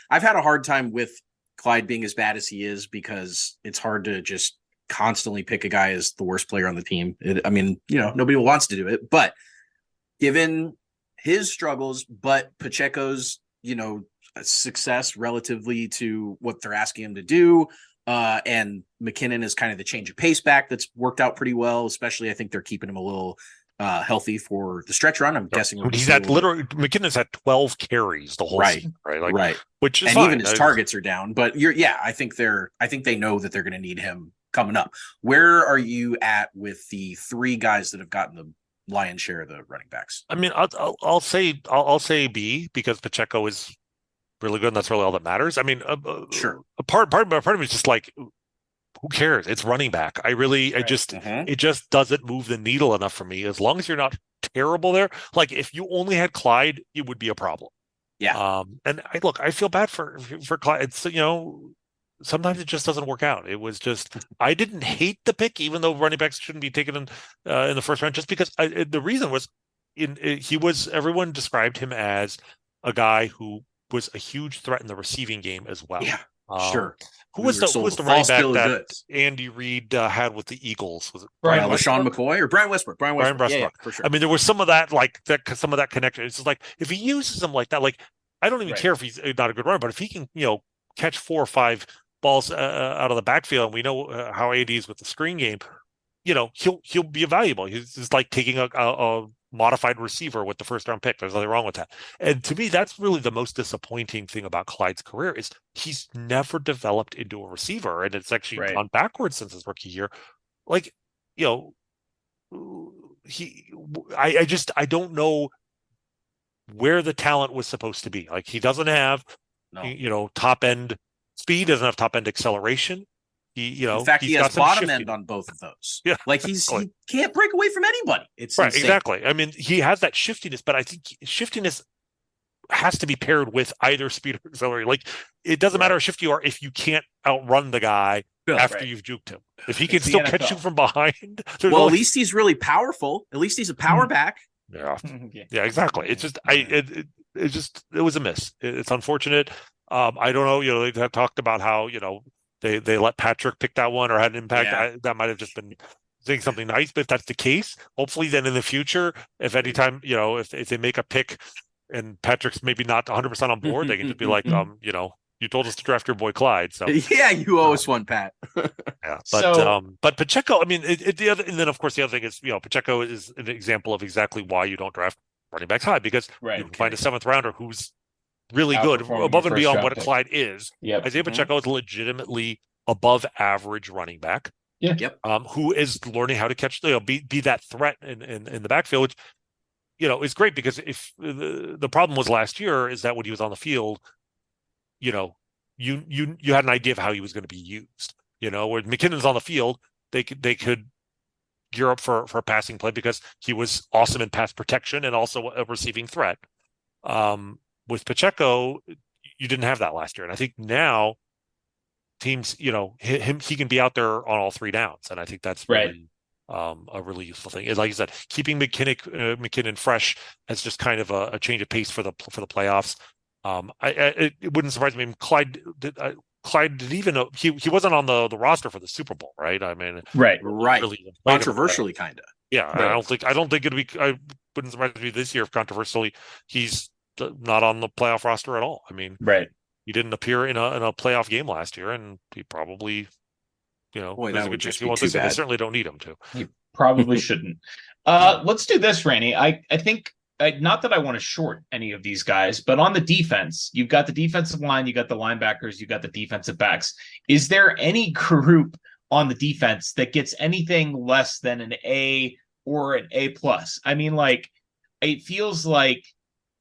I've had a hard time with Clyde being as bad as he is because it's hard to just constantly pick a guy as the worst player on the team. Nobody wants to do it, but given his struggles, but Pacheco's, success relatively to what they're asking him to do, and McKinnon is kind of the change of pace back that's worked out pretty well, especially I think they're keeping him a little healthy for the stretch run. I'm guessing McKinnon's had 12 carries the whole season, right? Right. Which is and fine. Even his targets are down, but I think they know that they're going to need him coming up. Where are you at with the three guys that have gotten the lion's share of the running backs? I mean, I'll say B because Pacheco is really good, and that's really all that matters. I mean, sure. Part of me is just like, who cares? It's running back. It just doesn't move the needle enough for me. As long as you're not terrible there, like if you only had Clyde, it would be a problem. Yeah. And I feel bad for Clyde. It's sometimes it just doesn't work out. It was just I didn't hate the pick, even though running backs shouldn't be taken in the first round, just because the reason was everyone described him as a guy who was a huge threat in the receiving game as well. Yeah, sure. Who was the running back that Andy Reid had with the Eagles? Was it LaShawn McCoy or Brian Westbrook? Brian Westbrook. Yeah, for sure. I mean, there was some of that connection. It's just like if he uses them like that, like I don't even care if he's not a good runner, but if he can, catch 4 or 5 balls out of the backfield, and we know how AD is with the screen game, he'll be valuable. He's like taking a modified receiver with the first round pick. There's nothing wrong with that. And to me, that's really the most disappointing thing about Clyde's career is he's never developed into a receiver, and it's actually gone backwards since his rookie year. Like, I don't know where the talent was supposed to be. Like he doesn't have, top end speed, doesn't have top end acceleration. In fact, he has bottom end on both of those. Yeah, like he can't break away from anybody. It's right, insane. Exactly. I mean, he has that shiftiness, but I think shiftiness has to be paired with either speed or acceleration. Like it doesn't matter how shifty you are if you can't outrun the guy after you've juked him. If he can still catch you from behind, at least he's really powerful. At least he's a power back. Yeah, exactly. It's just it was a miss. It's unfortunate. I don't know. They have talked about how they let Patrick pick that one or had an impact. Yeah. That might have just been saying something nice. But if that's the case, hopefully then in the future, if anytime, if they make a pick and Patrick's maybe not 100% on board, they can just be like, you told us to draft your boy Clyde. So yeah, you owe us one, Pat. Yeah. But Pacheco, I mean, and then of course the other thing is, Pacheco is an example of exactly why you don't draft running backs high, because you can find a 7th rounder who's really good, above and beyond what Clyde is. Yep. Isaiah Pacheco is legitimately above average running back. Yeah. Yep. Who is learning how to catch, be that threat in the backfield, which, is great, because if the problem was last year is that when he was on the field, you had an idea of how he was going to be used. Where McKinnon's on the field, they could gear up for a passing play because he was awesome in pass protection and also a receiving threat. With Pacheco, you didn't have that last year. And I think now teams, he can be out there on all 3 downs. And I think that's really a really useful thing. Like you said, keeping McKinnon fresh as just kind of a change of pace for the playoffs. It wouldn't surprise me. Clyde Clyde didn't even know he wasn't on the roster for the Super Bowl, right? I mean, Right. really even played him. Controversially, kind of. Yeah, Right. I don't think it'd be. I wouldn't surprise me this year if controversially he's not on the playoff roster at all. I mean, Right. he didn't appear in a playoff game last year, and he probably, Boy, there's that a would good chance just he be won't too this year. They bad. certainly don't need him to. He probably shouldn't. Let's do this, Rany. I think not that I want to short any of these guys, but on the defense, you've got the defensive line, you got the linebackers, you got the defensive backs. Is there any group on the defense that gets anything less than an A or an A plus? I mean, like, it feels like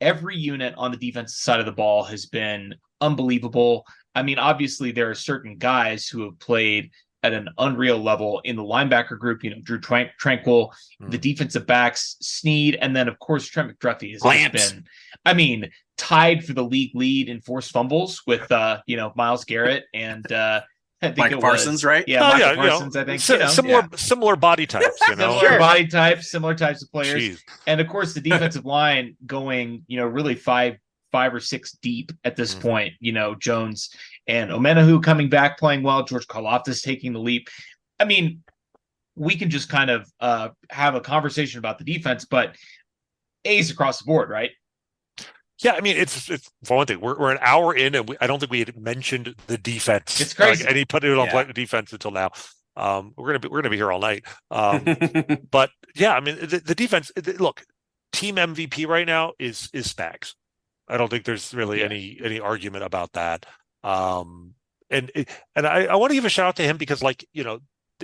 every unit on the defensive side of the ball has been unbelievable. I mean, obviously, there are certain guys who have played at an unreal level in the linebacker group, Drew Tranquil, the defensive backs, Sneed, and then, of course, Trent McDuffie has just been, I mean, tied for the league lead in forced fumbles with, Myles Garrett and I think Mike Parsons, right? Yeah, Michael Parsons, I think. Similar body types, Similar body types, similar types of players. Jeez. And, of course, the defensive line going, really five or six deep at this point, Jones and Omenahu coming back playing well, George Karlaftis taking the leap. I mean, we can just kind of have a conversation about the defense, but A's across the board, right? Yeah, I mean, it's for one thing, we're an hour in, and I don't think we had mentioned the defense. It's crazy. Like, put it on play defense until now. We're gonna be here all night. But yeah, I mean, the defense. Look, team MVP right now is Spags. I don't think there's really any argument about that. And I want to give a shout out to him because,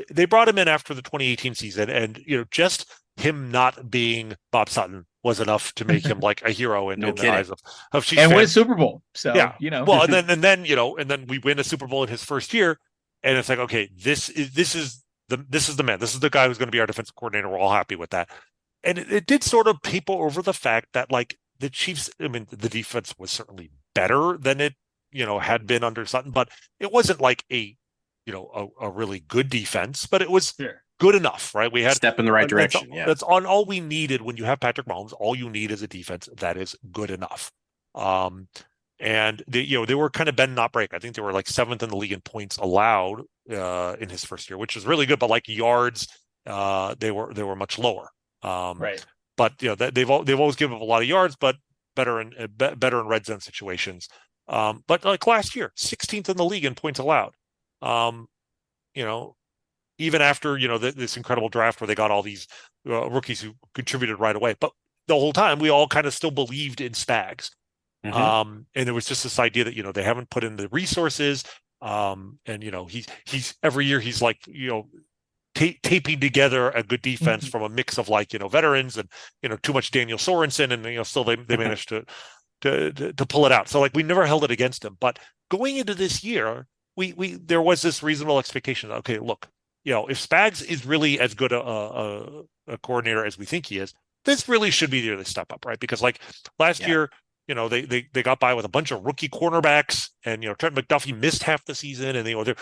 they brought him in after the 2018 season, and just him not being Bob Sutton was enough to make him like a hero in the eyes of Chiefs and fans. win a Super Bowl. So well, and then we win a Super Bowl in his first year, and it's like, okay, this is the man. This is the guy who's going to be our defensive coordinator. We're all happy with that, and it did sort of paper over the fact that the Chiefs, I mean, the defense was certainly better than it, had been under Sutton, but it wasn't like a really good defense, but it was good enough, right? We had step in the right direction. That's on all we needed. When you have Patrick Mahomes, all you need is a defense that is good enough. And they were kind of bend not break. I think they were like 7th in the league in points allowed in his first year, which is really good. But like yards, they were much lower. Right. But they've always given up a lot of yards, but better in red zone situations. But like last year, 16th in the league in points allowed. Even after this incredible draft where they got all these rookies who contributed right away, but the whole time we all kind of still believed in Spags. And there was just this idea that they haven't put in the resources. And he's every year he's like taping together a good defense from a mix of veterans and too much Daniel Sorensen, and still they managed to pull it out. So we never held it against him. But going into this year, we there was this reasonable expectation. Okay, look, if Spags is really as good a coordinator as we think he is, this really should be the year they step up, right? Because last year, they got by with a bunch of rookie cornerbacks, and Trent McDuffie missed half the season, and the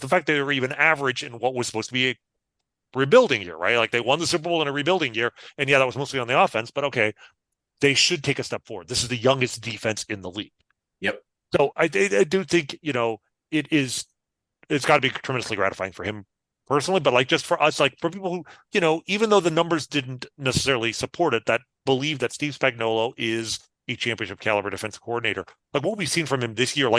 fact that they were even average in what was supposed to be a rebuilding year, right? Like they won the Super Bowl in a rebuilding year, and that was mostly on the offense, but okay, they should take a step forward. This is the youngest defense in the league. Yep. So I do think it's got to be tremendously gratifying for him personally, but just for us, for people who even though the numbers didn't necessarily support it, that believe that Steve Spagnuolo is a championship caliber defensive coordinator. What we've seen from him this year,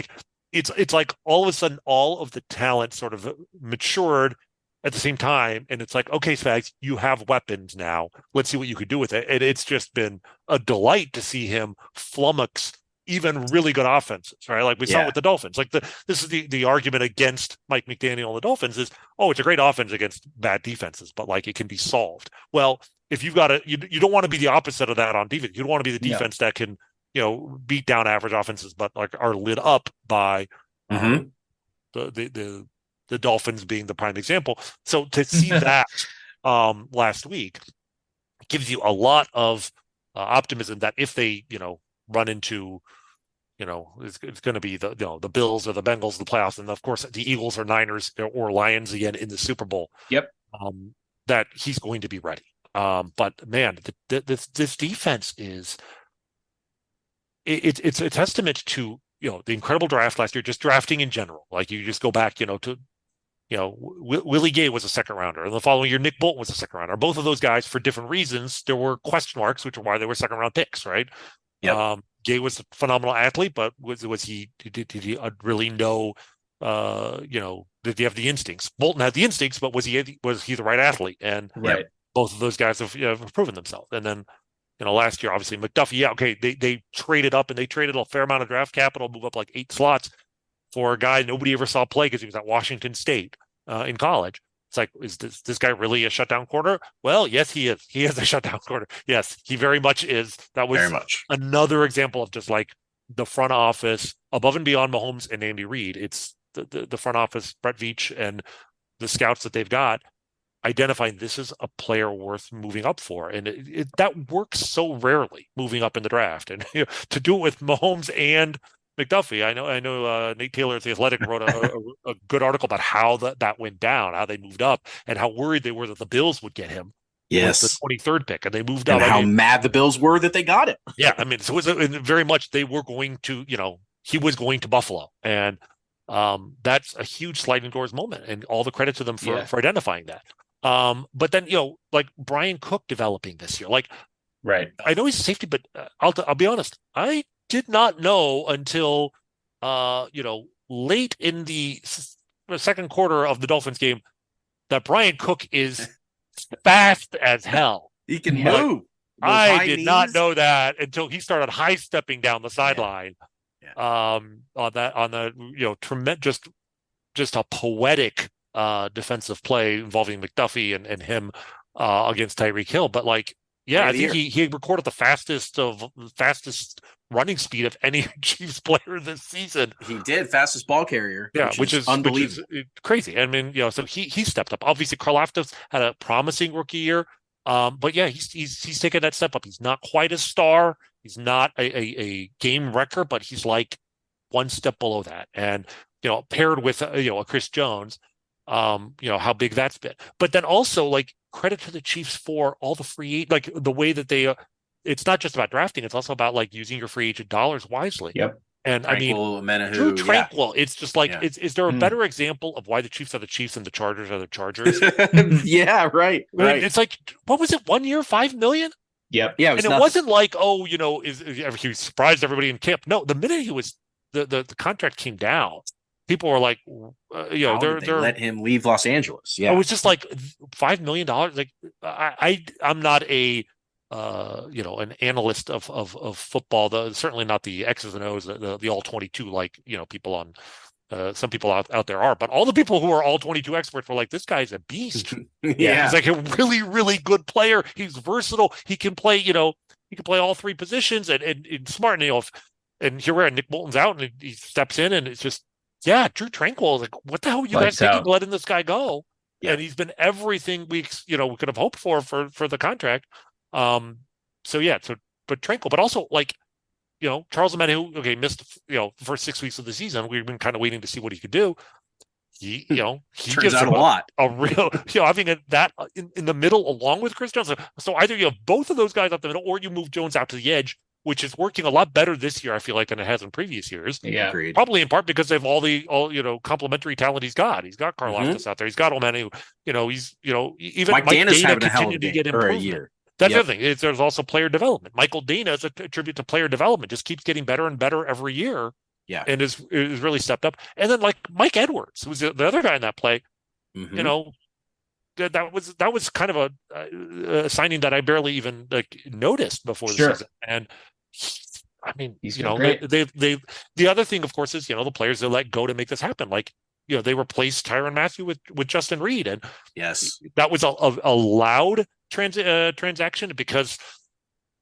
it's like all of a sudden all of the talent sort of matured at the same time, and it's like, okay, Spags, you have weapons now. Let's see what you could do with it. And it's just been a delight to see him flummox even really good offenses, right? We saw it with the Dolphins. This is the argument against Mike McDaniel and the Dolphins is, it's a great offense against bad defenses, but it can be solved. Well, if you've got you don't want to be the opposite of that on defense. You don't want to be the defense that can, beat down average offenses, but are lit up by the Dolphins being the prime example. So to see that last week gives you a lot of optimism that if they, run into, it's going to be the Bills or the Bengals, the playoffs, and of course the Eagles or Niners or Lions again in the Super Bowl. Yep. That he's going to be ready. But man, this defense is it's a testament to the incredible draft last year, just drafting in general. Like you just go back, to Willie Gay was a second rounder, and the following year Nick Bolton was a second rounder. Both of those guys, for different reasons, there were question marks, which are why they were second round picks, right? Yep. Gay was a phenomenal athlete, but was he did he really know? Did he have the instincts? Bolton had the instincts, but was he the right athlete? And Right. both of those guys have proven themselves. And then last year, obviously McDuffie, okay, they traded up and they traded a fair amount of draft capital, move up like 8 slots for a guy nobody ever saw play because he was at Washington State in college. It's like, is this guy really a shutdown corner? Well, yes, he is. He is a shutdown corner. Yes, he very much is. That was Very much. another example of just like the front office above and beyond Mahomes and Andy Reid. It's the front office, Brett Veach, and the scouts that they've got identifying this is a player worth moving up for. And that works so rarely, moving up in the draft. And to do it with Mahomes and McDuffie, I know Nate Taylor at The Athletic wrote a good article about how that went down, how they moved up, and how worried they were that the Bills would get him. Yes. With the 23rd pick, and they moved And up. how mad the Bills were that they got it. Yeah, I mean, so it was very much they were going to, he was going to Buffalo, and that's a huge sliding doors moment, and all the credit to them for identifying that. But then like Brian Cook developing this year, like Right. I know he's a safety, but I'll be honest, I did not know until late in the second quarter of the Dolphins game that Brian Cook is fast as hell. He can Yeah. move. Those I high did not knees. know that until he started high stepping down the sideline. Yeah. On the tremendous, just a poetic defensive play involving McDuffie and him against Tyreek Hill. But like, yeah, I think he recorded the fastest running speed of any Chiefs player this season. He did, fastest ball carrier. Yeah, which is unbelievable. Crazy. I mean, so he stepped up. Obviously, Karlaftis had a promising rookie year, but yeah, he's taken that step up. He's not quite a star. He's not a game wrecker, but he's like one step below that. And paired with a Chris Jones, how big that's been. But then also like credit to the Chiefs for all the free, like the way that they. It's not just about drafting; it's also about like using your free agent dollars wisely. Yep. And Tranquil, I mean, Menahu, Drew Tranquil. It's just like, Yeah. is there a better example of why the Chiefs are the Chiefs and the Chargers are the Chargers? Yeah, right. I mean, it's like, what was it? 1 year, $5 million? Yep. Yeah, And it wasn't like, he surprised everybody in camp. No, the minute he was the contract came down, people were like, How did they let him leave Los Angeles. Yeah, it was just like $5 million. Like I'm not an analyst of football. Certainly not the X's and O's, the all 22 like people on. Some people out there are, but all the people who are all 22 experts were like, this guy's a beast. yeah. He's like a really, really good player. He's versatile. He can play, he can play all 3 positions and smart. And, and here we are, Nick Bolton's out and he steps in and it's just, Drew Tranquil is like, what the hell are you guys thinking letting this guy go? Yeah. And he's been everything we could have hoped for the contract. But Tranquil, but also like, Charles Omenihu, okay, missed, the first 6 weeks of the season. We've been kind of waiting to see what he could do. He Turns gives out a lot. A real, having that in the middle along with Chris Jones. So either you have both of those guys up the middle, or you move Jones out to the edge, which is working a lot better this year, I feel like, than it has in previous years. Yeah. Agreed. Probably in part because they have all complementary talent he's got. He's got Karlaftis out there. He's got Omenihu. He's even Mike Dana's having a hell of a to get game or a improvement. year. That's the other thing. There's also player development. Michael Dana is a tribute to player development. Just keeps getting better and better every year. Yeah, and is really stepped up. And then like Mike Edwards, who's the other guy in that play. Mm-hmm. That was kind of a signing that I barely even noticed before the season. And he's great. The other thing, of course, is the players they let go to make this happen. Like they replaced Tyrann Mathieu with Justin Reed, and yes, that was a loud transaction because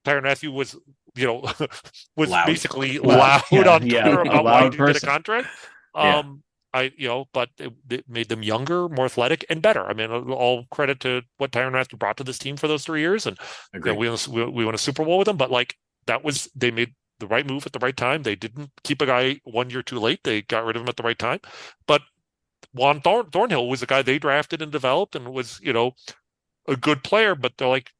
Tyrann Mathieu was loud. basically loud on Twitter about why he didn't get a contract. But it made them younger, more athletic, and better. I mean, all credit to what Tyrann Mathieu brought to this team for those 3 years, and we won a Super Bowl with them. But like they made the right move at the right time. They didn't keep a guy 1 year too late. They got rid of him at the right time. But Juan Thornhill was a guy they drafted and developed and was a good player. But they're like,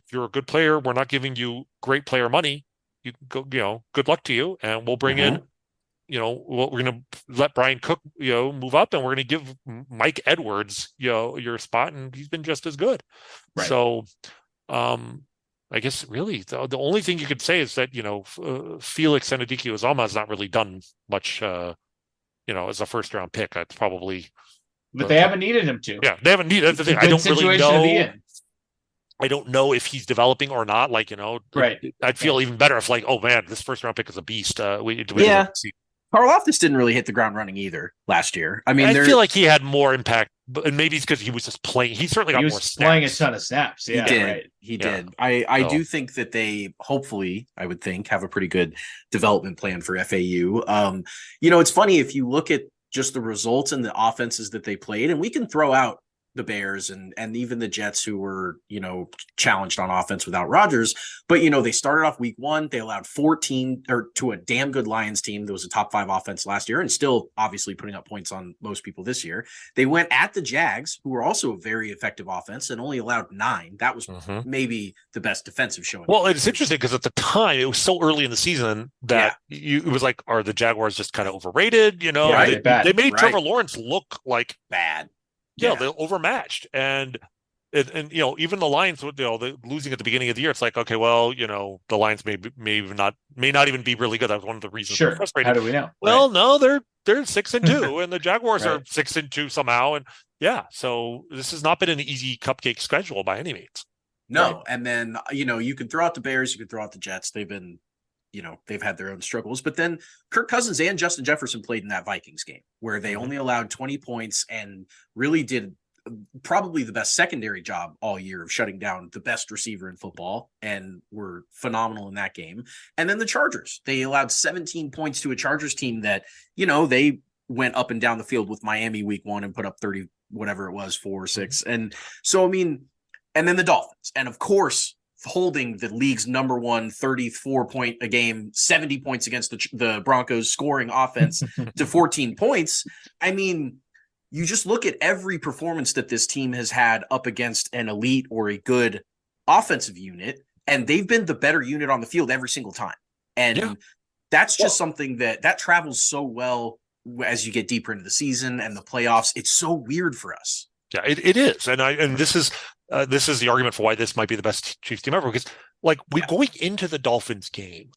if you're a good player, we're not giving you great player money. You go, good luck to you, and we'll bring in we're going to let Brian Cook, move up, and we're going to give Mike Edwards, your spot, and he's been just as good. Right. So, I guess really the only thing you could say is that Felix Senadiki-Uzama has not really done much. As a first round pick, it's probably. But they haven't needed him to. Yeah, they haven't needed. That's the thing. I don't really know. I don't know if he's developing or not. Right. I'd feel even better if, oh man, this first round pick is a beast. Yeah. Karlaftis didn't really hit the ground running either last year. I mean, I feel like he had more impact, and maybe it's because he was just playing. He certainly got more snaps. Playing a ton of snaps. Yeah, he did. Right. He did. I do think that they hopefully, I would think, have a pretty good development plan for FAU. It's funny if you look at just the results and the offenses that they played, and we can throw out the Bears and even the Jets, who were, challenged on offense without Rodgers. But, they started off week 1. They allowed 14 to a damn good Lions team that was a top 5 offense last year and still obviously putting up points on most people this year. They went at the Jags, who were also a very effective offense, and only allowed 9. That was maybe the best defensive showing. Well, it's interesting because at the time it was so early in the season that it was like, are the Jaguars just kind of overrated? They made Trevor Lawrence look like bad. Yeah, they're overmatched, and even the Lions, the losing at the beginning of the year, it's like, okay, well, the Lions may not even be really good. That was one of the reasons. Sure. How do we know? Well, no, they're 6-2, and the Jaguars are 6-2 somehow, and so this has not been an easy cupcake schedule by any means. No, and then you can throw out the Bears, you can throw out the Jets. They've been. They've had their own struggles, but then Kirk Cousins and Justin Jefferson played in that Vikings game where they only allowed 20 points and really did probably the best secondary job all year of shutting down the best receiver in football and were phenomenal in that game. And then the Chargers, they allowed 17 points to a Chargers team that, they went up and down the field with Miami week 1 and put up 30, whatever it was, 4 or 6. And so, and then the Dolphins, and of course, holding the league's number 1 34 point a game, 70 points against the Broncos scoring offense to 14 points. I mean, you just look at every performance that this team has had up against an elite or a good offensive unit, and they've been the better unit on the field every single time. And that's just something that travels so well as you get deeper into the season and the playoffs. It's so weird for us. Yeah, it is. And this is the argument for why this might be the best Chiefs team ever, because going into the Dolphins game,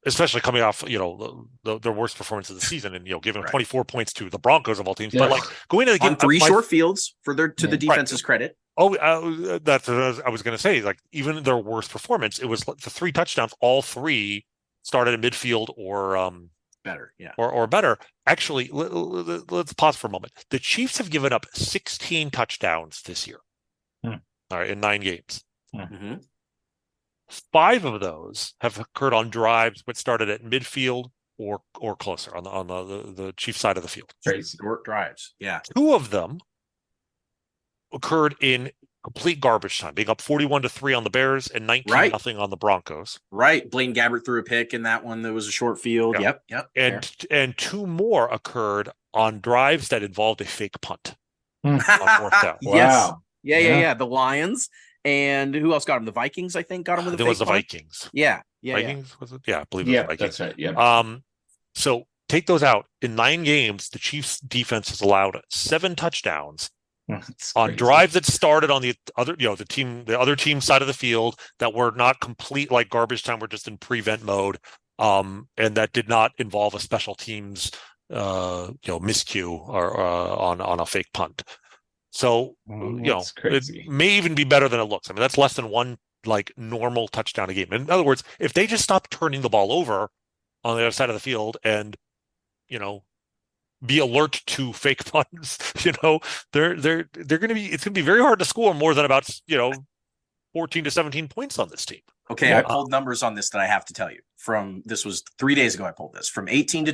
especially coming off, their worst performance of the season and, giving 24 points to the Broncos of all teams, but going into the game on 3 short fields to the defense's credit. Oh, that's what I was going to say. Even their worst performance, it was the 3 touchdowns, all 3 started in midfield or better, yeah, or better. Actually, let's pause for a moment. The Chiefs have given up 16 touchdowns this year. All right, in 9 games. 5 of those have occurred on drives which started at midfield or closer on the Chiefs side of the field. Short drives, yeah. 2 of them occurred in complete garbage time, being up 41-3 on the Bears and 19-0 on the Broncos. Right. Blaine Gabbert threw a pick in that one that was a short field. Yep. And 2 more occurred on drives that involved a fake punt on 4th down. Yes. Wow. Yeah. The Lions. And who else got him? The Vikings, I think, got him with a fake punt. It was the Vikings. Yeah. Vikings, was it? Yeah, I believe it was the Vikings. That's right. Yeah. So take those out. In 9 games, the Chiefs defense has allowed 7 touchdowns on drives that started on the other, the other team side of the field that were not complete like garbage time, were just in prevent mode, and that did not involve a special teams, miscue or on a fake punt. So it may even be better than it looks. I mean, that's less than 1 normal touchdown a game. In other words, if they just stop turning the ball over on the other side of the field and be alert to fake punts, they're going to be, it's going to be very hard to score more than about 14 to 17 points on this team. Okay, I pulled numbers on this that I have to tell you. This was 3 days ago I pulled this. From 2018 to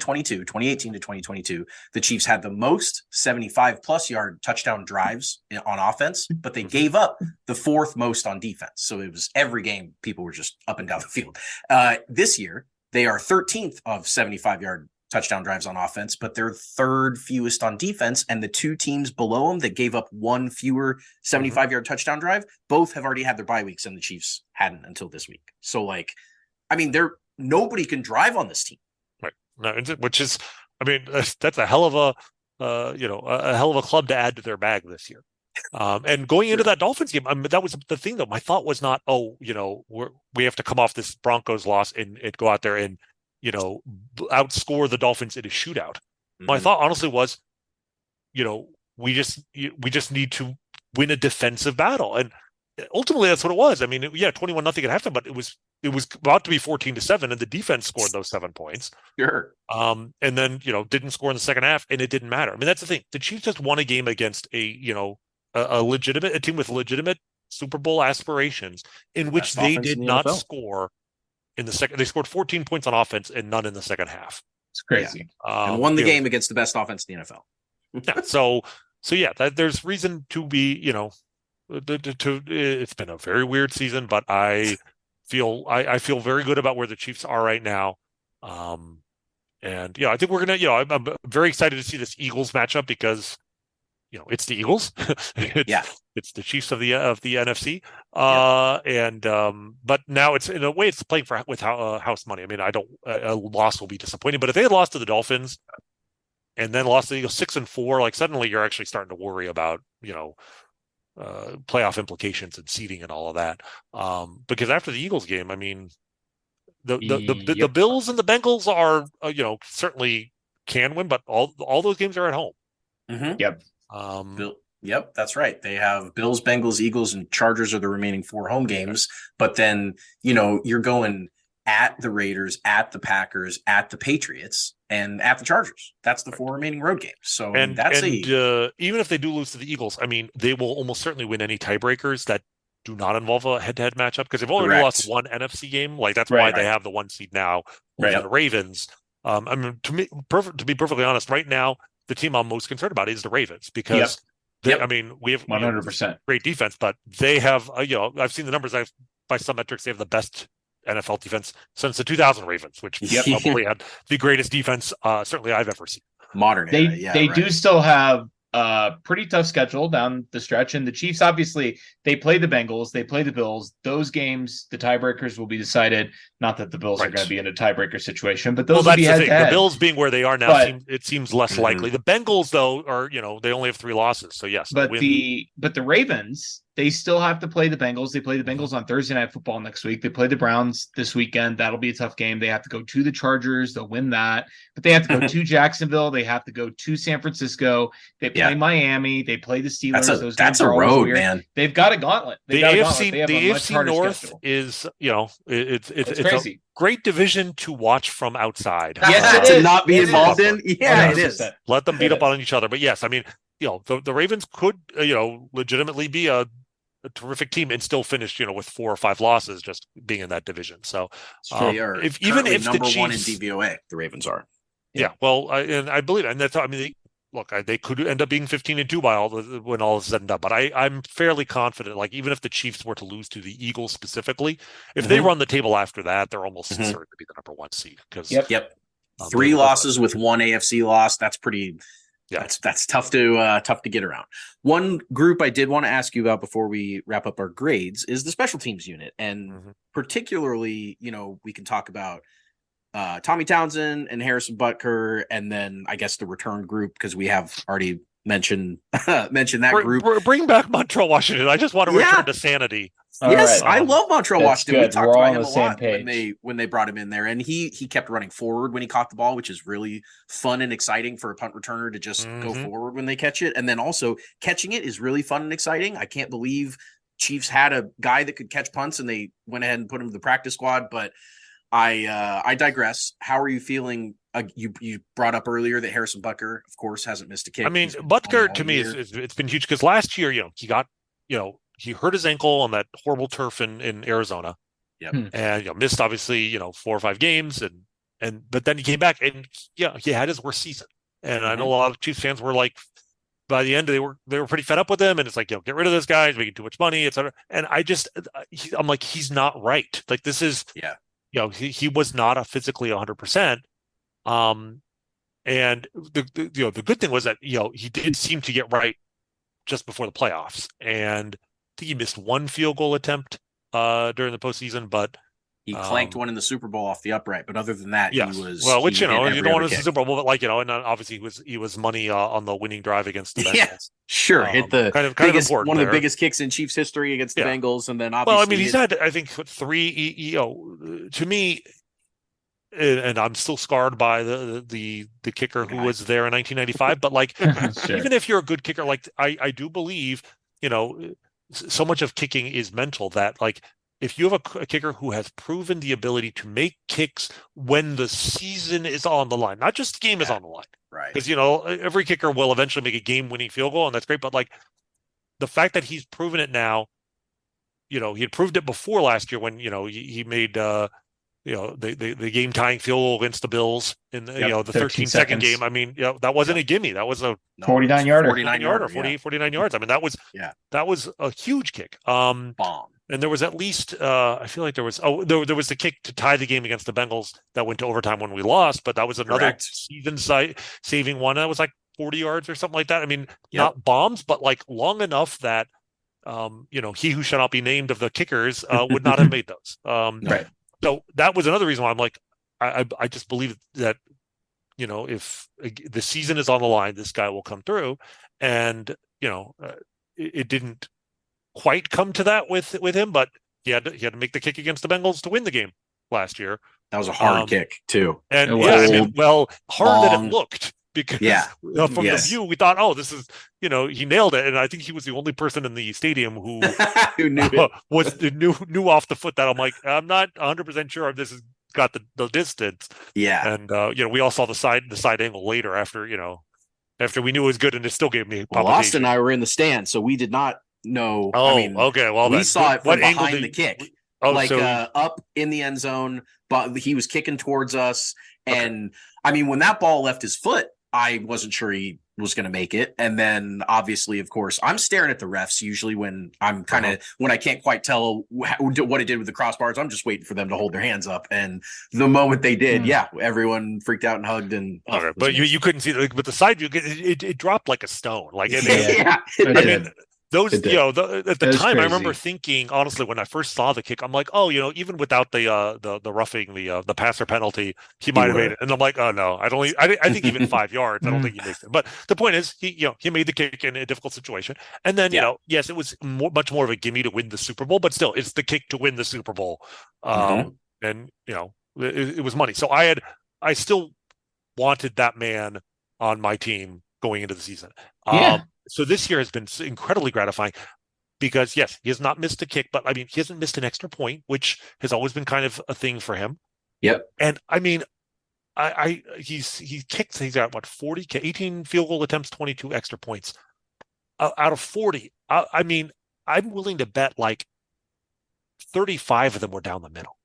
2022, the Chiefs had the most 75-plus yard touchdown drives on offense, but they gave up the 4th most on defense. So it was every game people were just up and down the field. This year, they are 13th of 75-yard touchdown drives on offense, but they're 3rd fewest on defense. And the 2 teams below them that gave up 1 fewer 75-yard touchdown drive, both have already had their bye weeks, and the Chiefs hadn't until this week. So nobody can drive on this team. Right. No, which is, I mean, that's a hell of a hell of a club to add to their bag this year. And going into that Dolphins game, I mean, that was the thing though. My thought was not, we have to come off this Broncos loss and go out there and, outscore the Dolphins in a shootout. My thought honestly was, we just need to win a defensive battle. And ultimately that's what it was. I mean, 21-0 at halftime, but it was about to be 14-7 and the defense scored those 7 points. Sure. And then, didn't score in the second half and it didn't matter. I mean, that's the thing. The Chiefs just won a game against a team with legitimate Super Bowl aspirations in which they did not score in the second. They scored 14 points on offense and none in the second half. It's crazy. And won the game against the best offense in the NFL. There's reason to be, it's been a very weird season, but I feel very good about where the Chiefs are right now. And I think we're gonna, I'm very excited to see this Eagles matchup because, it's the Eagles. It's the Chiefs of the NFC. But now it's in a way it's playing with house money. I mean, a loss will be disappointing, but if they had lost to the Dolphins and then lost to the Eagles 6-4, like suddenly you're actually starting to worry about, playoff implications and seeding and all of that. Because after the Eagles game, I mean, the Bills and the Bengals are, certainly can win, but all those games are at home. Mm-hmm. Yep. That's right. They have Bills, Bengals, Eagles, and Chargers are the remaining 4 home games. But then, you're going at the Raiders, at the Packers, at the Patriots, and at the Chargers. That's the 4 remaining road games. So even if they do lose to the Eagles, I mean, they will almost certainly win any tiebreakers that do not involve a head-to-head matchup because they've already lost one NFC game. Like that's why they have the 1 seed now over the Ravens. I mean, to be perfectly honest, right now the team I'm most concerned about is the Ravens because I mean, we have 100% great defense, but they have I've seen the numbers. By some metrics, they have the best NFL defense since the 2000 Ravens, which probably had the greatest defense certainly I've ever seen. Modern era. They do still have a pretty tough schedule down the stretch, and the Chiefs obviously they play the Bengals, they play the Bills. Those games, the tiebreakers will be decided. Not that the Bills are going to be in a tiebreaker situation, but those will be head-to-head. The Bills being where they are now, it seems less likely. The Bengals, though, are they only have 3 losses, so yes. But the Ravens, they still have to play the Bengals. They play the Bengals on Thursday Night Football next week. They play the Browns this weekend. That'll be a tough game. They have to go to the Chargers. They'll win that. But they have to go to Jacksonville. They have to go to San Francisco. They play Miami. They play the Steelers. That's a road, man. They've got a gauntlet. The AFC North schedule. Is, it's crazy. A great division to watch from outside. Yes, to not be involved in. Yeah, 100%. It is. Let them beat up on each other. But yes, I mean, the Ravens could, legitimately be a terrific team and still finish, with 4 or 5 losses just being in that division. So they are even if number the Chiefs, 1 in DVOA, the Ravens are. Yeah. Well, I believe, and that's, I mean, they could end up being 15-2 when all is said and done. But I'm fairly confident, like even if the Chiefs were to lose to the Eagles specifically, if they run the table after that, they're almost certain to be the number 1 seed. Because 3 losses with 1 AFC loss. That's pretty. Yeah, that's tough to get around. One group I did want to ask you about before we wrap up our grades is the special teams unit, and particularly, we can talk about Tommy Townsend and Harrison Butker, and then I guess the return group because we have already mentioned that group. Bring back Montreal Washington. I just want to return to sanity. Yes, I love Montreal Washington. Good. We talked about him a lot when they brought him in there, and he kept running forward when he caught the ball, which is really fun and exciting for a punt returner to just go forward when they catch it, and then also catching it is really fun and exciting. I can't believe Chiefs had a guy that could catch punts, and they went ahead and put him to the practice squad. But I digress. How are you feeling? You brought up earlier that Harrison Butker, of course, hasn't missed a kick. I mean, Butker to me it's been huge because last year, he got he hurt his ankle on that horrible turf in Arizona. Yep. And missed obviously 4 or 5 games but then he came back and he had his worst season. And I know a lot of Chiefs fans were like, by the end they were pretty fed up with him, and it's like, get rid of this guy, he's making too much money, etc. And I'm like, he's not right. Like this is he was not a physically 100%. And the good thing was that he did seem to get right just before the playoffs, and I think he missed 1 field goal attempt during the postseason, but He clanked one in the Super Bowl off the upright, but other than that, yes. he was which you don't want to the Super Bowl, but like and obviously he was money on the winning drive against the Bengals. Yeah, sure. Hit the kind of biggest, important one of the there. biggest kicks in Chiefs history against the Bengals, and then obviously, well, I mean, he's had I think 3. To me, and I'm still scarred by the kicker who was there in 1995. But like, Sure. even if you're a good kicker, like I do believe, so much of kicking is mental that like. If you have a kicker who has proven the ability to make kicks when the season is on the line, not just the game is on the line, right? Because every kicker will eventually make a game-winning field goal, and that's great. But like the fact that he's proven it now, he had proved it before last year when he made the game-tying field goal against the Bills in the 13-second game. I mean, that wasn't a gimme. That was a 49-yarder. 49 yards. I mean, that was a huge kick. Bomb. And there was at least, I feel like there was the kick to tie the game against the Bengals that went to overtime when we lost, but that was another season-saving one. That was like 40 yards or something like that. I mean, not bombs, but like long enough that, he who shall not be named of the kickers would not have made those. Right. So that was another reason why I'm like, I just believe that, if the season is on the line, this guy will come through. And, it didn't quite come to that with him, but he had to make the kick against the Bengals to win the game last year. That was a hard kick too. And it was. Hard that it looked because from Yes. the view we thought, oh, this is, he nailed it. And I think he was the only person in the stadium who knew it. knew off the foot that I'm like, I'm not 100% sure if this has got the distance. Yeah. And we all saw the side angle later after we knew it was good, and it still gave me well, Austin and I were in the stand, so we did not know. Oh, I mean, okay. Well, we saw it from angle behind the kick, up in the end zone, but he was kicking towards us. And I mean, when that ball left his foot, I wasn't sure he was going to make it. And then obviously, of course, I'm staring at the refs usually when I'm kind of, when I can't quite tell what it did with the crossbars. I'm just waiting for them to hold their hands up. And the moment they did, everyone freaked out and hugged. And but you couldn't see it, but the side view, it dropped like a stone. Like it mean, those, at the time, crazy. I remember thinking, honestly, when I first saw the kick, I'm like, oh, even without the roughing, the passer penalty, he might have made it. And I'm like, oh no, I think even 5 yards, I don't think he makes it. But the point is, he made the kick in a difficult situation. And then, yes, it was much more of a gimme to win the Super Bowl, but still, it's the kick to win the Super Bowl. And it was money. So I still wanted that man on my team going into the season. So this year has been incredibly gratifying because, yes, he has not missed a kick, but I mean, he hasn't missed an extra point, which has always been kind of a thing for him. Yep. And I mean, he's got 40, 18 field goal attempts, 22 extra points out of 40. I mean, I'm willing to bet like 35 of them were down the middle.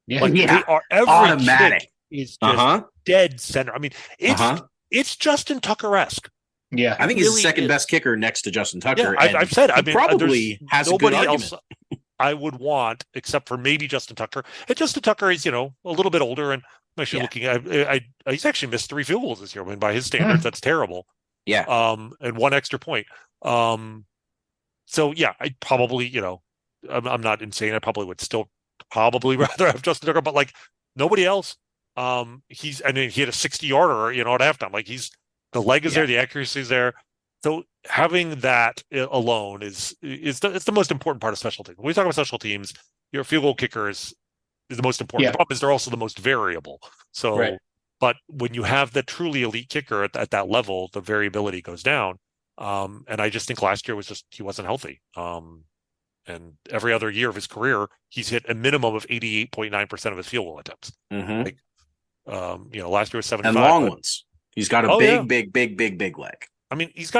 Yeah. Like they are automatic. Kick is just dead center. I mean, it's Justin Tucker-esque. Yeah, I think he's the second best kicker next to Justin Tucker. Yeah, I've said. I mean, probably has nobody a good else I would want except for maybe Justin Tucker. And Justin Tucker is, a little bit older, and I'm actually looking at. He's actually missed 3 field goals this year. I mean, by his standards, that's terrible. Yeah. And 1 extra point. So yeah, I probably, I'm not insane. I probably would still rather have Justin Tucker, but like nobody else. He had a 60-yarder, at halftime. Like the leg is there, the accuracy is there. So having that alone is the most important part of special teams. When we talk about special teams, your field goal kicker is the most important. The problem is they're also the most variable. So, but when you have the truly elite kicker at that level, the variability goes down. And I just think last year he wasn't healthy. And every other year of his career, he's hit a minimum of 88.9% of his field goal attempts. Mm-hmm. Last year was 75. And long ones. He's got a big leg. I mean, he's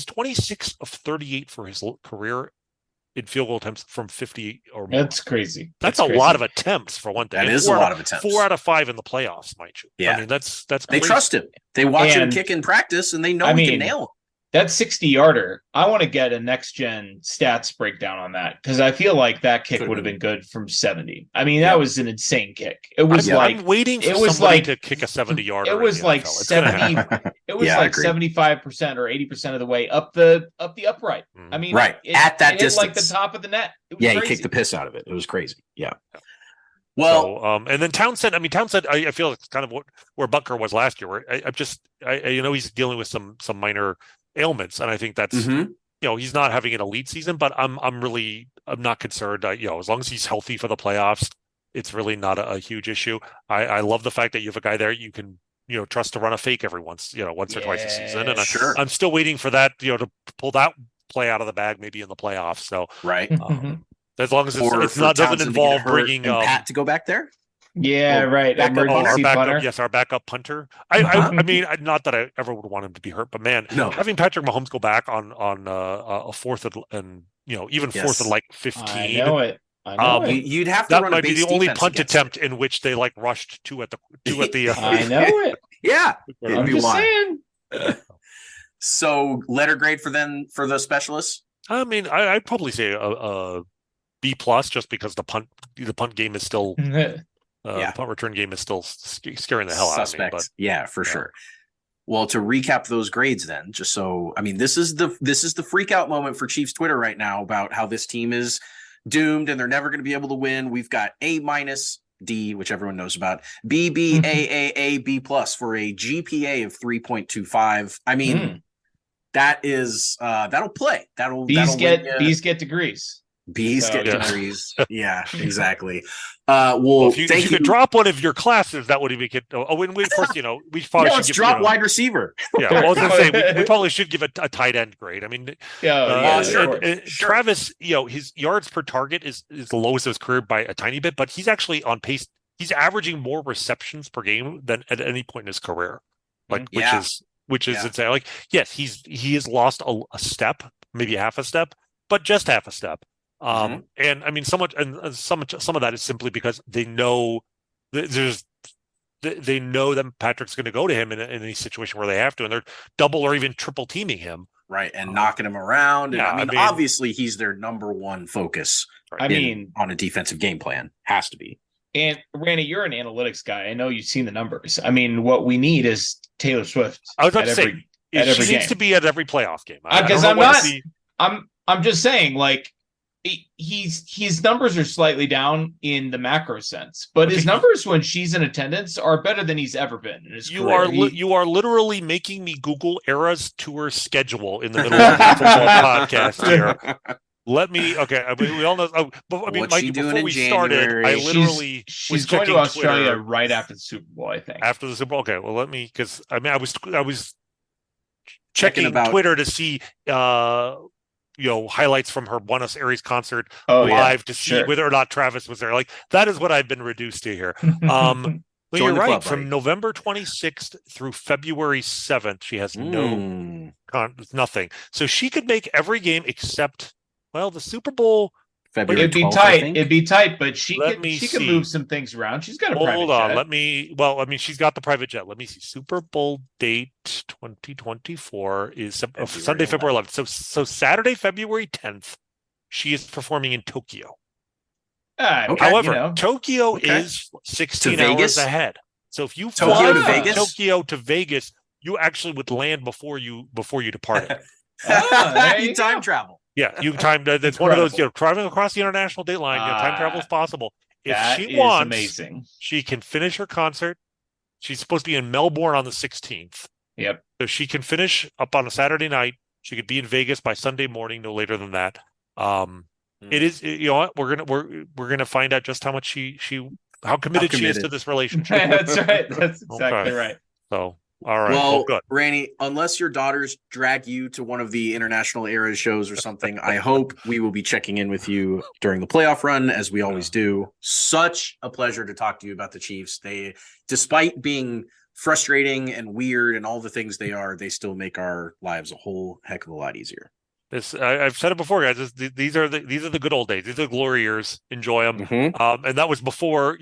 26 of 38 for his career in field goal attempts from 50 or more. That's crazy. That's a lot of attempts for one thing. That is a lot of attempts. 4 out of 5 in the playoffs, mind you. Yeah. I mean, that's They crazy. trust him. They watch him kick in practice, and they know he can nail him. That 60-yarder, I want to get a next-gen stats breakdown on that because I feel like that kick would have been good from 70. I mean, that was an insane kick. It was I'm waiting for somebody to kick a 70-yarder. It was like 70. It was like 75% or 80% of the way up the upright. Mm-hmm. I mean, at that distance, like the top of the net. He kicked the piss out of it. It was crazy. Yeah. Well, So, and then Townsend. I mean, Townsend. I feel it's kind of where Butker was last year. Where he's dealing with some minor ailments, and I think that's mhm. he's not having an elite season, but I'm not concerned. As long as he's healthy for the playoffs, it's really not a huge issue. I love the fact that you have a guy there you can trust to run a fake every once or twice a season, and sure. I'm still waiting for that to pull that play out of the bag maybe in the playoffs. So Right. as long as Or it's for not doesn't Townsend to get involve hurt bringing and Pat to go back there. Yeah, right. backup Emergency our punter. backup, our backup punter. Uh-huh. I mean, not that I ever would want him to be hurt, but man, No. having Patrick Mahomes go back on a fourth and even fourth and like 15. I know it. You'd have to That run might a be base the only defense punt against attempt in which they like rushed two at the. I know it. Yeah, I'm it'd be just wild. saying. So letter grade for the specialists. I mean, I'd probably say a B plus just because the punt game is still the punt return game is still scaring the hell Suspect. out of me. But yeah, for sure. Well, to recap those grades, then, just so this is the freak out moment for Chiefs Twitter right now about how this team is doomed and they're never going to be able to win. We've got A minus, D, which everyone knows about, B, B, A, B plus for a GPA of 3.25. I mean, that is that'll play. Bees get degrees. Bees get degrees. Yeah, exactly. If you could drop one of your classes, that would make it. Of course, we probably should drop wide receiver. Yeah, well, I was going to say we probably should give a tight end grade. I mean, Sure. Travis, his yards per target is the lowest of his career by a tiny bit, but he's actually on pace. He's averaging more receptions per game than at any point in his career, which is insane. Like, yes, he has lost a step, maybe half a step, but just half a step. And I mean, some of that is simply because they know they know that Patrick's going to go to him in any situation where they have to, and they're double or even triple teaming him, right, and knocking him around. And I mean, obviously, he's their number one focus. Right. On a defensive game plan has to be. And Rany, you're an analytics guy. I know you've seen the numbers. I mean, what we need is Taylor Swift. I was about to say she needs to be at every playoff game. Because I'm just saying, like, his numbers are slightly down in the macro sense, but his numbers when she's in attendance are better than he's ever been in his career. You are literally making me Google Era's tour schedule in the middle of the football podcast here. Let me. Okay, I mean, we all know. Mikey, before we started, I literally she's going to Australia right after the Super Bowl. I think after the Super Bowl. Okay, well, let me because I mean, I was checking Twitter to see highlights from her Buenos Aires concert live to see whether or not Travis was there. Like that is what I've been reduced to here. Well, you're right. From November 26th through February 7th, she has nothing. So she could make every game except. Well, the Super Bowl. February it'd be 12th, tight. It'd be tight, but she can move some things around. She's got a private jet. Hold on. She's got the private jet. Let me see. Super Bowl date 2024 is Sunday, February 11th. So Saturday, February 10th, she is performing in Tokyo. However, Tokyo is 16 hours ahead. So if you fly from Tokyo to Vegas, you actually would land before you departed. You time travel. Yeah, you time. That's one of those. Driving across the international date line, time travel is possible. If she wants, amazing. She can finish her concert. She's supposed to be in Melbourne on the 16th. Yep. So she can finish up on a Saturday night. She could be in Vegas by Sunday morning, no later than that. It is. We're gonna find out just how much how committed she is to this relationship. That's right. That's exactly right. So. All right. Well, good. Rany, unless your daughters drag you to one of the international era shows or something, I hope we will be checking in with you during the playoff run, as we always do. Such a pleasure to talk to you about the Chiefs. They, despite being frustrating and weird and all the things they still make our lives a whole heck of a lot easier. I've said it before, guys. These are the good old days. These are the glory years. Enjoy them. And that was before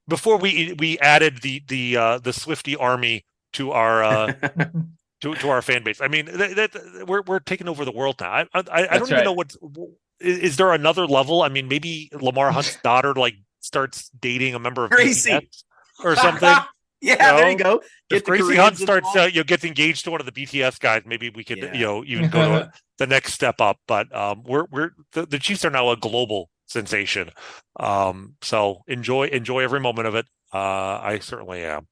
before we added the Swiftie army to our to our fan base. I mean, we're taking over the world now. I don't even know what is there another level. I mean, maybe Lamar Hunt's daughter starts dating a member of BTS or something. There you go. If Gracie Hunt starts gets engaged to one of the BTS guys, maybe we could even go to the next step up. But we're the Chiefs are now a global sensation. So enjoy every moment of it. I certainly am.